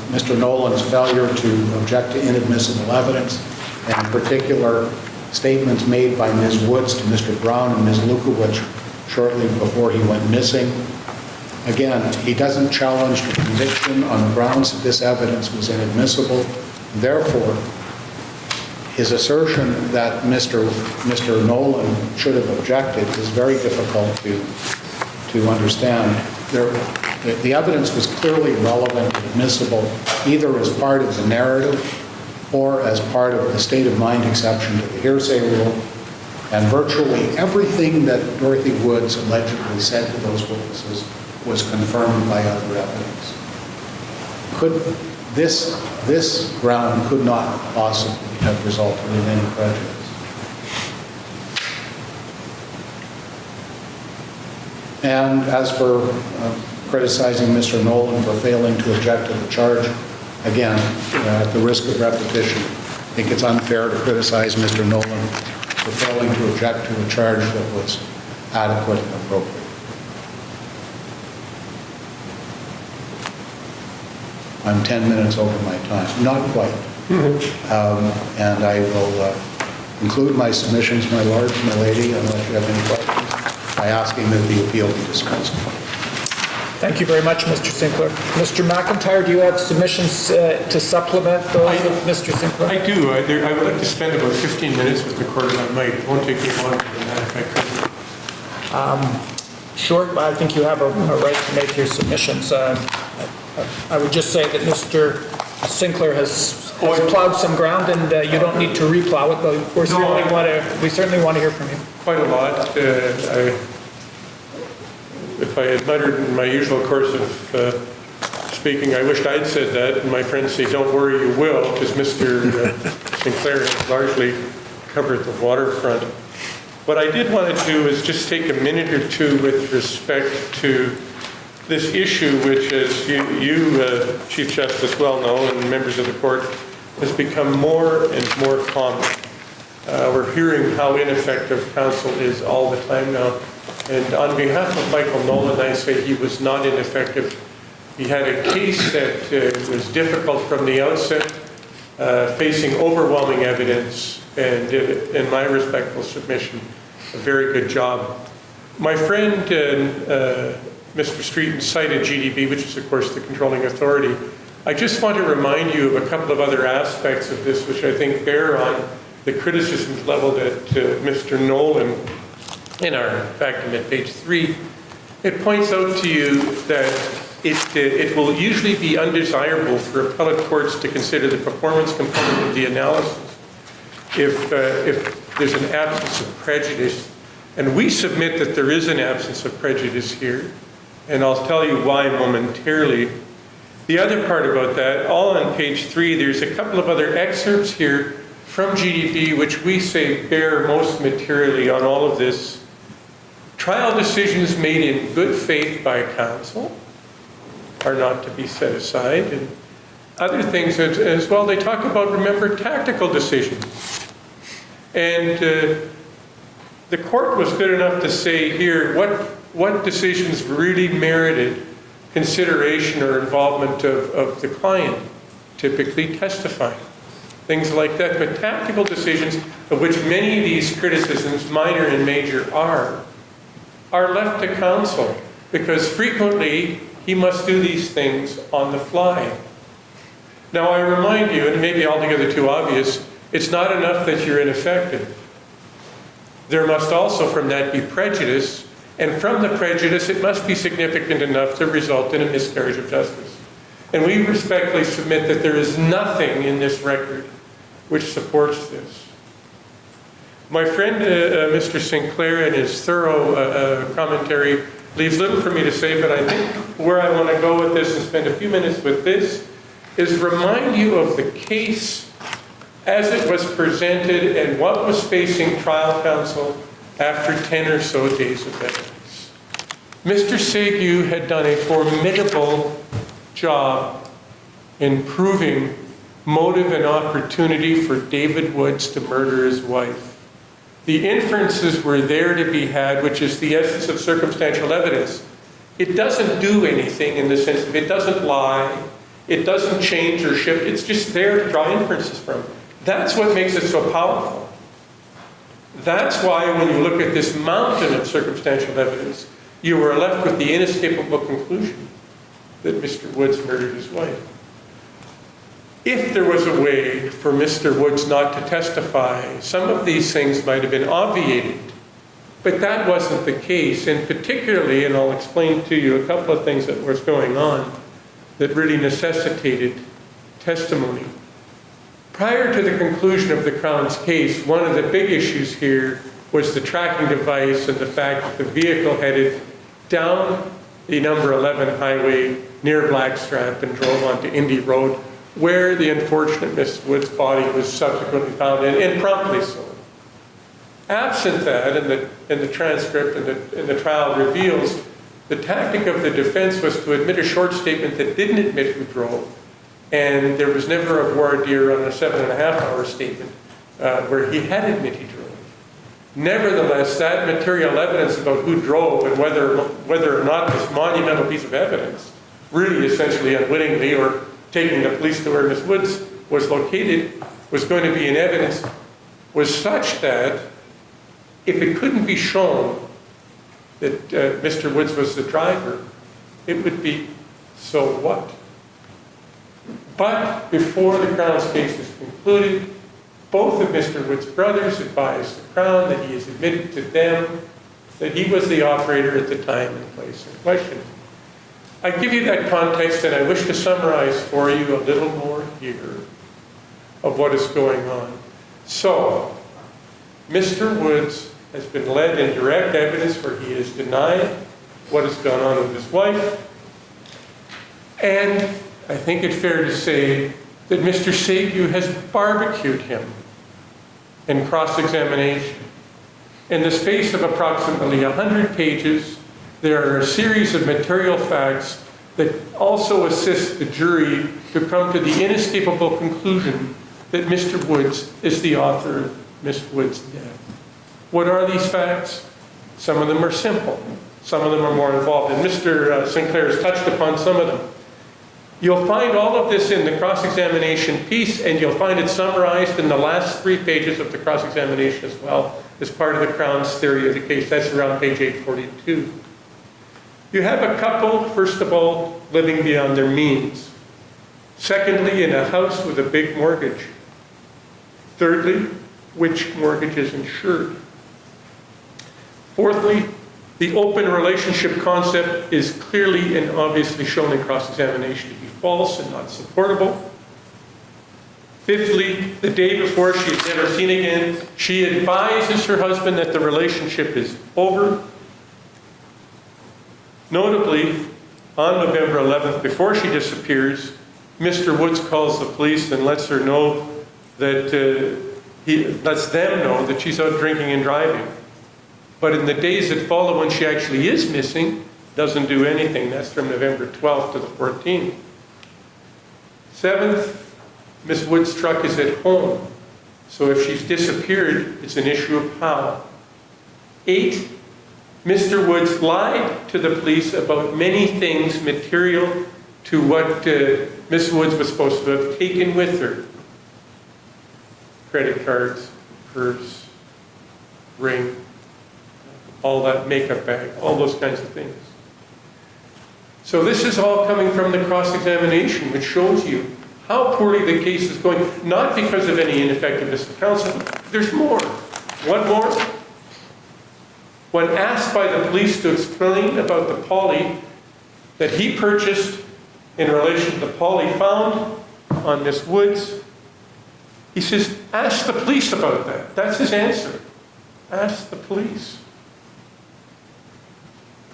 Mr. Nolan's failure to object to inadmissible evidence, and in particular, statements made by Ms. Woods to Mr. Brown and Ms. Lukowicz shortly before he went missing. Again, he doesn't challenge the conviction on the grounds that this evidence was inadmissible. Therefore, his assertion that Mr. Nolan should have objected is very difficult to understand. The evidence was clearly relevant and admissible either as part of the narrative or as part of the state of mind exception to the hearsay rule. And virtually everything that Dorothy Woods allegedly said to those witnesses was confirmed by other evidence. This ground could not possibly have resulted in any prejudice. And as for criticizing Mr. Nolan for failing to object to the charge, again, at the risk of repetition, I think it's unfair to criticize Mr. Nolan for failing to object to a charge that was adequate and appropriate. I'm 10 minutes over my time, not quite. And I will conclude my submissions, my lord, my lady, unless you have any questions, by asking that the appeal be dismissed. Thank you very much, Mr. Sinclair. Mr. McIntyre, do you have submissions to supplement those of Mr. Sinclair? I do. I would like to spend about 15 minutes with the court if I might. It won't take me longer than that if I could. Sure, I think you have a right to make your submissions. I would just say that Mr. Sinclair has plowed some ground, and you don't need to replow it, but we certainly want to hear from you. Quite a lot. If I had muttered in my usual course of speaking, I wished I'd said that, and my friends say, don't worry, you will, because Mr. Sinclair has largely covered the waterfront. What I did want to do is just take a minute or two with respect to this issue, which, as you Chief Justice, well know, and members of the court, has become more and more common. We're hearing how ineffective counsel is all the time now. And on behalf of Michael Nolan, I say he was not ineffective. He had a case that was difficult from the outset, facing overwhelming evidence, and in my respectful submission, a very good job. My friend, Mr. Streeton, cited GDB, which is, of course, the controlling authority. I just want to remind you of a couple of other aspects of this, which I think bear on the criticisms leveled at Mr. Nolan in our factum at page 3. It points out to you that it will usually be undesirable for appellate courts to consider the performance component of the analysis if there's an absence of prejudice. And we submit that there is an absence of prejudice here, and I'll tell you why momentarily. The other part about that, all on page 3, there's a couple of other excerpts here from GDB which we say bear most materially on all of this. Trial decisions made in good faith by counsel are not to be set aside, and other things as well. They talk about, remember, tactical decisions. And the court was good enough to say here what decisions really merited consideration or involvement of the client, typically testifying, things like that. But tactical decisions, of which many of these criticisms, minor and major, are left to counsel, because frequently he must do these things on the fly. Now I remind you, and maybe altogether too obvious, it's not enough that you're ineffective. There must also from that be prejudice, and from the prejudice it must be significant enough to result in a miscarriage of justice. And we respectfully submit that there is nothing in this record which supports this. My friend, Mr. Sinclair, in his thorough commentary, leaves little for me to say, but I think where I want to go with this and spend a few minutes with this is remind you of the case as it was presented and what was facing trial counsel after 10 or so days of evidence. Mr. Segu had done a formidable job in proving motive and opportunity for David Woods to murder his wife. The inferences were there to be had, which is the essence of circumstantial evidence. It doesn't do anything in the sense of it doesn't lie, it doesn't change or shift, it's just there to draw inferences from. That's what makes it so powerful. That's why when you look at this mountain of circumstantial evidence, you were left with the inescapable conclusion that Mr. Woods murdered his wife. If there was a way for Mr. Woods not to testify, some of these things might have been obviated. But that wasn't the case, and particularly, and I'll explain to you a couple of things that was going on that really necessitated testimony. Prior to the conclusion of the Crown's case, one of the big issues here was the tracking device and the fact that the vehicle headed down the number 11 highway near Blackstrap and drove onto Indy Road, where the unfortunate Miss Woods' body was subsequently found, and promptly so. Absent that, and the transcript and the trial reveals, the tactic of the defense was to admit a short statement that didn't admit who drove, and there was never a voir dire on a 7.5-hour statement where he had admitted he drove. Nevertheless, that material evidence about who drove and whether or not this monumental piece of evidence, really essentially unwittingly or taking the police to where Miss Woods was located, was going to be in evidence, was such that if it couldn't be shown that Mr. Woods was the driver, it would be, so what? But before the Crown's case was concluded, both of Mr. Woods' brothers advised the Crown that he has admitted to them that he was the operator at the time and place in question. I give you that context, and I wish to summarize for you a little more here of what is going on. So, Mr. Woods has been led in direct evidence where he has denied what has gone on with his wife, and I think it's fair to say that Mr. Segu has barbecued him in cross-examination. In the space of approximately 100 pages, there are a series of material facts that also assist the jury to come to the inescapable conclusion that Mr. Woods is the author of Miss Woods' death. What are these facts? Some of them are simple. Some of them are more involved, and Mr. Sinclair has touched upon some of them. You'll find all of this in the cross-examination piece, and you'll find it summarized in the last 3 pages of the cross-examination as well, as part of the Crown's theory of the case. That's around page 842. You have a couple, first of all, living beyond their means. Secondly, in a house with a big mortgage. Thirdly, which mortgage is insured. Fourthly, the open relationship concept is clearly and obviously shown in cross-examination to be false and not supportable. Fifthly, the day before she is never seen again, she advises her husband that the relationship is over. Notably, on November 11th, before she disappears, Mr. Woods calls the police and lets her know that he lets them know that she's out drinking and driving. But in the days that follow when she actually is missing, doesn't do anything. That's from November 12th to the 14th. 7th, Miss Woods' truck is at home. So if she's disappeared, it's an issue of how. 8, Mr. Woods lied to the police about many things material to what Miss Woods was supposed to have taken with her. Credit cards, purse, ring, all that makeup bag, all those kinds of things. So this is all coming from the cross-examination, which shows you how poorly the case is going, not because of any ineffectiveness of counsel. There's more. What more? When asked by the police to explain about the poly that he purchased in relation to the poly found on Miss Woods, he says, ask the police about that. That's his answer. Ask the police.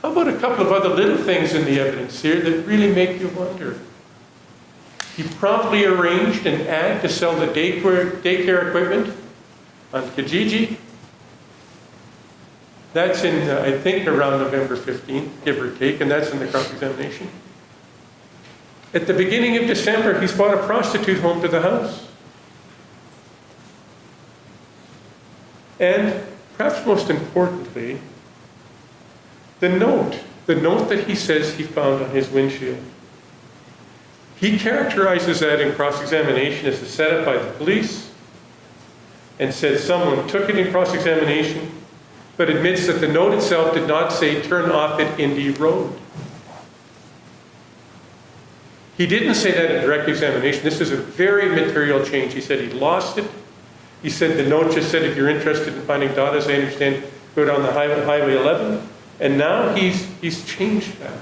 How about a couple of other little things in the evidence here that really make you wonder? He promptly arranged an ad to sell the daycare equipment on Kijiji. That's in, I think, around November 15th, give or take, and that's in the cross-examination. At the beginning of December, he's brought a prostitute home to the house. And perhaps most importantly, the note that he says he found on his windshield. He characterizes that in cross-examination as a setup by the police and says someone took it in cross-examination, but admits that the note itself did not say turn off at Indy Road. He didn't say that in direct examination. This is a very material change. He said he lost it. He said the note just said if you're interested in finding data, as I understand, go down the Highway 11. And now he's changed that.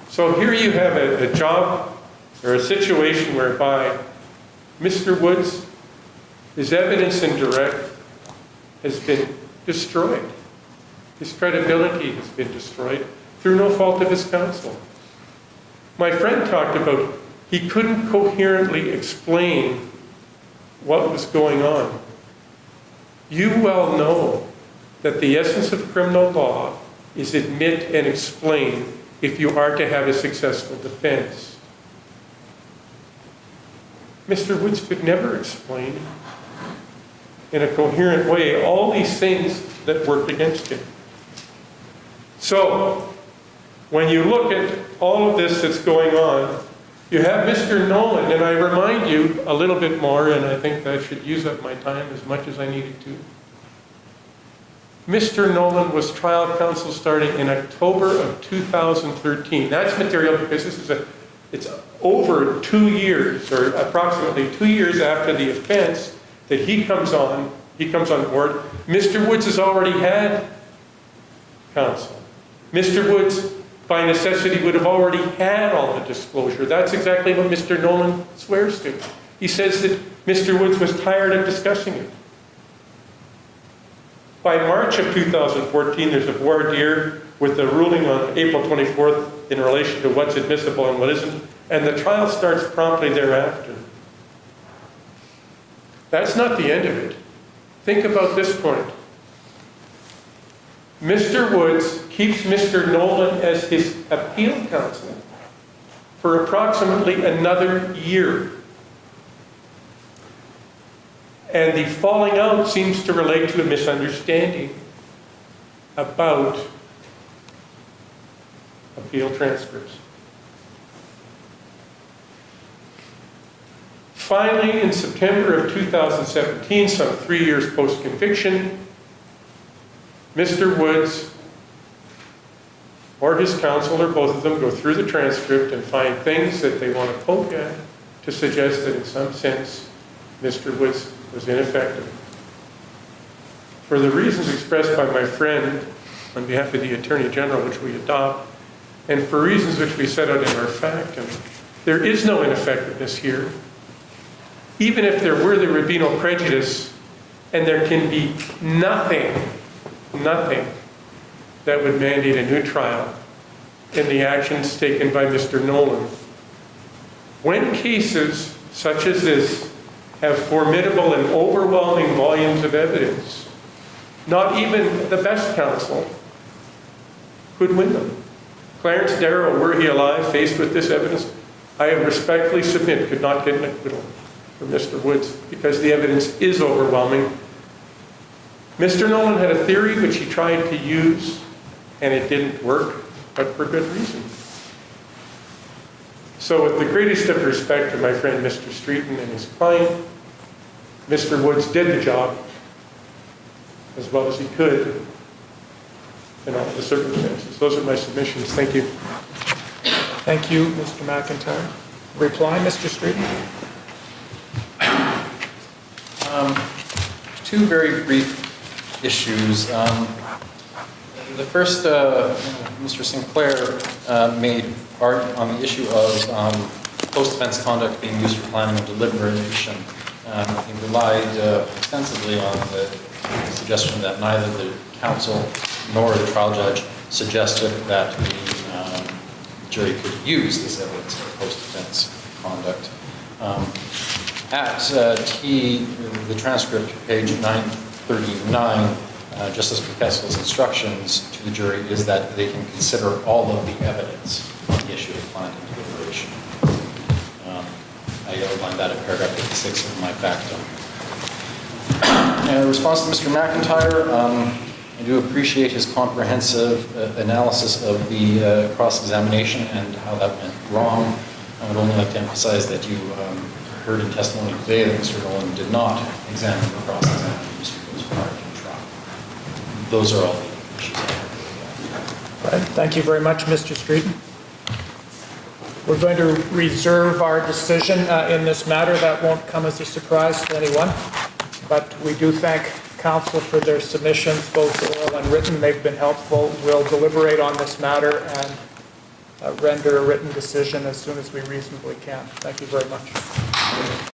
So here you have a job or a situation whereby Mr. Woods, his evidence in direct has been destroyed. His credibility has been destroyed through no fault of his counsel. My friend talked about he couldn't coherently explain what was going on. You well know that the essence of criminal law is admit and explain if you are to have a successful defense. Mr. Woods could never explain in a coherent way all these things that worked against him. So, when you look at all of this that's going on, you have Mr. Nolan, and I remind you a little bit more, and I think that should use up my time as much as I needed to. Mr. Nolan was trial counsel starting in October of 2013. That's material because it's over 2 years, or approximately 2 years after the offense that he comes on board. Mr. Woods has already had counsel. Mr. Woods, by necessity, would have already had all the disclosure. That's exactly what Mr. Nolan swears to. He says that Mr. Woods was tired of discussing it. By March of 2014, there's a voir dire with the ruling on April 24th in relation to what's admissible and what isn't, and the trial starts promptly thereafter. That's not the end of it. Think about this point. Mr. Woods keeps Mr. Nolan as his appeal counsel for approximately another year. And the falling out seems to relate to a misunderstanding about appeal transcripts. Finally, in September of 2017, some 3 years post-conviction, Mr. Woods or his counsel, or both of them, go through the transcript and find things that they want to poke at to suggest that in some sense Mr. Woods was ineffective. For the reasons expressed by my friend on behalf of the Attorney General, which we adopt, and for reasons which we set out in our factum, there is no ineffectiveness here. Even if there were, there would be no prejudice, and there can be nothing that would mandate a new trial in the actions taken by Mr. Nolan. When cases such as this have formidable and overwhelming volumes of evidence, not even the best counsel could win them. Clarence Darrow, were he alive, faced with this evidence, I respectfully submit could not get an acquittal for Mr. Woods because the evidence is overwhelming. Mr. Nolan had a theory which he tried to use and it didn't work, but for good reason. So with the greatest of respect to my friend Mr. Streeton and his client, Mr. Woods did the job as well as he could in all the circumstances. Those are my submissions. Thank you. Thank you, Mr. McIntyre. Reply, Mr. Streeton? Two very brief issues. The first, Mr. Sinclair made argument on the issue of post-offense conduct being used for planning and deliberation. He relied extensively on the suggestion that neither the counsel nor the trial judge suggested that the jury could use this evidence for post-offense conduct. At the transcript, page 939, Justice McCaskill's instructions to the jury is that they can consider all of the evidence on the issue of planned deliberation. I outlined that in paragraph 56 of my factum. In response to Mr. McIntyre, I do appreciate his comprehensive analysis of the cross-examination and how that went wrong. I would only like to emphasize that you heard in testimony today that Mr. Nolan did not examine or cross-examine Mr. Woods prior to the trial. Those are all the issues I have. Right. Thank you very much, Mr. Streeton. We're going to reserve our decision in this matter. That won't come as a surprise to anyone, but we do thank counsel for their submissions, both oral and written. They've been helpful. We'll deliberate on this matter and render a written decision as soon as we reasonably can. Thank you very much.